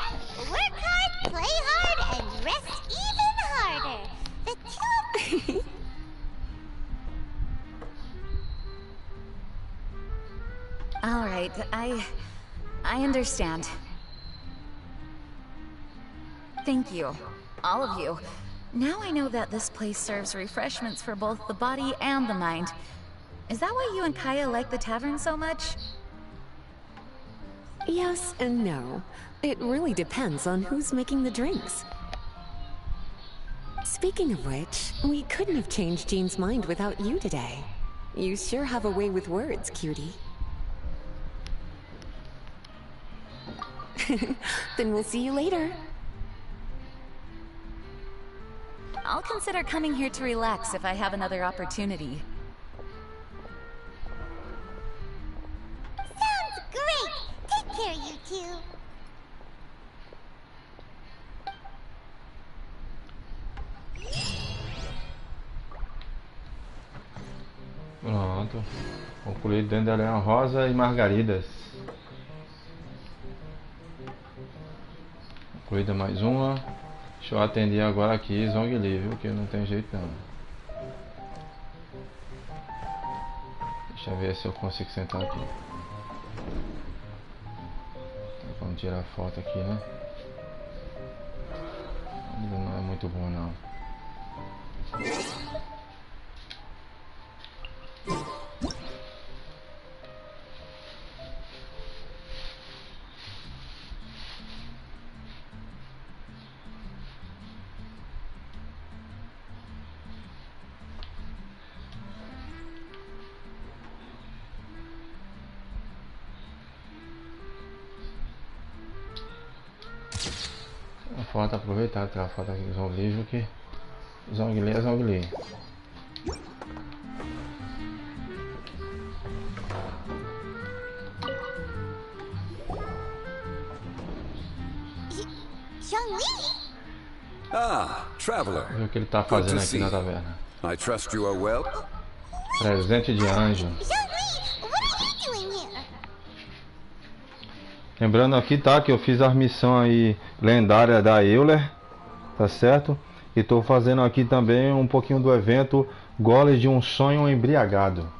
Work hard, play hard, and rest even harder. The two... All right, I understand. Thank you, all of you. Now I know that this place serves refreshments for both the body and the mind. Is that why you and Kaya like the tavern so much? Yes and no. It really depends on who's making the drinks. Speaking of which, we couldn't have changed Jean's mind without you today. You sure have a way with words, cutie. Then we'll see you later. I'll consider coming here to relax if I have another opportunity. Sounds great! Take care, you two. Pronto. Concluído dentro da Leão Rosa e Margaridas. Concluída mais uma. Deixa eu atender agora aqui Zhongli, viu? Que não tem jeito não. Deixa eu ver se eu consigo sentar aqui. Então, vamos tirar a foto aqui, né? Não é muito bom não. A foto, aproveitar tirar a foto aqui do Zhongli, que Zhongli é Zhongli. Ah, traveler. Ver o que ele tá fazendo aqui na taverna. I trust you are well. Presente de anjo. Lembrando aqui, tá, que eu fiz a missão aí lendária da Eula, tá certo? E tô fazendo aqui também um pouquinho do evento Gole de um sonho embriagado.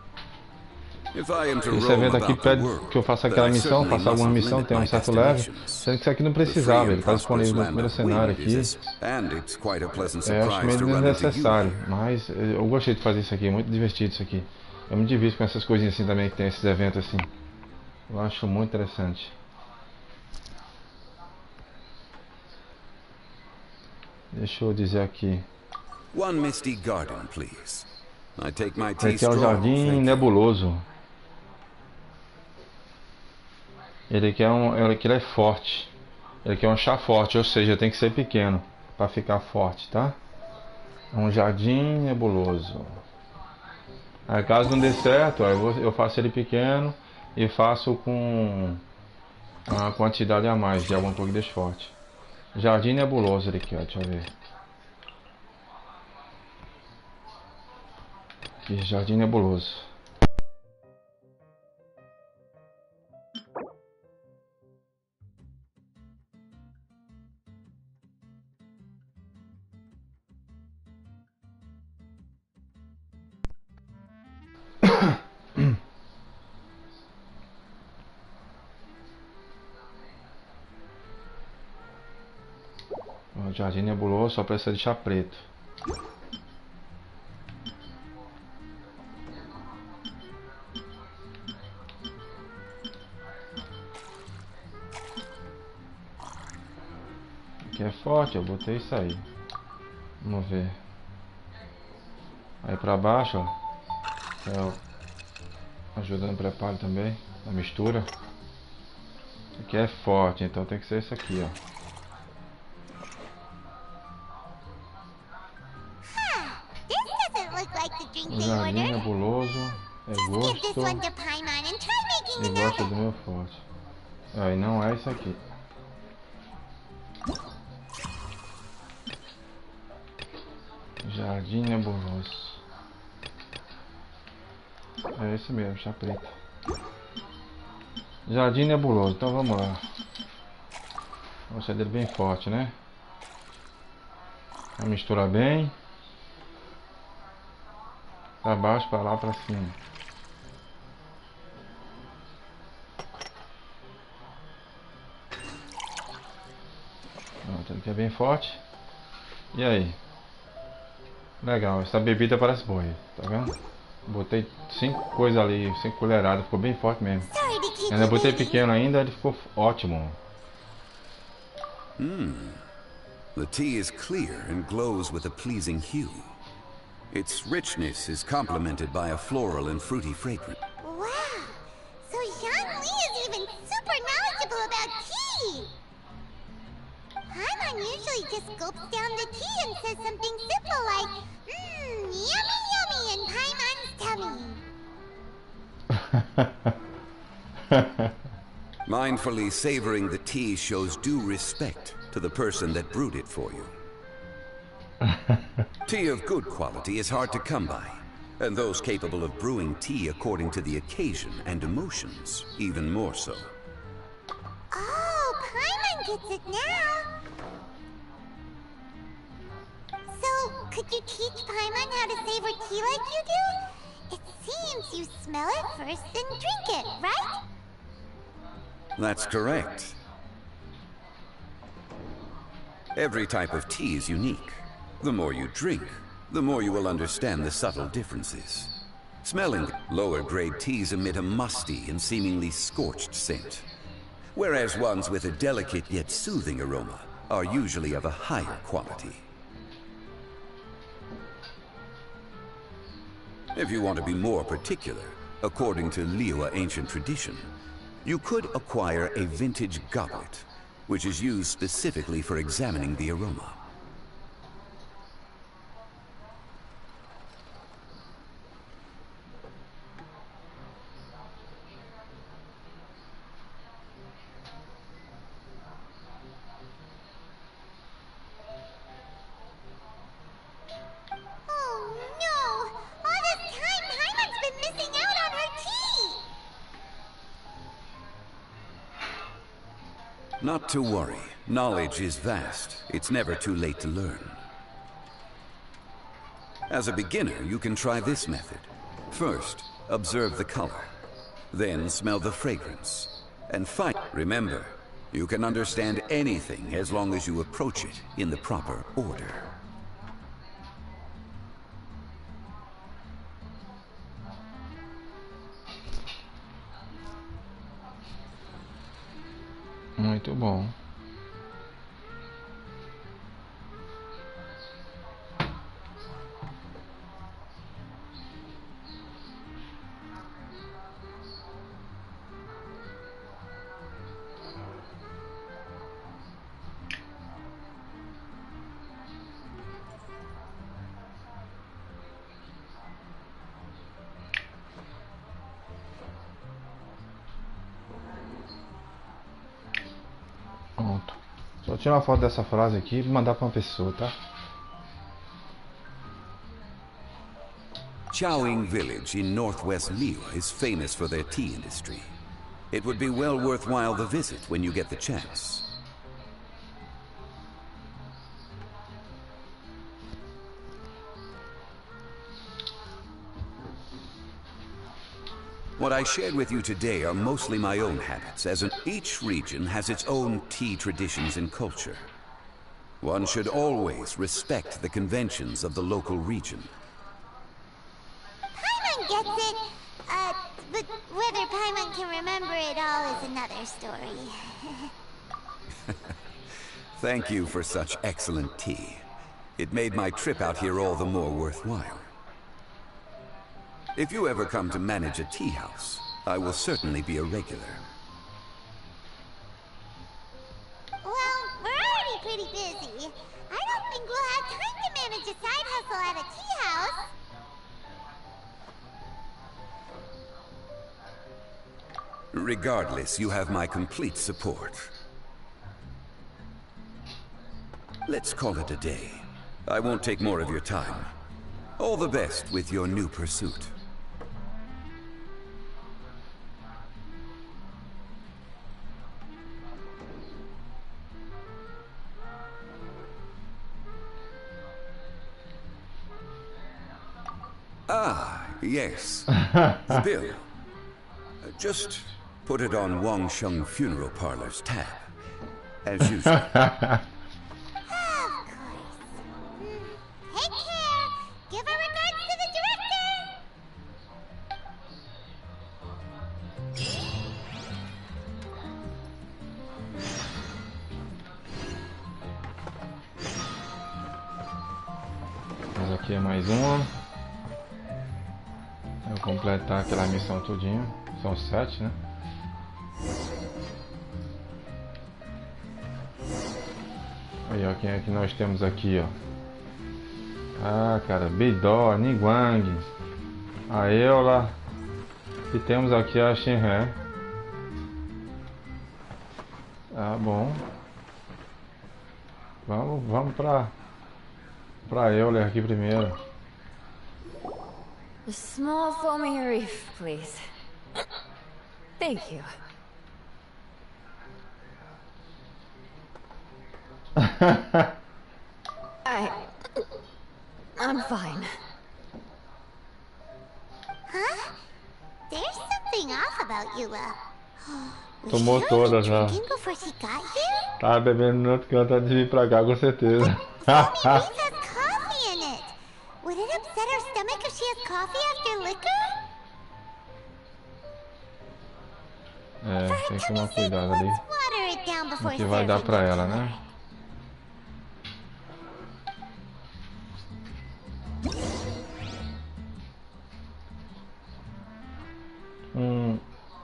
Esse evento aqui pede que eu faça aquela missão, faça alguma missão, tem um certo level. Sendo que isso aqui não precisava, ele está disponível no primeiro cenário aqui. Acho meio desnecessário, mas eu gostei de fazer isso aqui, é muito divertido isso aqui. Eu me divirto com essas coisinhas assim também, que tem esses eventos assim. Eu acho muito interessante. Deixa eu dizer aqui. Esse é o Jardim Nebuloso. Ele aqui é forte. Ele aqui é um chá forte, ou seja, tem que ser pequeno para ficar forte, tá? É um jardim nebuloso. Aí, caso não dê certo, eu faço ele pequeno e faço com uma quantidade a mais de alguma coisa que deixe forte. Jardim nebuloso ele aqui, ó, deixa eu ver. Aqui, jardim nebuloso. O jardim nebuloso só precisa de chá preto. Aqui é forte, eu botei isso aí. Vamos ver. Aí pra baixo, ó. Ajuda no preparo também, na mistura. Aqui é forte, então tem que ser isso aqui, ó. Jardim nebuloso é gosto e gosto do meu forte. Aí não é isso aqui. Jardim nebuloso. É esse mesmo, chá preto. Jardim nebuloso, então vamos lá. Vou ser dele bem forte, né? Vou misturar bem. Pra baixo, pra lá, pra cima. Pronto, ele aqui é bem forte. E aí? Legal, essa bebida parece boa aí, tá vendo? Botei 5 coisas ali, 5 colheradas, ficou bem forte mesmo. Ainda botei pequeno ainda, ele ficou ótimo. The tea is clear and glows with a pleasing hue. Its richness is complemented by a floral and fruity fragrance. Wow! So Zhang Li is even super knowledgeable about tea! Paimon usually just gulps down the tea and says something simple like, yummy yummy in Paimon's tummy. Mindfully savoring the tea shows due respect to the person that brewed it for you. Tea of good quality is hard to come by, and those capable of brewing tea according to the occasion and emotions, even more so. Oh, Paimon gets it now! So, could you teach Paimon how to savor tea like you do? It seems you smell it first and drink it, right? That's correct. Every type of tea is unique. The more you drink, the more you will understand the subtle differences. Smelling lower grade teas emit a musty and seemingly scorched scent, whereas ones with a delicate yet soothing aroma are usually of a higher quality. If you want to be more particular, according to Liyue ancient tradition, you could acquire a vintage goblet, which is used specifically for examining the aroma. Not to worry. Knowledge is vast. It's never too late to learn. As a beginner, you can try this method. First, observe the color. Then smell the fragrance. And remember, you can understand anything as long as you approach it in the proper order. Muito bom. Pronto. Só tirar uma foto dessa frase aqui e mandar para uma pessoa, tá? Chowing Village in northwest Liyue is famous for their tea industry. It would be well worthwhile the visit when you get the chance. What I shared with you today are mostly my own habits, as each region has its own tea traditions and culture. One should always respect the conventions of the local region. Paimon gets it, but whether Paimon can remember it all is another story. Thank you for such excellent tea. It made my trip out here all the more worthwhile. If you ever come to manage a tea house, I will certainly be a regular. Well, we're already pretty busy. I don't think we'll have time to manage a side hustle at a tea house. Regardless, you have my complete support. Let's call it a day. I won't take more of your time. All the best with your new pursuit. Ah, yes. The bill. Just put it on Wang Sheng Funeral Parlor's tab. As usual. Of course. Take care. Give our regards to the director. Mas aqui é mais uma. Vou completar aquela missão tudinho. São 7, né? Aí, ó, quem é que nós temos aqui, ó? Ah, cara, Bidó, Niguang, a Eula. E temos aqui a Shinran. Ah, bom. Vamos pra Eula aqui primeiro. A small foaming reef, please. Thank you. I'm fine. Huh? There's something off about Eula. Tomou toda já. Before she got here? Tava bebendo no outro canto antes de vir pra cá, com certeza. Foaming reef has coffee in it. Would it upset her stomach if she has coffee after liquor? É, tem que tomar cuidado ali. Water it down O before que vai dar pra ela, né?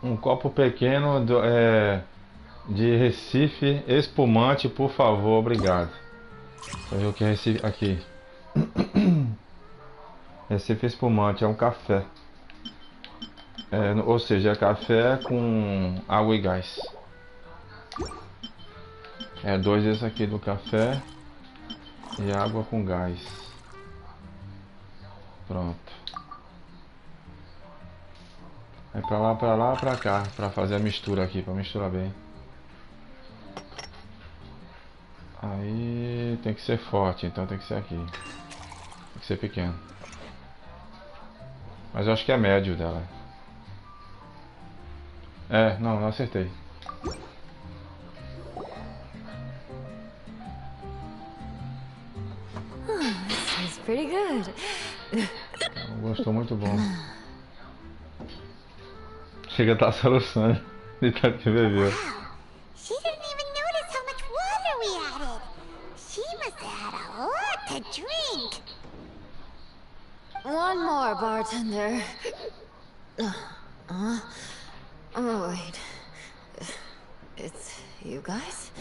Um copo pequeno de Recife espumante, por favor, obrigado. Deixa eu ver o que é Recife aqui. Recife espumante é um café. Ou seja, é café com água e gás. É 2 esse aqui do café e água com gás. Pronto. É pra lá, pra cá, pra fazer a mistura aqui, pra misturar bem. Aí tem que ser forte, então tem que ser aqui. Tem que ser pequeno. Mas eu acho que é médio dela. É, não acertei. This is pretty good. Gostou, muito bom. Chega a estar soluçando de tanto que bebeu. She didn't even notice how much water we added. She must have had a lot to drink. One more, bartender. Oh, wait. It's you guys?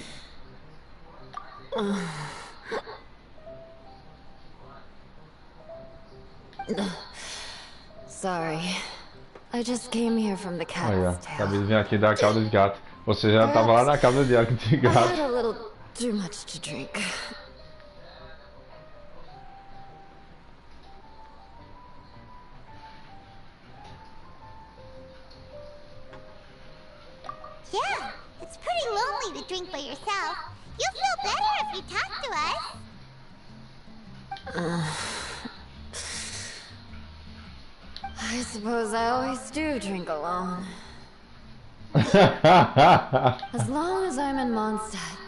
Sorry. I just came here from the Aí, ó. cat's tail. Acabei de vir aqui dar a cauda de gato. Você já tava lá na cauda de I had a gato. little too much to drink. Yeah, it's pretty lonely to drink by yourself. You'll feel better if you talk to us. I suppose I always do drink alone. As long as I'm in Mondstadt,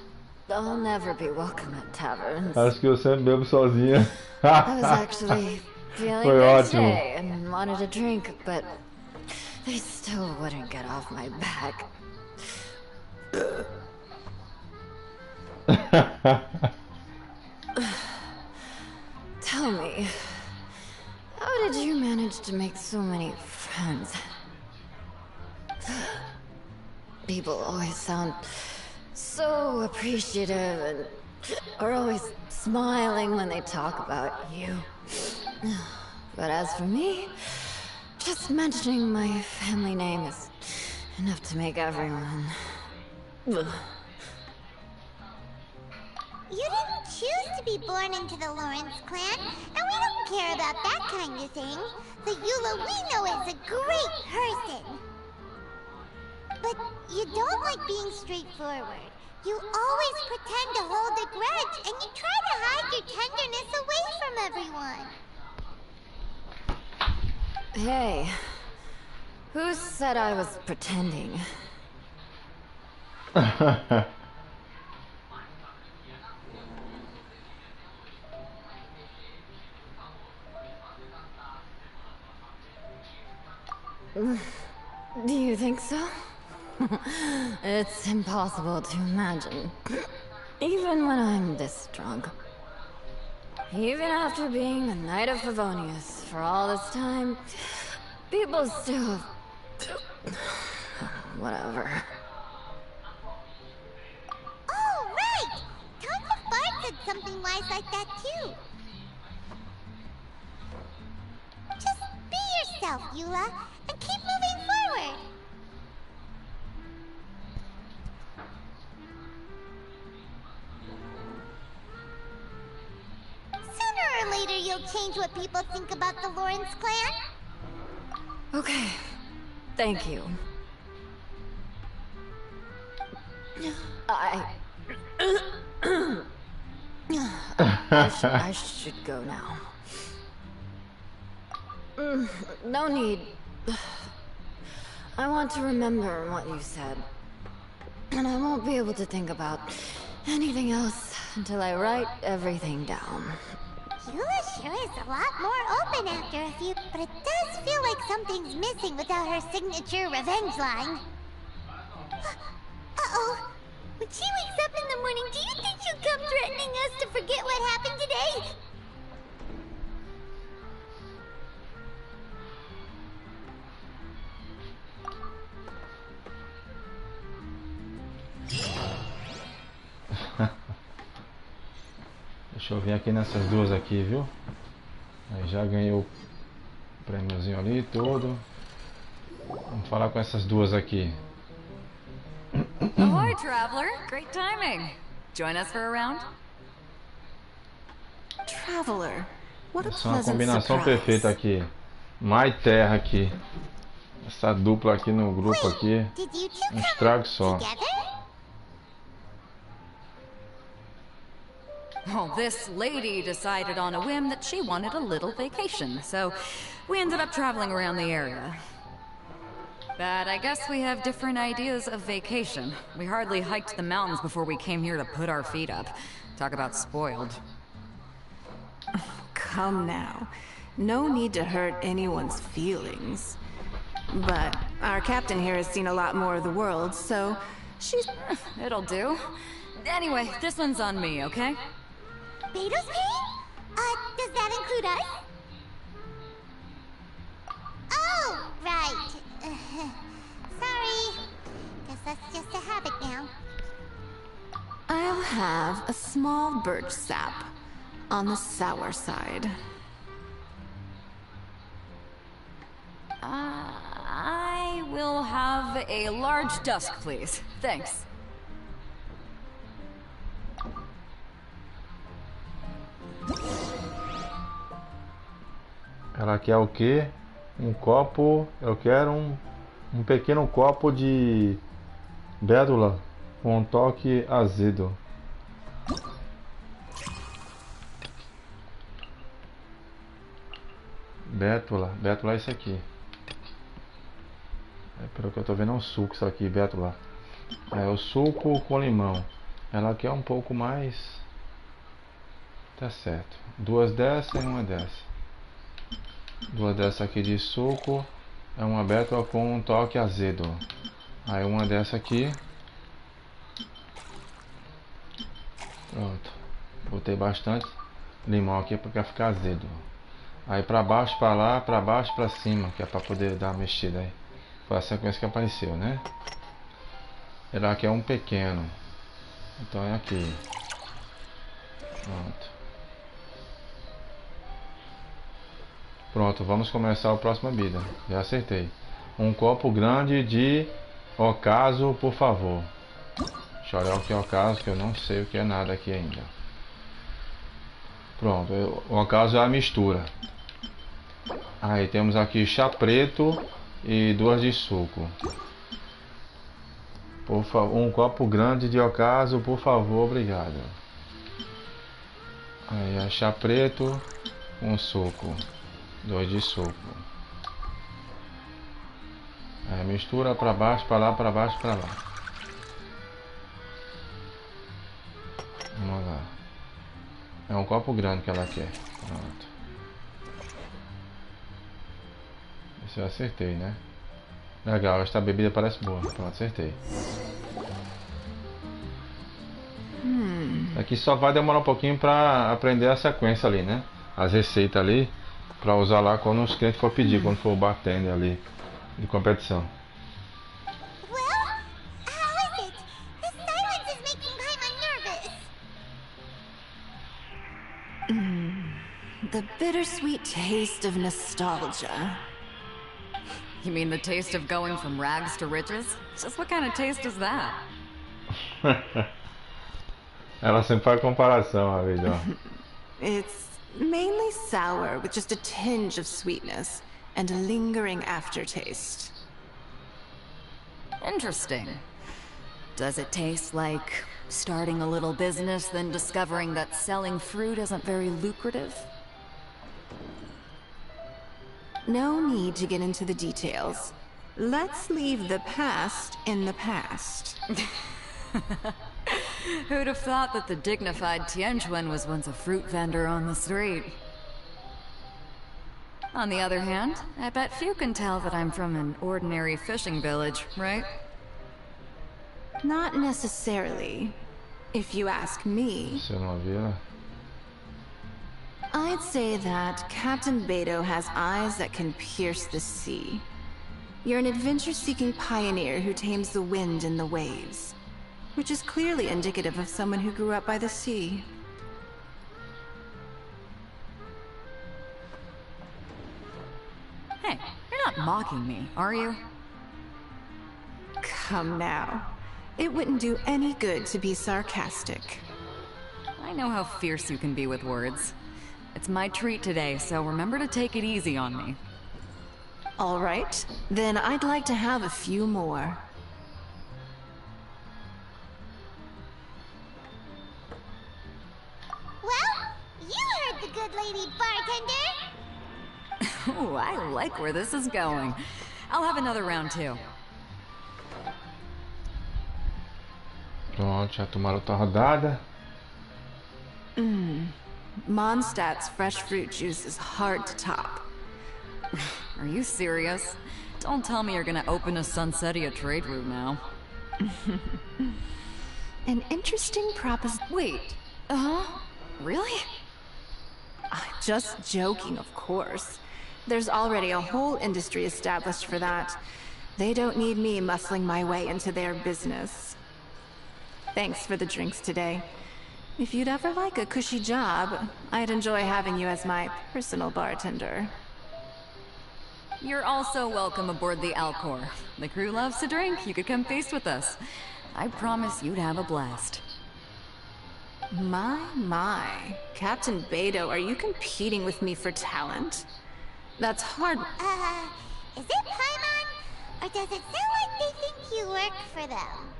I'll never be welcome at taverns. Acho que eu sempre bebo sozinha. I was actually feeling Foi good ótimo. today and wanted a drink, but they still wouldn't get off my back. Tell me, how did you manage to make so many friends? People always sound so appreciative and are always smiling when they talk about you. But as for me, just mentioning my family name is enough to make everyone... You didn't choose to be born into the Lawrence clan, and we don't care about that kind of thing. The Eula we know is a great person. But you don't like being straightforward. You always pretend to hold a grudge, and you try to hide your tenderness away from everyone. Hey, who said I was pretending? Do you think so? It's impossible to imagine. Even when I'm this drunk. Even after being a Knight of Favonius for all this time, people still... Whatever. Oh, right! Tons of Bard said something wise like that, too. Just be yourself, Eula, and keep moving forward. Sooner or later, you'll change what people think about the Lawrence clan. Okay, thank you. I should go now. No need. I want to remember what you said. And I won't be able to think about anything else until I write everything down. Eula sure is a lot more open after a few, but it does feel like something's missing without her signature revenge line. Uh-oh. When she wakes up in the morning, do you think she'll come threatening us to forget what happened today? Deixa eu vir aqui nessas duas aqui, viu? Aí já ganhou o prêmiozinho ali todo. Vamos falar com essas duas aqui. Ahoy, traveler! Great timing. Join us for a round? Traveler, what a Essa é uma pleasant combinação surprise. perfeita aqui. Mar e terra aqui. Essa dupla aqui no grupo aqui. Did you two Um estrago só. together? Well, this lady decided on a whim that she wanted a little vacation, so we ended up traveling around the area. But I guess we have different ideas of vacation. We hardly hiked the mountains before we came here to put our feet up. Talk about spoiled. Come now. No need to hurt anyone's feelings. But our captain here has seen a lot more of the world, so she's... It'll do. Anyway, this one's on me, okay? Beto's paying? Does that include us? Oh, right. Sorry. Guess that's just a habit now. I'll have a small birch sap on the sour side. I will have a large dusk, please. Thanks. Ela quer o quê? Um copo. Eu quero um pequeno copo de bétula com um toque azedo. Bétula é isso aqui. Pelo que eu tô vendo é um suco isso aqui, bétula. É o suco com limão. Ela quer um pouco mais. Tá certo. Duas dessas e uma dessa. Duas dessas aqui de suco. É uma bétula com um toque azedo. Aí uma dessa aqui. Pronto. Botei bastante limão aqui para ficar azedo. Aí pra baixo, pra lá, pra baixo, pra cima, que é pra poder dar uma mexida aí. Foi a sequência que apareceu, né? Ela quer um pequeno. Então é aqui. Pronto. Pronto, vamos começar a próxima bebida. Já acertei. Um copo grande de ocaso, por favor. Deixa eu olhar o que é ocaso, que eu não sei o que é nada aqui ainda. Pronto, o ocaso é a mistura. Aí temos aqui chá preto e duas de suco. Por favor, um copo grande de ocaso, por favor, obrigado. Aí é chá preto com suco. Dois de suco. Aí mistura para baixo, para lá, para baixo, para lá. Vamos lá. É um copo grande que ela quer. Pronto. Isso eu acertei, né? Legal, esta bebida parece boa. Pronto, acertei. Aqui só vai demorar um pouquinho para aprender a sequência ali, né? As receitas ali. Para usar lá quando os clientes for pedir, quando for o bartender ali de competição. Well, how is it? The silence is making Paimon nervous. The bittersweet taste of nostalgia. You mean the taste of going from rags to riches? Just what kind of taste is that? Ela sempre faz comparação, a vida. It's mainly sour with just a tinge of sweetness and a lingering aftertaste. Interesting. Does it taste like starting a little business, then discovering that selling fruit isn't very lucrative? No need to get into the details. Let's leave the past in the past. Who'd have thought that the dignified Tianquan was once a fruit vendor on the street? On the other hand, I bet few can tell that I'm from an ordinary fishing village, right? Not necessarily. If you ask me, I'd say that Captain Beto has eyes that can pierce the sea. You're an adventure-seeking pioneer who tames the wind and the waves, which is clearly indicative of someone who grew up by the sea. Hey, you're not mocking me, are you? Come now. It wouldn't do any good to be sarcastic. I know how fierce you can be with words. It's my treat today, so remember to take it easy on me. All right, then I'd like to have a few more. good lady bartender. Ooh, I like where this is going. I'll have another round too. Pronto, já tomaram outra rodada. Mondstadt's fresh fruit juice is hard to top. Are you serious? Don't tell me you're gonna open a Sunsetia trade route now. An interesting proposition. Wait, really? Just joking, of course. There's already a whole industry established for that. They don't need me muscling my way into their business. Thanks for the drinks today. If you'd ever like a cushy job, I'd enjoy having you as my personal bartender. You're also welcome aboard the Alcor. The crew loves to drink. You could come feast with us. I promise you'd have a blast. My. Captain Beidou, are you competing with me for talent? That's hard. Is it Paimon? Or does it sound like they think you work for them?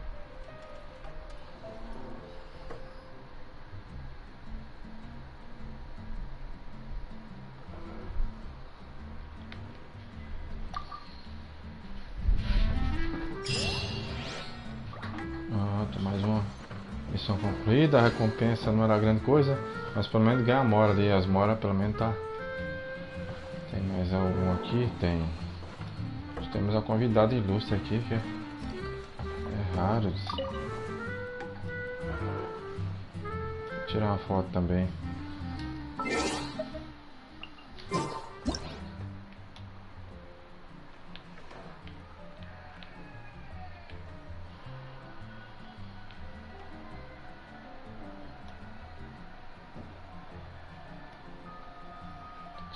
Pronto, mais uma missão concluída. A recompensa não era grande coisa, mas pelo menos ganha a mora ali. As moras pelo menos tá. Tem mais algum aqui? Tem. Nós temos a convidada ilustre aqui, que é raro. Vou tirar uma foto também.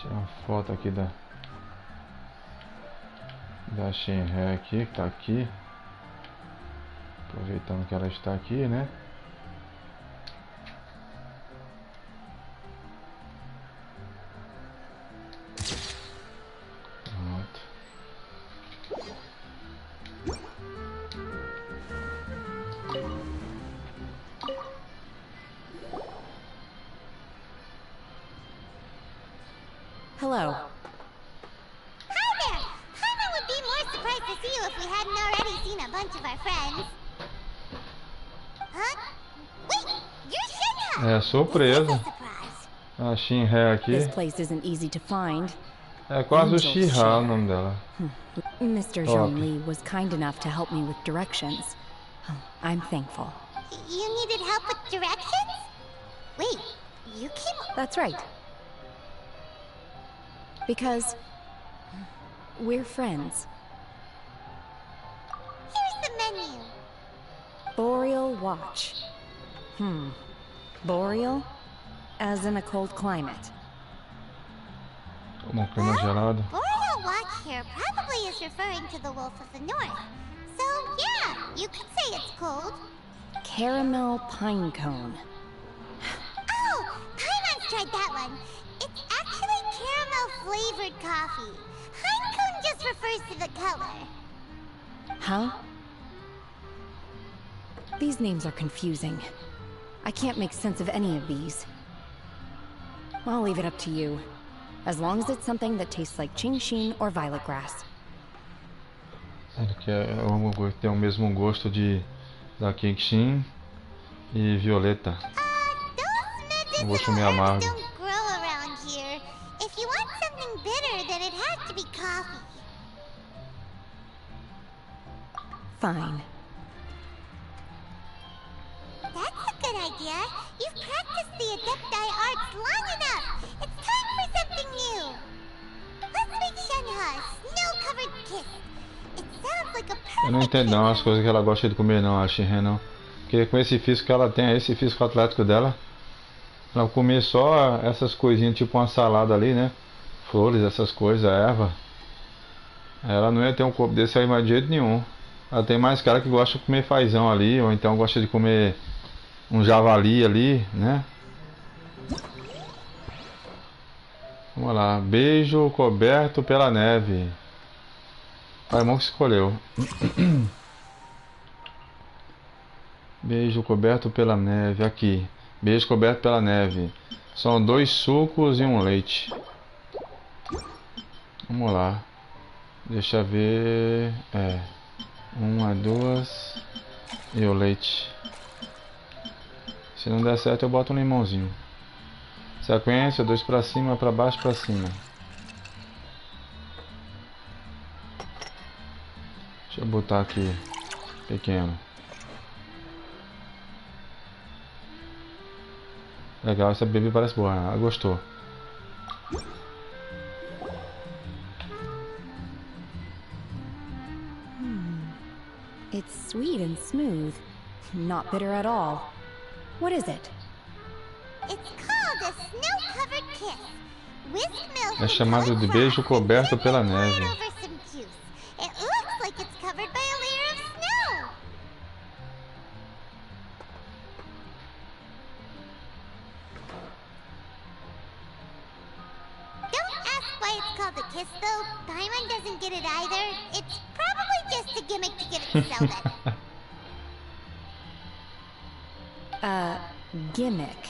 Tirar uma foto aqui da Shinhe aqui, que tá aqui. Aproveitando que ela está aqui, né? Pronto. Hello. Hi there! Paimon would be more surprised to see you if we hadn't already seen a bunch of our friends. Huh? Wait! You're Shinha! É surpresa. A Shinhe aqui. This place isn't easy to find. É quase o Shiha o nome dela. Mr. Top. Zhongli was kind enough to help me with directions. I'm thankful. You needed help with directions? Wait, you came... That's right. Because we're friends. Here's the menu. Boreal Watch. Boreal? As in a cold climate. Um clima gelado. Boreal Watch here probably is referring to the Wolf of the North. So, yeah, you could say it's cold. Caramel pine cone. Oh, Paimon's tried that one. It's actually caramel-flavored coffee. Pine cone just refers to the color. Huh? These names are confusing. I can't make sense of any of these. I'll leave it up to you. As long as it's something that tastes like Genshin or violet grass. Que tem o mesmo gosto da Genshin e violeta. Um gosto meio amargo. Don't grow around here. If you want something bitter, then it has to be coffee. Fine. That's a good idea. You've practiced the Adepti arts long enough. It's time for something new. Let's make Shenhe a snow-covered kiss. It sounds like a perfect... Eu não entendo não as coisas que ela gosta de comer não, a Shinhe não. Porque com esse físico que ela tem, esse físico atlético dela, ela comer só essas coisinhas, tipo uma salada ali, né? Flores, essas coisas, erva. Ela não ia ter um corpo desse aí mais de jeito nenhum. Ela tem mais cara que gosta de comer fazão ali, ou então gosta de comer um javali ali, né? Vamos lá, beijo coberto pela neve. Paimon que escolheu. Beijo coberto pela neve, aqui. Beijo coberto pela neve. São 2 sucos e um leite. Vamos lá. Deixa eu ver. 1, 2 e o leite. Se não der certo eu boto um limãozinho. Sequência, 2 pra cima, pra baixo, pra cima. Deixa eu botar aqui. Pequeno. Legal, essa bebida parece boa. Ela gostou. It's sweet and smooth. Not bitter at all. What is it? It's called a snow-covered kiss. Whisk milk. É chamado de beijo coberto pela neve. Over some juice. It looks like it's covered by a layer of snow. Don't ask why it's called a kiss, though. Paimon doesn't get it either. It's probably just a gimmick to get it to sell better. Gimmick.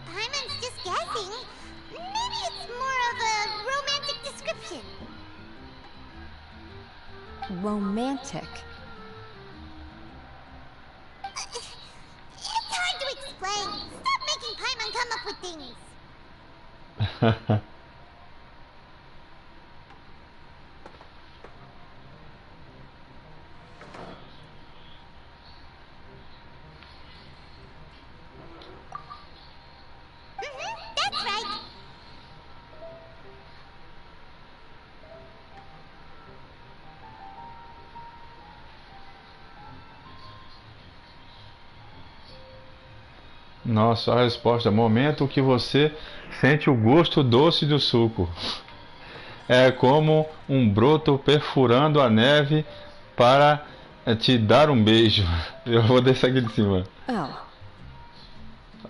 Paimon's just guessing. Maybe it's more of a romantic description. Romantic. It's hard to explain. Stop making Paimon come up with things. That's right. Nossa, a resposta. Momento que você sente o gosto doce do suco. É como um broto perfurando a neve para te dar um beijo. Eu vou descer aqui de cima.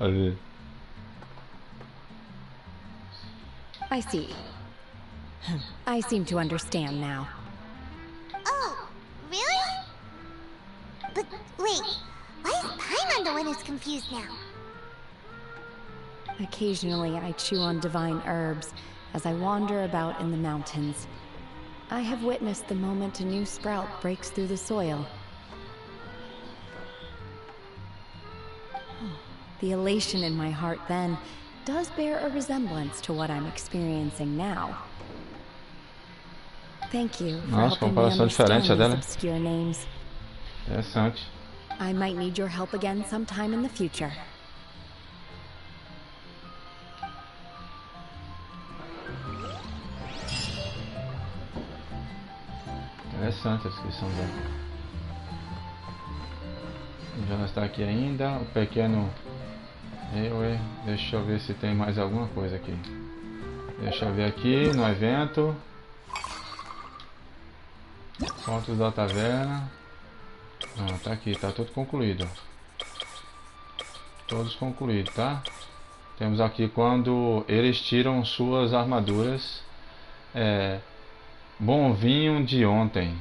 Ali. I see. I seem to understand now. Oh, really? But wait, why is Paimon the one who's confused now? Occasionally I chew on divine herbs as I wander about in the mountains. I have witnessed the moment a new sprout breaks through the soil. The elation in my heart then does bear a resemblance to what I'm experiencing now. Thank you for Nossa, helping me comparação diferente a understand dela. these obscure names. Interessante. I might need your help again sometime in the future. Interessante a descrição dela. Já não está aqui ainda. O pequeno Eula. Deixa eu ver se tem mais alguma coisa aqui. Deixa eu ver aqui no evento. Pontos da taverna. Não, tá aqui, tá tudo concluído. Todos concluídos, tá? Temos aqui quando eles tiram suas armaduras. Bom vinho de ontem.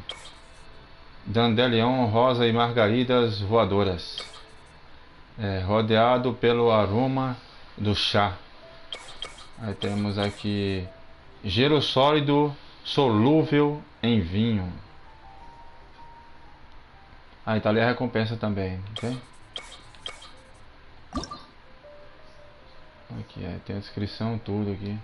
Dandelion, rosa e margaridas voadoras. Rodeado pelo aroma do chá. Aí temos aqui gelo sólido solúvel em vinho. Aí tá ali a recompensa também, ok? Aqui tem a descrição, tudo aqui.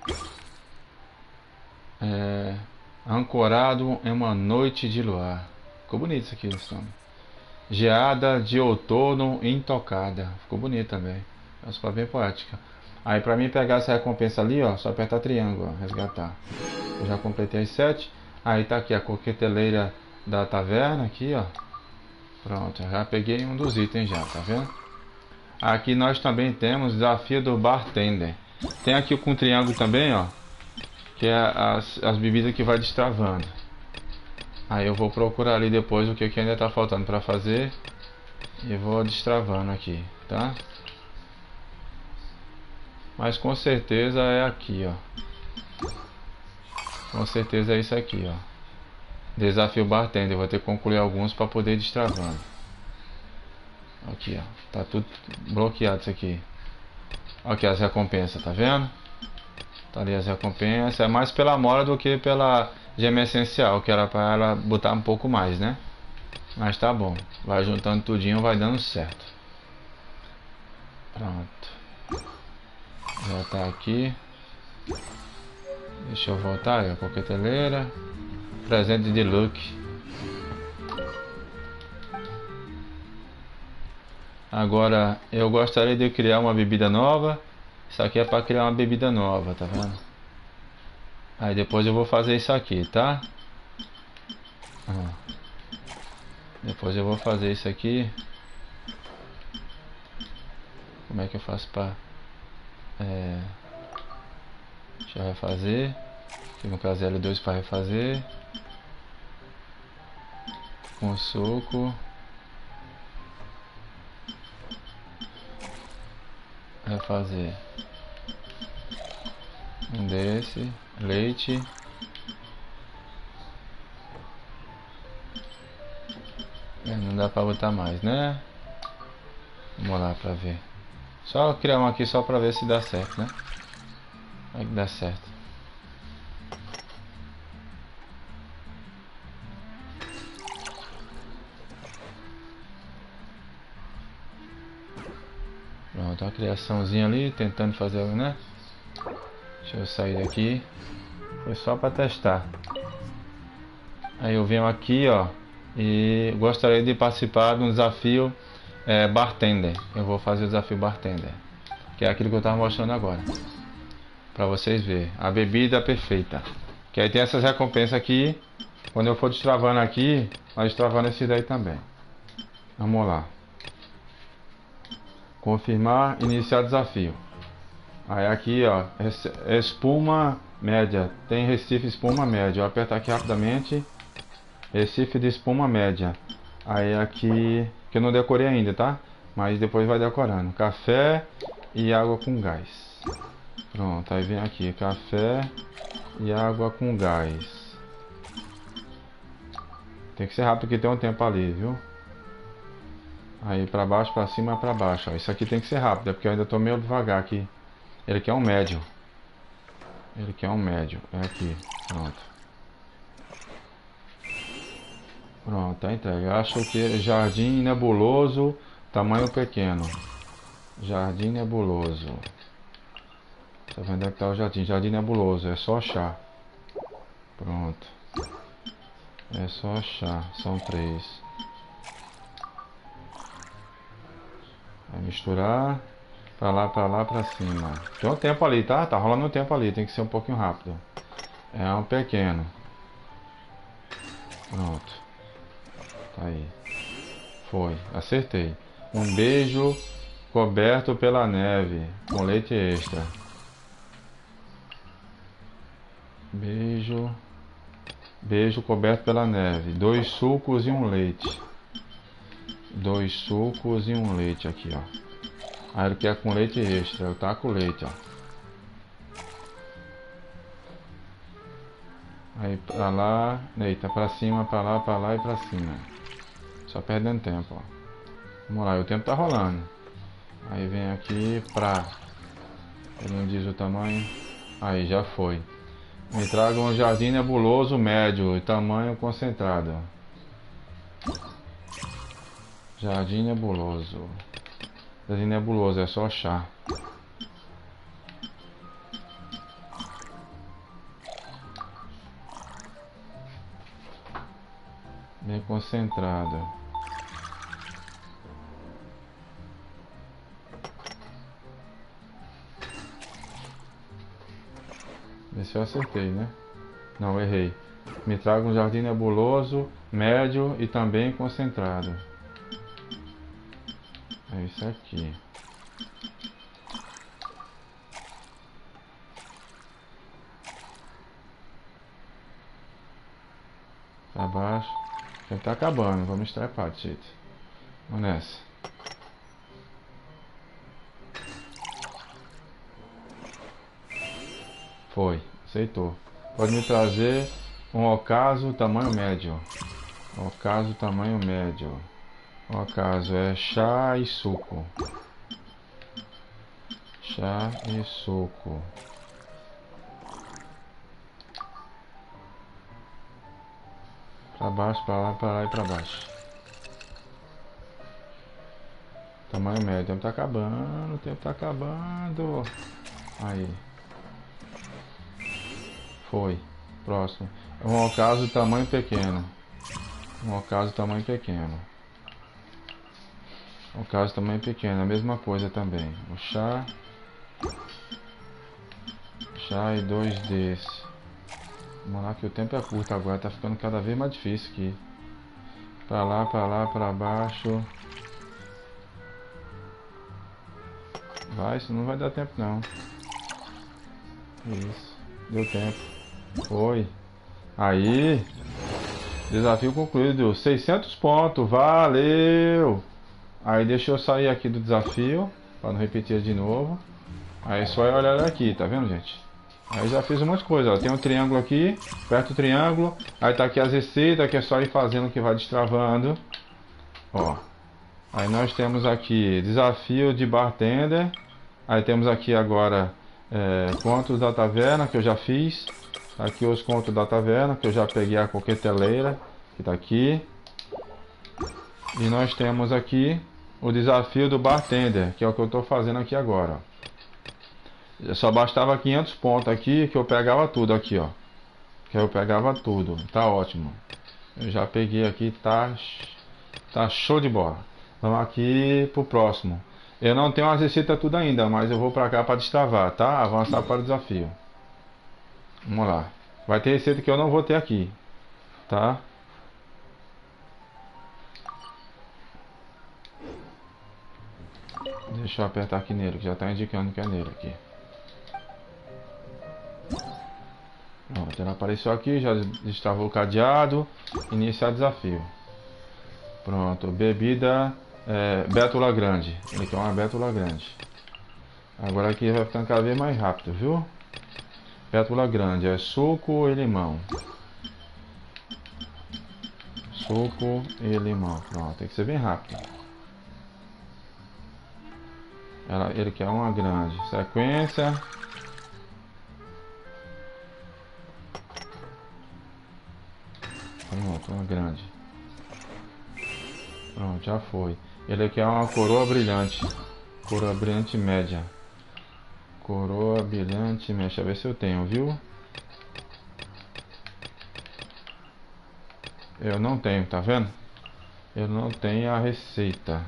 Ancorado em uma noite de luar. Ficou bonito isso aqui, Missão. Geada de outono intocada. Ficou bonito também. Essa ficou bem poética. Aí pra mim pegar essa recompensa ali, ó, só apertar triângulo, ó, resgatar. Eu já completei as 7. Aí tá aqui a coqueteleira da taverna, aqui, ó. Pronto, já peguei um dos itens já, tá vendo? Aqui nós também temos desafio do bartender. Tem aqui com triângulo também, ó, que é as bebidas que vai destravando. Aí eu vou procurar ali depois o que ainda tá faltando para fazer e vou destravando aqui, tá? Mas com certeza é aqui, ó. Com certeza é isso aqui, ó. Desafio bartender, vou ter que concluir alguns para poder ir destravando. Aqui, ó. Tá tudo bloqueado isso aqui. Aqui as recompensas, tá vendo? Tá ali as recompensas. É mais pela mora do que pela gema essencial, que era pra ela botar um pouco mais, né? Mas tá bom. Vai juntando tudinho, vai dando certo. Pronto. Já tá aqui. Deixa eu voltar aí, a coqueteleira. Presente de Luke. Agora eu gostaria de criar uma bebida nova. Isso aqui é para criar uma bebida nova, tá vendo? Aí depois eu vou fazer isso aqui, tá? Depois eu vou fazer isso aqui. Como é que eu faço para... Deixa eu refazer. Aqui no caso L2 para refazer. Com suco. Refazer. Um desse. Leite. Não dá para botar mais, né? Vamos lá para ver. Só criar um aqui só para ver se dá certo, né? Vai que dá certo. Pronto, uma criaçãozinha ali, tentando fazer, né? Deixa eu sair daqui. Foi só para testar. Aí eu venho aqui, ó, e gostaria de participar de um desafio bartender. Eu vou fazer o desafio bartender, que é aquilo que eu estava mostrando agora, para vocês verem a bebida perfeita. Que aí tem essas recompensas aqui. Quando eu for destravando aqui, vai destravando esse daí também. Vamos lá. Confirmar, iniciar desafio. Aí aqui, ó, espuma média. Tem Recife espuma média. Eu aperto aqui rapidamente. Recife de espuma média. Aí aqui, que eu não decorei ainda, tá? Mas depois vai decorando. Café e água com gás. Pronto, aí vem aqui, café e água com gás. Tem que ser rápido que tem um tempo ali, viu? Aí pra baixo, pra cima, pra baixo, ó. Isso aqui tem que ser rápido, é porque eu ainda tô meio devagar aqui. Ele quer um médio. Ele quer um médio, é aqui, pronto. Pronto, tá entregue. Eu acho que jardim nebuloso, tamanho pequeno. Jardim nebuloso. Tá vendo onde é que tá o jardim? Jardim nebuloso, é só chá. Pronto. É só chá, são 3. Vai misturar. Pra lá, pra cima. Tem um tempo ali, tá? Tá rolando um tempo ali, tem que ser um pouquinho rápido. É um pequeno. Pronto. Tá aí. Foi, acertei. Um beijo coberto pela neve, com leite extra. Beijo. Beijo coberto pela neve. 2 sucos e um leite. 2 sucos e um leite aqui, ó. Aí ele quer com leite extra. Eu taco o leite, ó. Aí pra lá. Eita, pra cima, pra lá e pra cima. Só perdendo tempo, ó. Vamos lá, o tempo tá rolando. Aí vem aqui pra... Ele não diz o tamanho. Aí, já foi. Me traga um jardim nebuloso médio e tamanho concentrado. Jardim nebuloso. Jardim nebuloso, é só chá. Bem concentrado. Vê se eu acertei, né? Não, errei. Me traga um jardim nebuloso, médio e também concentrado. É isso aqui. Pra baixo. Já tá acabando. Vamos estrepar, gente. Vamos nessa. Foi. Aceitou. Pode me trazer um ocaso tamanho médio. Ocaso tamanho médio. O acaso é chá e suco. Chá e suco. Pra baixo, pra lá e pra baixo. Tamanho médio. O tempo tá acabando. O tempo tá acabando. Aí. Foi. Próximo. Um ocaso tamanho pequeno. Um ocaso tamanho pequeno. Um ocaso tamanho pequeno. A mesma coisa também. O chá. Chá e 2 desse. Vamos lá que o tempo é curto agora. Tá ficando cada vez mais difícil aqui. Pra lá, pra baixo. Vai, isso não vai dar tempo não. Isso. Deu tempo. Foi. Aí. Desafio concluído. 600 pontos. Valeu. Aí deixa eu sair aqui do desafio. Para não repetir de novo. Aí só é olhar aqui. Tá vendo, gente? Aí já fiz um monte de coisa. Ó. Tem um triângulo aqui. Aperta o triângulo. Aí tá aqui as receitas. Que é só ir fazendo que vai destravando. Ó. Aí nós temos aqui desafio de bartender. Aí temos aqui agora contos da taverna que eu já fiz. Aqui os contos da taverna que eu já peguei a coqueteleira que tá aqui. E nós temos aqui o desafio do bartender, que é o que eu estou fazendo aqui agora. Só bastava 500 pontos aqui que eu pegava tudo aqui, ó. Que eu pegava tudo. Tá ótimo. Eu já peguei aqui, tá show de bola. Vamos aqui pro próximo. Eu não tenho as receitas tudo ainda, mas eu vou pra cá para destravar, tá? Avançar para o desafio. Vamos lá. Vai ter receita que eu não vou ter aqui, tá? Deixa eu apertar aqui nele, que já está indicando que é nele aqui. Pronto, ela apareceu aqui, já destravou o cadeado. Iniciar desafio. Pronto, bebida bétula grande. Ele quer uma bétula grande. Agora aqui vai ficando cada vez mais rápido, viu? Bétula grande é suco e limão. Suco e limão. Pronto, tem que ser bem rápido. Ele quer uma grande. Sequência. Pronto, uma grande. Pronto, já foi. Ele quer uma coroa brilhante. Coroa brilhante média. Coroa brilhante média. Deixa eu ver se eu tenho, viu? Eu não tenho, tá vendo? Eu não tenho a receita.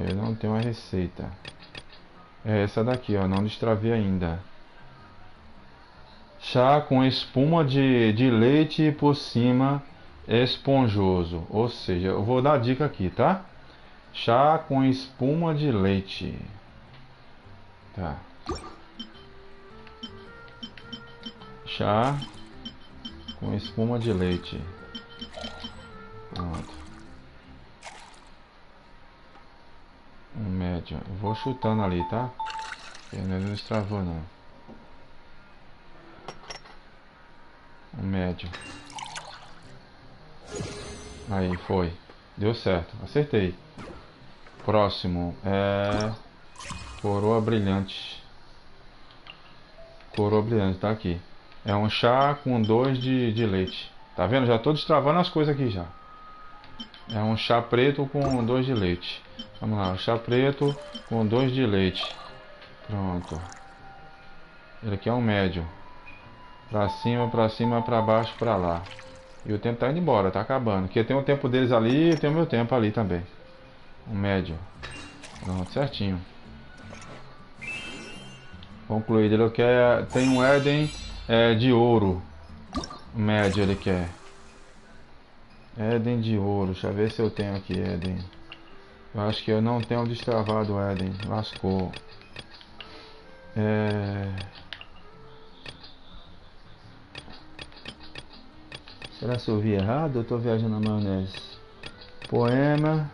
Eu não tenho a receita. É essa daqui, ó. Não destravei ainda. Chá com espuma de leite por cima, esponjoso. Ou seja, eu vou dar a dica aqui, tá? Chá com espuma de leite. Tá. Chá com espuma de leite. Pronto. Um médio. Eu vou chutando ali, tá? Ele não destravou não. Um médio. Aí, foi. Deu certo. Acertei. Próximo é coroa brilhante. Coroa brilhante, tá aqui. É um chá com 2 de leite. Tá vendo? Já tô destravando as coisas aqui já. É um chá preto com 2 de leite. Vamos lá, o chá preto com 2 de leite. Pronto. Ele aqui é um médio. Pra cima, pra baixo, pra lá. E o tempo tá indo embora, tá acabando. Porque tem o tempo deles ali e tem o meu tempo ali também. Um médio. Pronto, certinho. Concluído. Ele quer. Tem um Éden de ouro. Médio ele quer. Éden de ouro. Deixa eu ver se eu tenho aqui Éden. Eu acho que eu não tenho destravado Éden. Lascou. Será que eu vi errado? Eu tô viajando na maionese. Poema.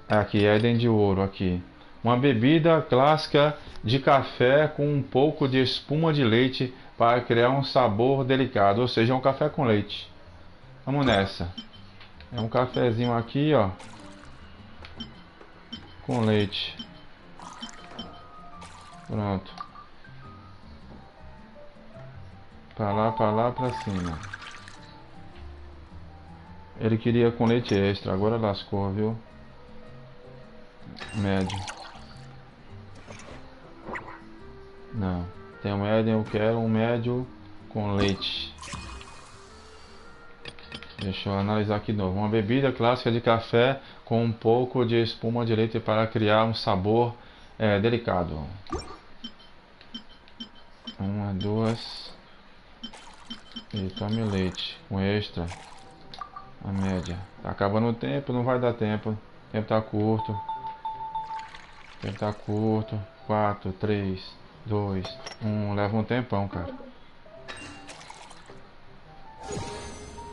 Aqui, Éden de ouro. Aqui. Uma bebida clássica de café com um pouco de espuma de leite para criar um sabor delicado. Ou seja, um café com leite. Vamos nessa. É um cafezinho aqui, ó. Com leite. Pronto. Pra lá, pra cima. Ele queria com leite extra, agora lascou, viu? Médio. Não. Tem um médio, eu quero um médio com leite. Deixa eu analisar aqui de novo. Uma bebida clássica de café com um pouco de espuma de leite para criar um sabor delicado. Uma, duas. E tome leite com extra. A média. Tá acabando o tempo, não vai dar tempo. O tempo tá curto. O tempo tá curto. 4, 3, 2, 1. Leva um tempão, cara.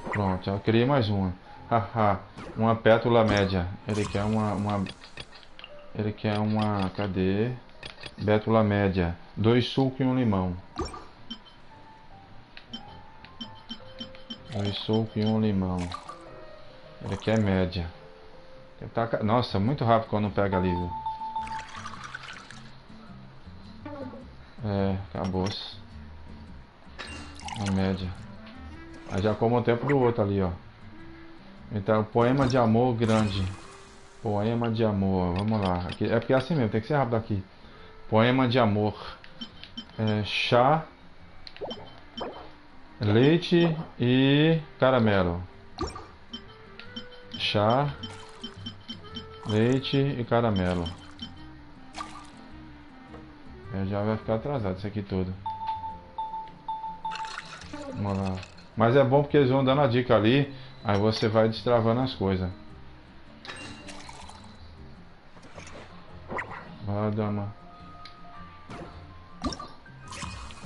Pronto, eu criei mais uma. Haha, uma pétula média. Ele quer uma. Ele quer uma. Cadê? Pétula média. 2 sucos e um limão. 2 sucos e um limão. Ele quer média. Nossa, muito rápido quando pega ali. Acabou-se. A média. Aí já como o tempo do outro ali, ó. Então, poema de amor grande. Poema de amor. Vamos lá. Aqui, é porque é assim mesmo, tem que ser rápido aqui. Poema de amor. Chá, leite e caramelo. Chá, leite e caramelo. Já vai ficar atrasado isso aqui tudo. Vamos lá. Mas é bom porque eles vão dando a dica ali. Aí você vai destravando as coisas. Vai dar uma...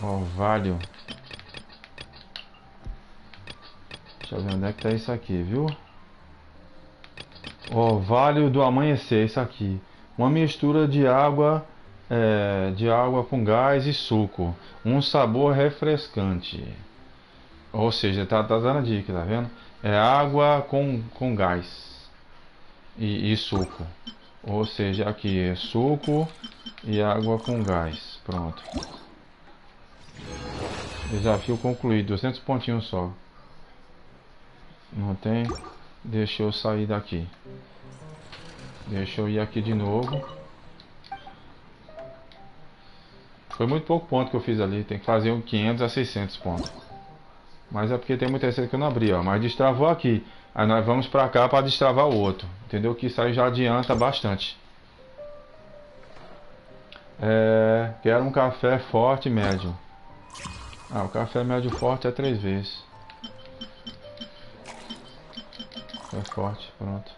Orvalho. Deixa eu ver onde é que tá isso aqui, viu? Orvalho do amanhecer, isso aqui. Uma mistura de água com gás e suco. Um sabor refrescante. Ou seja, tá dando a dica, tá vendo? É água com gás e suco. Ou seja, aqui é suco e água com gás. Pronto. Desafio concluído. 200 pontinhos só. Não tem? Deixa eu sair daqui. Deixa eu ir aqui de novo. Foi muito pouco ponto que eu fiz ali. Tem que fazer um 500 a 600 pontos. Mas é porque tem muita receita que eu não abri, ó. Mas destravou aqui. Aí nós vamos pra cá pra destravar o outro. Entendeu? Que isso aí já adianta bastante. Quero um café forte e médio. O café médio forte é 3 vezes. É forte, pronto.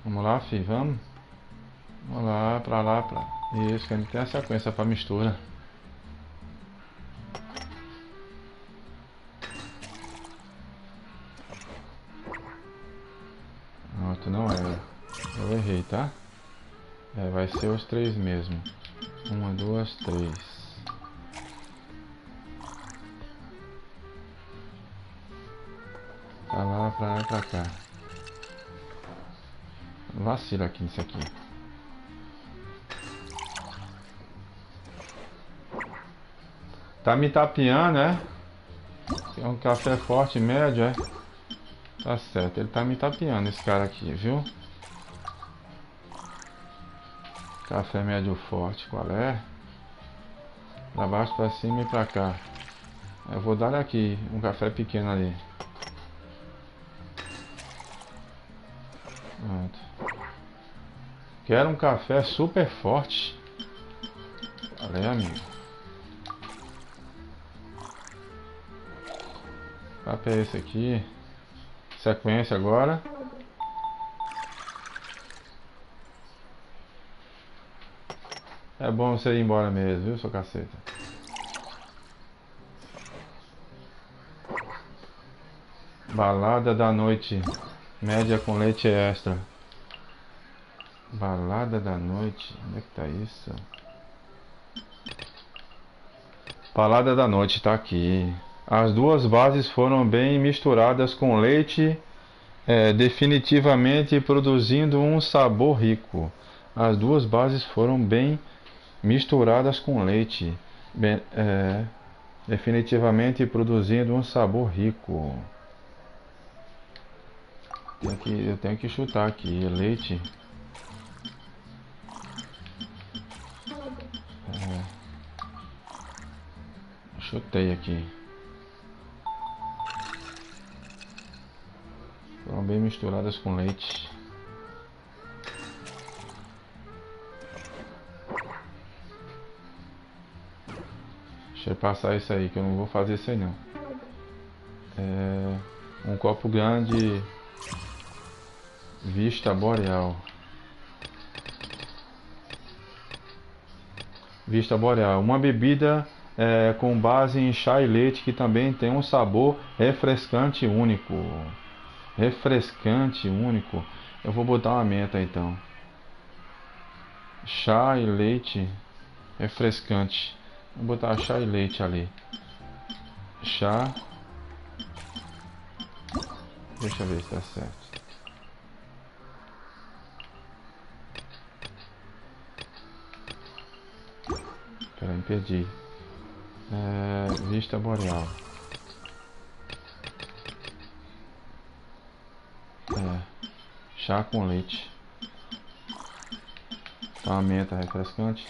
Vamos lá, filho, vamos. Vamos lá, pra lá, pra... Isso, que a gente tem a sequência pra mistura. Pronto, não é. Eu errei, tá? Vai ser os 3 mesmo. 1, 2, 3. Pra lá, pra lá, pra cá. Vacila aqui nisso aqui. Tá me tapeando, né? É um café forte médio, é? Tá certo, ele tá me tapeando, esse cara aqui, viu? Café médio forte, qual é? Pra baixo, pra cima e pra cá. Eu vou dar aqui, um café pequeno ali. Pronto. Quero um café super forte. Olha aí, amigo. Café é esse aqui. Sequência agora. É bom você ir embora mesmo, viu, sua caceta? Balada da noite. Média com leite extra. Balada da noite. Onde é que tá isso? Balada da noite, tá aqui. As duas bases foram bem misturadas com leite, definitivamente produzindo um sabor rico. As duas bases foram bem misturadas com leite, definitivamente produzindo um sabor rico. Eu tenho que chutar aqui, leite. Chutei aqui. Foram bem misturadas com leite. Deixa eu passar isso aí, que eu não vou fazer isso aí não. Um copo grande, vista boreal. Vista boreal, uma bebida com base em chá e leite que também tem um sabor refrescante único. Refrescante único. Eu vou botar uma menta então. Chá e leite refrescante. Vou botar chá e leite ali. Chá. Deixa eu ver se tá certo. Peraí, me perdi. Vista boreal. Chá com leite. Uma menta refrescante.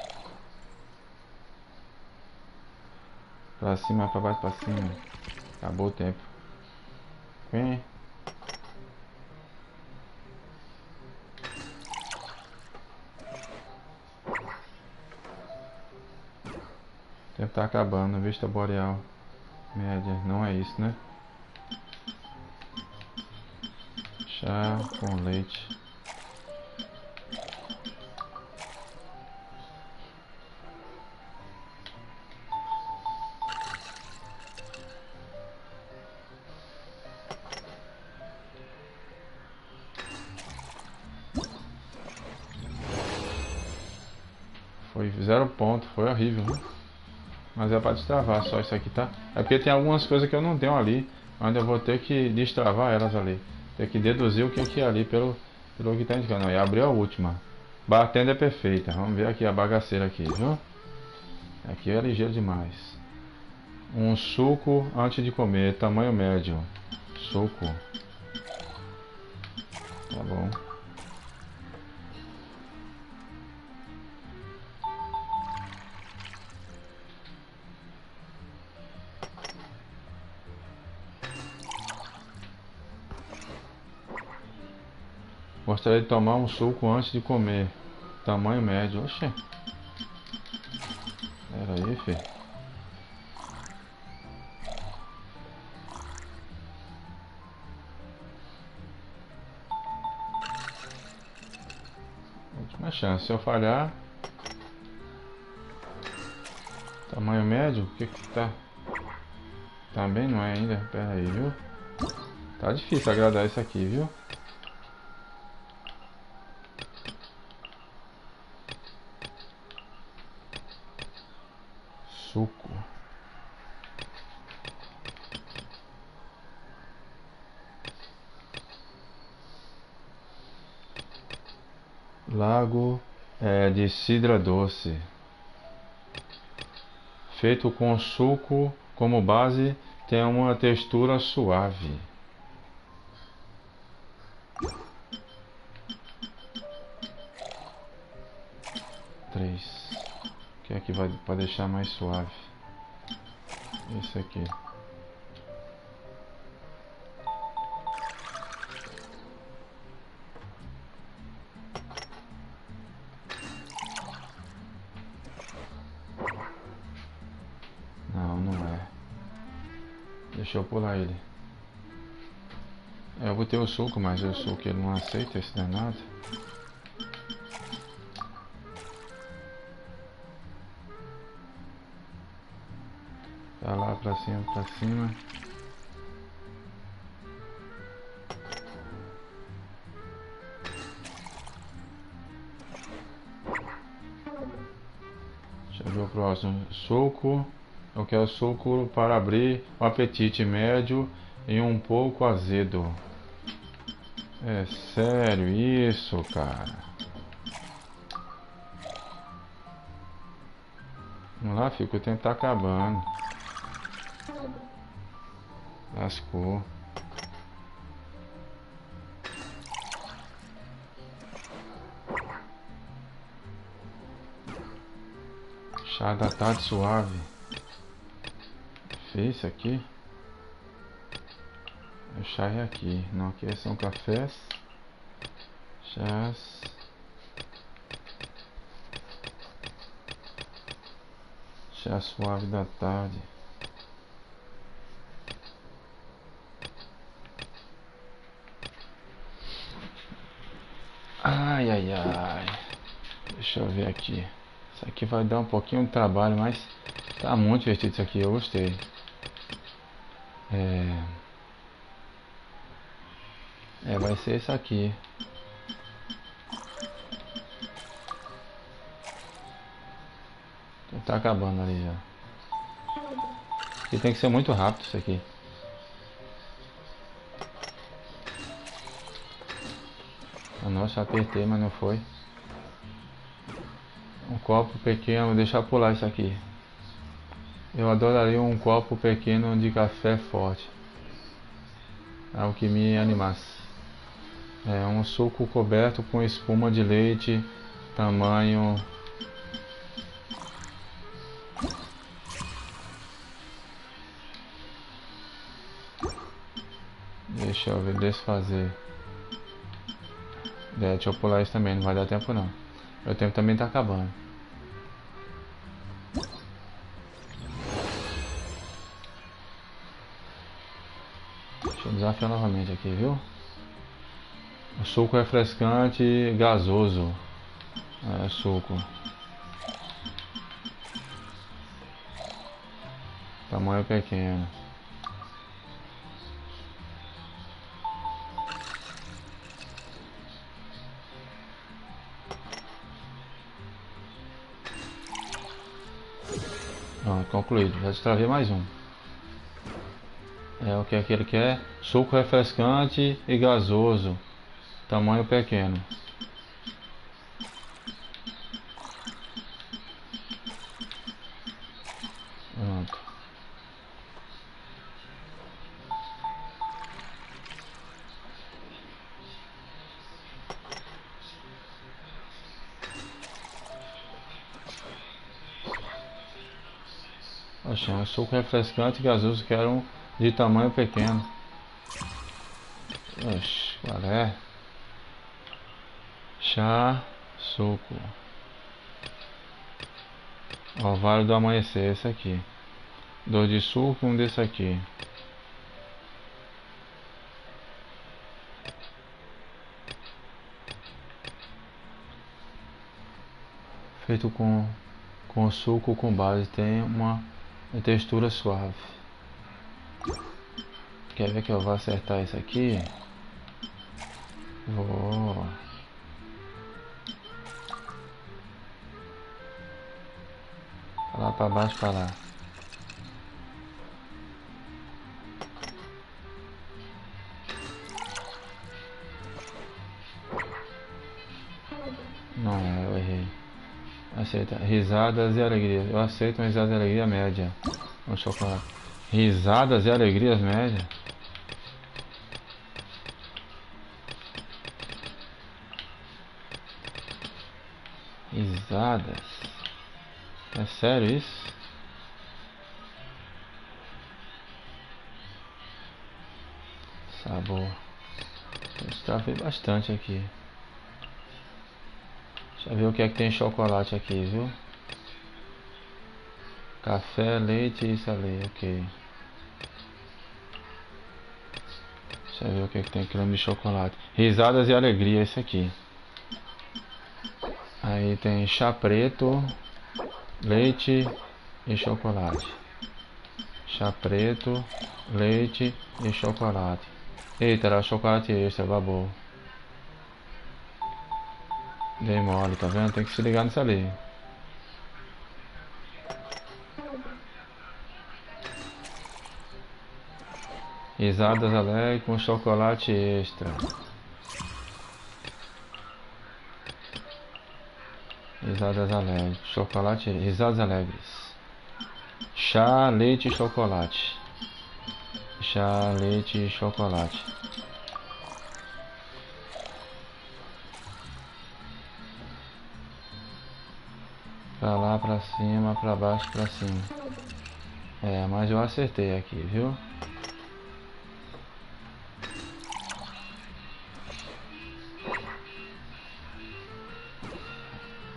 Pra cima, pra baixo, pra cima. Acabou o tempo. Vem. O tempo tá acabando. Vista boreal. Média. Não é isso, né? Chá com leite. Foi 0 ponto, foi horrível, né? Mas é para destravar só isso aqui, tá? É porque tem algumas coisas que eu não tenho ali, onde eu vou ter que destravar elas ali. Ter que deduzir o que é ali pelo que tá indicando. Aí abriu a última. Bartender é perfeita. Vamos ver aqui a bagaceira aqui, viu? Aqui é ligeiro demais. Um suco antes de comer, tamanho médio. Suco. Tá bom. Gostaria de tomar um suco antes de comer. Tamanho médio. Oxê. Pera aí, filho. Última chance. Se eu falhar... Tamanho médio? O que que tá? Também não é ainda. Pera aí, viu? Tá difícil agradar isso aqui, viu? Suco. Lago de cidra doce. Feito com suco como base, tem uma textura suave. O que é que vai para deixar mais suave? Esse aqui. Não é. Deixa eu pular ele. Eu vou ter o suco, mas o suco ele não aceita esse danado. Tá lá pra cima, pra cima. Deixa eu ver o próximo. Suco Eu quero suco para abrir o apetite médio e um pouco azedo. É sério isso, cara. Vamos lá, filho, que o tempo tá acabando. Lascou. Chá da tarde suave. Fez isso aqui? O chá é aqui. Não, aqui são cafés. Chás. Chá suave da tarde. Ai, ai, ai. Deixa eu ver aqui. Isso aqui vai dar um pouquinho de trabalho, mas tá muito divertido isso aqui. Eu gostei. Vai ser isso aqui. Tá acabando ali já. E tem que ser muito rápido isso aqui. Nossa, apertei, mas não foi. Um copo pequeno, vou deixar pular isso aqui. Eu adoraria um copo pequeno de café forte. Algo que me animasse. Um suco coberto com espuma de leite, tamanho... Deixa eu ver, desfazer. Deixa eu pular isso também, não vai dar tempo não. Meu tempo também tá acabando. Deixa eu desafiar novamente aqui, viu? O suco refrescante gasoso. Suco. Tamanho pequeno. Pronto, concluído. Já destravei mais um. O que é que ele quer? Suco refrescante e gasoso. Tamanho pequeno. Pronto. Oxe, um suco refrescante e gasoso, quero de tamanho pequeno. Oxe, qual é? Chá, suco. Orvalho do amanhecer, esse aqui. 2 de suco e um desse aqui. Feito com suco com base, tem uma textura suave. Quer ver que eu vou acertar isso aqui? Vou. Lá para baixo, para lá. Não, eu errei. Aceita. Risadas e alegrias. Eu aceito uma risada e alegria média. Um chocolate. Risadas e alegrias média. Risadas. É sério isso? Sabor. Eu destravei bastante aqui. Deixa eu ver o que é que tem chocolate aqui, viu? Café, leite e isso ali, ok. Deixa eu ver o que é que tem creme de chocolate. Risadas e alegria, esse aqui. Aí tem chá preto, leite e chocolate. Chá preto, leite e chocolate. Eita, era chocolate extra, babou. Dei mole, tá vendo? Tem que se ligar nisso ali. Risadas alegres com chocolate extra. Risadas alegres. Chocolate. Risadas alegres. Chá, leite e chocolate. Chá, leite e chocolate. Pra lá, pra cima, pra baixo, pra cima. É, mas eu acertei aqui, viu?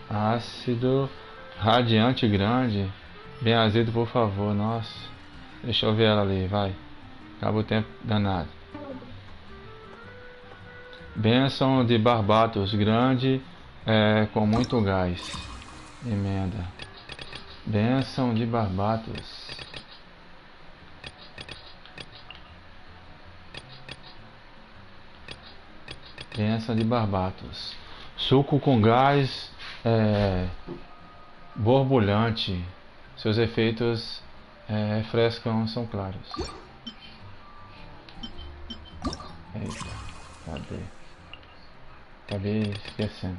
Ácido radiante grande. Bem azedo, por favor. Nossa. Deixa eu ver ela ali, vai. Acaba o tempo danado. Bênção de Barbatos grande, com muito gás. Emenda. Bênção de Barbatos. Bênção de Barbatos. Suco com gás borbulhante. Seus efeitos refrescam, são claros. Eita, acabei esquecendo.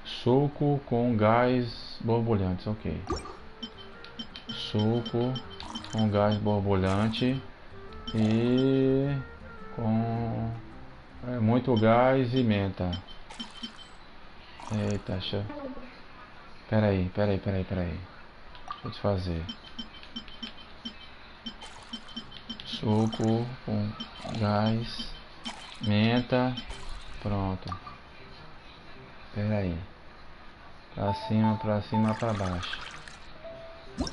Suco com gás borbulhante, ok. Suco com gás borbulhante e com muito gás e menta. Eita, peraí. Deixa eu desfazer. Suco com gás, menta, pronto. Peraí. Pra cima, pra baixo.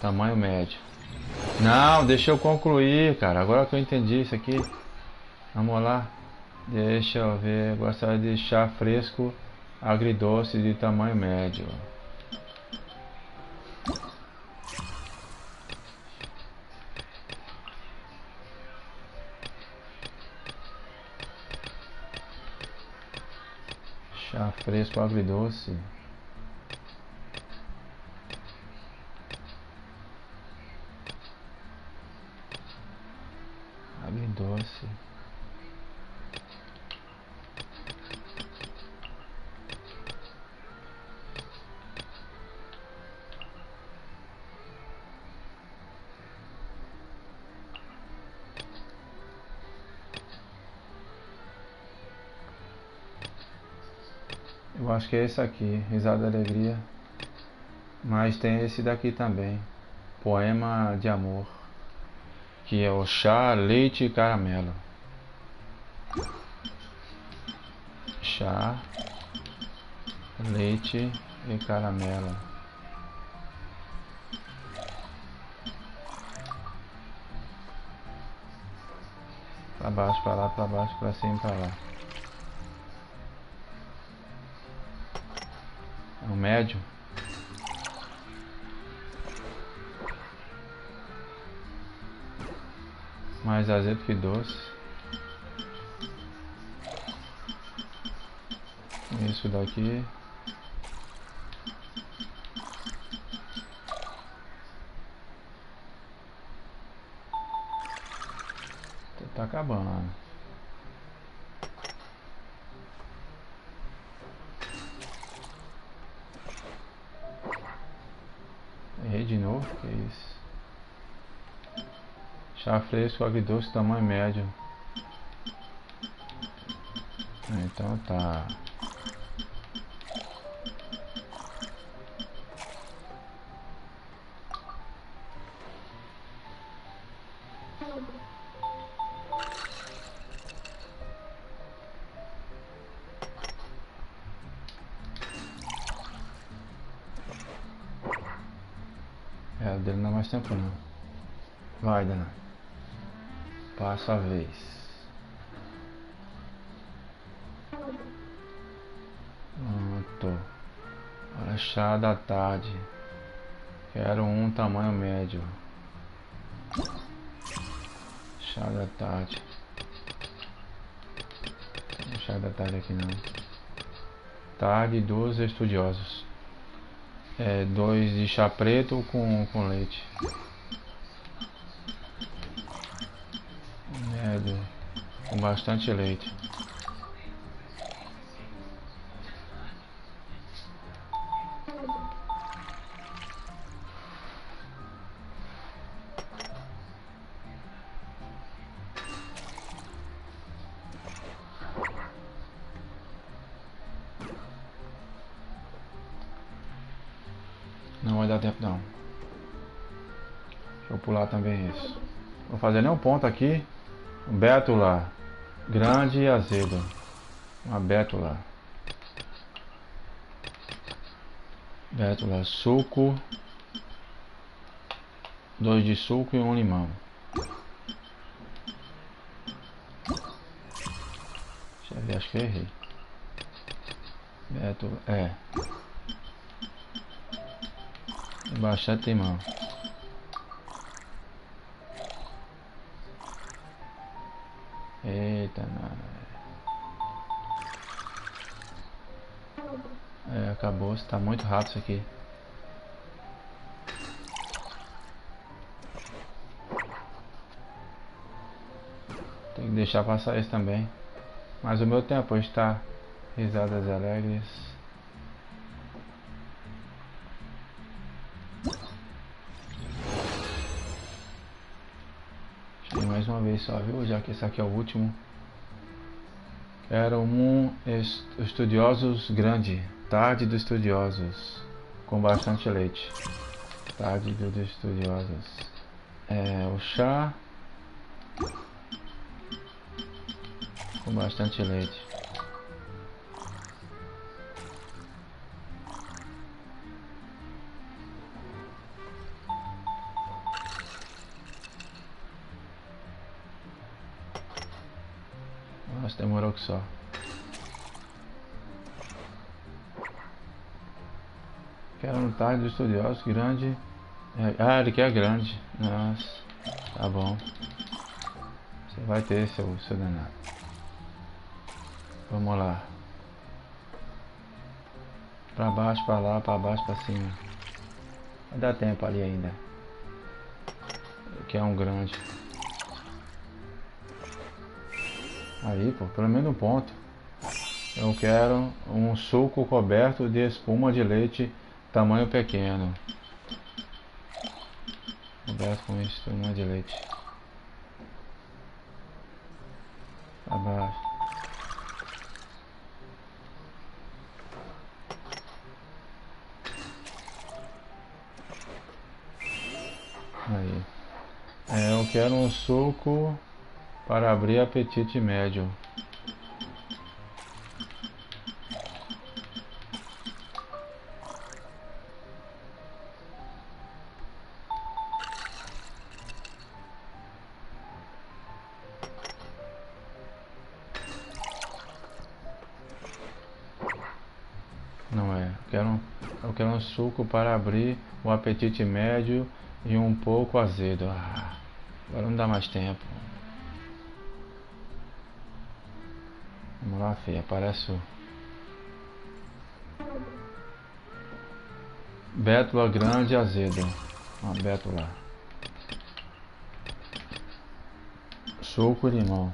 Tamanho médio. Não, deixa eu concluir, cara. Agora que eu entendi isso aqui. Vamos lá. Deixa eu ver. Gostaria de chá fresco agridoce de tamanho médio. Chá fresco agridoce. Agridoce. Eu acho que é esse aqui, Risada da Alegria. Mas tem esse daqui também, Poema de Amor, que é o chá, leite e caramelo. Chá, leite e caramelo. Pra baixo, pra lá, pra baixo, pra cima, pra lá. O médio. Mais azedo que doce. Isso daqui. Tá acabando. Errei de novo, que isso? Chá fresco, agridoce, tamanho médio. Então tá. O dele não dá mais tempo não. Vai, Dana. Passa a vez. Pronto. Agora chá da tarde. Quero um tamanho médio. Chá da tarde. Não chá da tarde aqui não. Tarde dos estudiosos. 2 de chá preto com leite. médio com bastante leite. Não vai dar tempo não. Deixa eu pular também isso. Vou fazer nem um ponto aqui. Bétula grande e azedo. Uma bétula. Bétula suco. 2 de suco e 1 limão. Deixa eu ver, acho que eu errei. Bétula, bastante limão. Eita, não. Acabou, está muito rápido isso aqui. Tem que deixar passar isso também. Mas o meu tempo está risadas alegres. Mais uma vez só, viu? Já que esse aqui é o último. Quero um estudiosos grande. Tarde dos estudiosos. Com bastante leite. Tarde dos estudiosos. O chá. Com bastante leite. Nossa, demorou que só. Quero um tarde dos estudiosos grande. Ele quer grande. Nossa, tá bom. Você vai ter, seu danado. Vamos lá. Pra baixo, pra lá, pra baixo, pra cima. Vai dar tempo ali ainda. Quer um grande. Aí, pô, pelo menos um ponto. Eu quero um suco coberto de espuma de leite tamanho pequeno. Coberto com espuma de leite. Abaixo. Aí. Eu quero um suco para abrir apetite médio. Não é. Eu quero um suco para abrir o apetite médio e um pouco azedo. Agora não dá mais tempo. Vamos lá, filha. Aparece o bétula grande e azedo. Uma bétula. Suco e limão.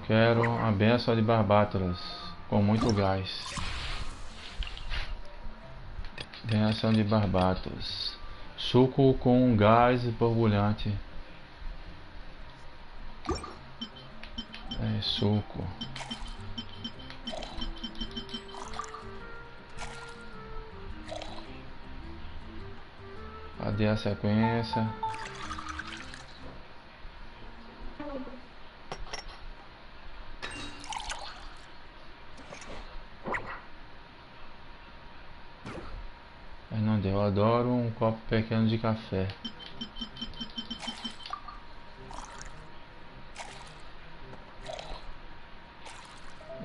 Quero a benção de barbátulas com muito gás. Benção de barbatos. Suco com gás borbulhante. Suco. Cadê a sequência? Não deu. Eu adoro um copo pequeno de café.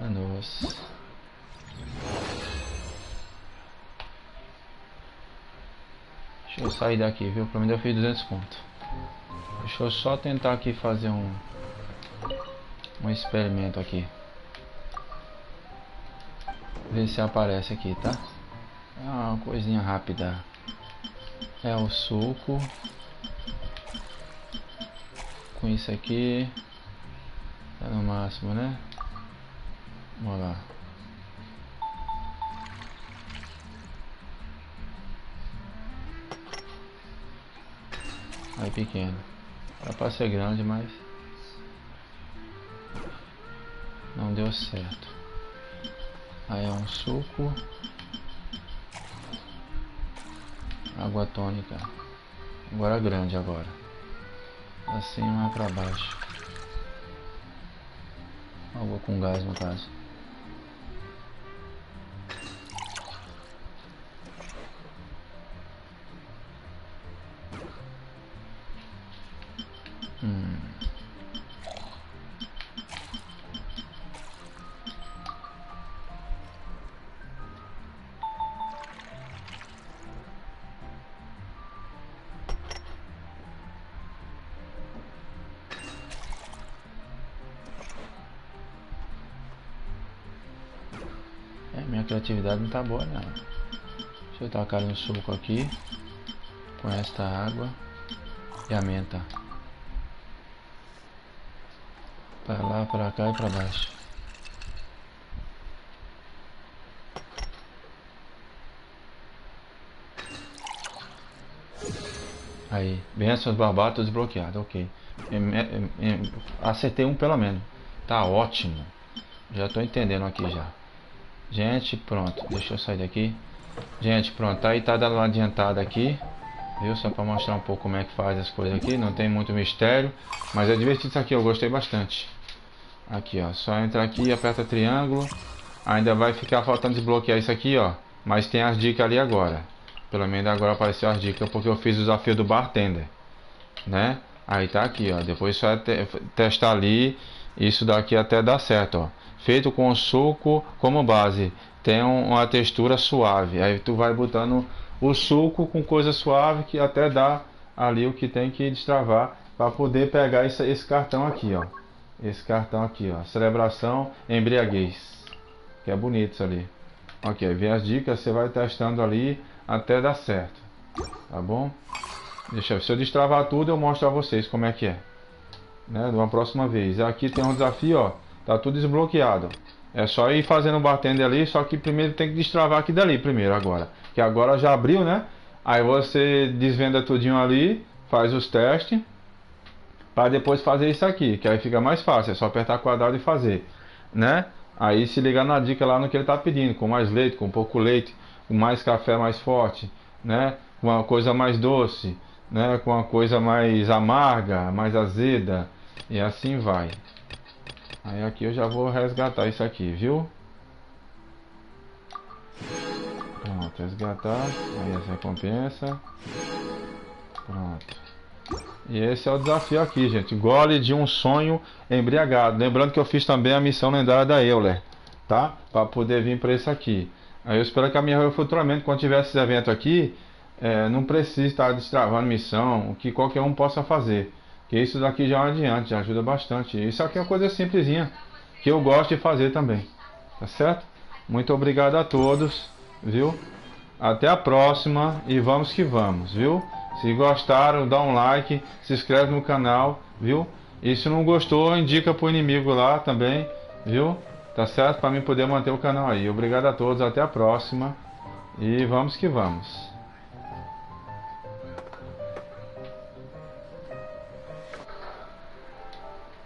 Nossa. Deixa eu sair daqui, viu? Pra mim eu fiz 200 pontos. Deixa eu só tentar aqui fazer um experimento aqui. Ver se aparece aqui, tá? É uma coisinha rápida. É o suco. Com isso aqui. Tá no máximo, né? Vamos lá. Aí pequeno. Era pra ser grande, mas não deu certo. Aí é um suco. Água tônica. Agora grande agora. Assim mais pra baixo. Água com gás no caso. Minha criatividade não tá boa não. Deixa eu tacar um suco aqui. Com esta água. E a menta. Pra lá, pra cá e pra baixo. Aí, bênçãos barbatos desbloqueado, ok. Acertei um pelo menos. Tá ótimo. Já tô entendendo aqui já. Gente, pronto. Deixa eu sair daqui. Gente, pronto. Aí tá dando uma adiantada aqui. Viu? Só pra mostrar um pouco como é que faz as coisas aqui. Não tem muito mistério. Mas é divertido isso aqui. Eu gostei bastante. Aqui, ó. Só entra aqui e aperta triângulo. Ainda vai ficar faltando desbloquear isso aqui, ó. Mas tem as dicas ali agora. Pelo menos agora apareceu as dicas porque eu fiz o desafio do bartender. Né? Aí tá aqui, ó. Depois só é testar ali. Isso daqui até dá certo, ó. Feito com suco como base. Tem uma textura suave. Aí tu vai botando o suco com coisa suave que até dá ali o que tem que destravar para poder pegar esse cartão aqui, ó. Esse cartão aqui, ó. Celebração embriaguez. Que é bonito isso ali. Ok, vem as dicas, você vai testando ali até dar certo. Tá bom? Deixa eu ver. Se eu destravar tudo, eu mostro a vocês como é que é. Né? De uma próxima vez. Aqui tem um desafio, ó. Tá tudo desbloqueado. É só ir fazendo o bartender ali. Só que primeiro tem que destravar aqui dali primeiro agora. Que agora já abriu, né? Aí você desvenda tudinho ali. Faz os testes. Para depois fazer isso aqui. Que aí fica mais fácil. É só apertar quadrado e fazer. Né? Aí se ligar na dica lá no que ele tá pedindo. Com mais leite, com pouco leite. Com mais café mais forte. Né? Com uma coisa mais doce. Né? Com uma coisa mais amarga. Mais azeda. E assim vai. Aí aqui eu já vou resgatar isso aqui, viu? Pronto, resgatar. Aí essa recompensa. Pronto. E esse é o desafio aqui, gente. Gole de um sonho embriagado. Lembrando que eu fiz também a missão lendária da Eula, tá? Para poder vir para esse aqui. Aí eu espero que a minha futuramente, quando tiver esses eventos aqui, não precise estar destravando missão, que qualquer um possa fazer. Que isso daqui já é adiante, já ajuda bastante. Isso aqui é uma coisa simplesinha, que eu gosto de fazer também. Tá certo? Muito obrigado a todos, viu? Até a próxima e vamos que vamos, viu? Se gostaram, dá um like, se inscreve no canal, viu? E se não gostou, indica pro inimigo lá também, viu? Tá certo? Para mim poder manter o canal aí. Obrigado a todos, até a próxima e vamos que vamos.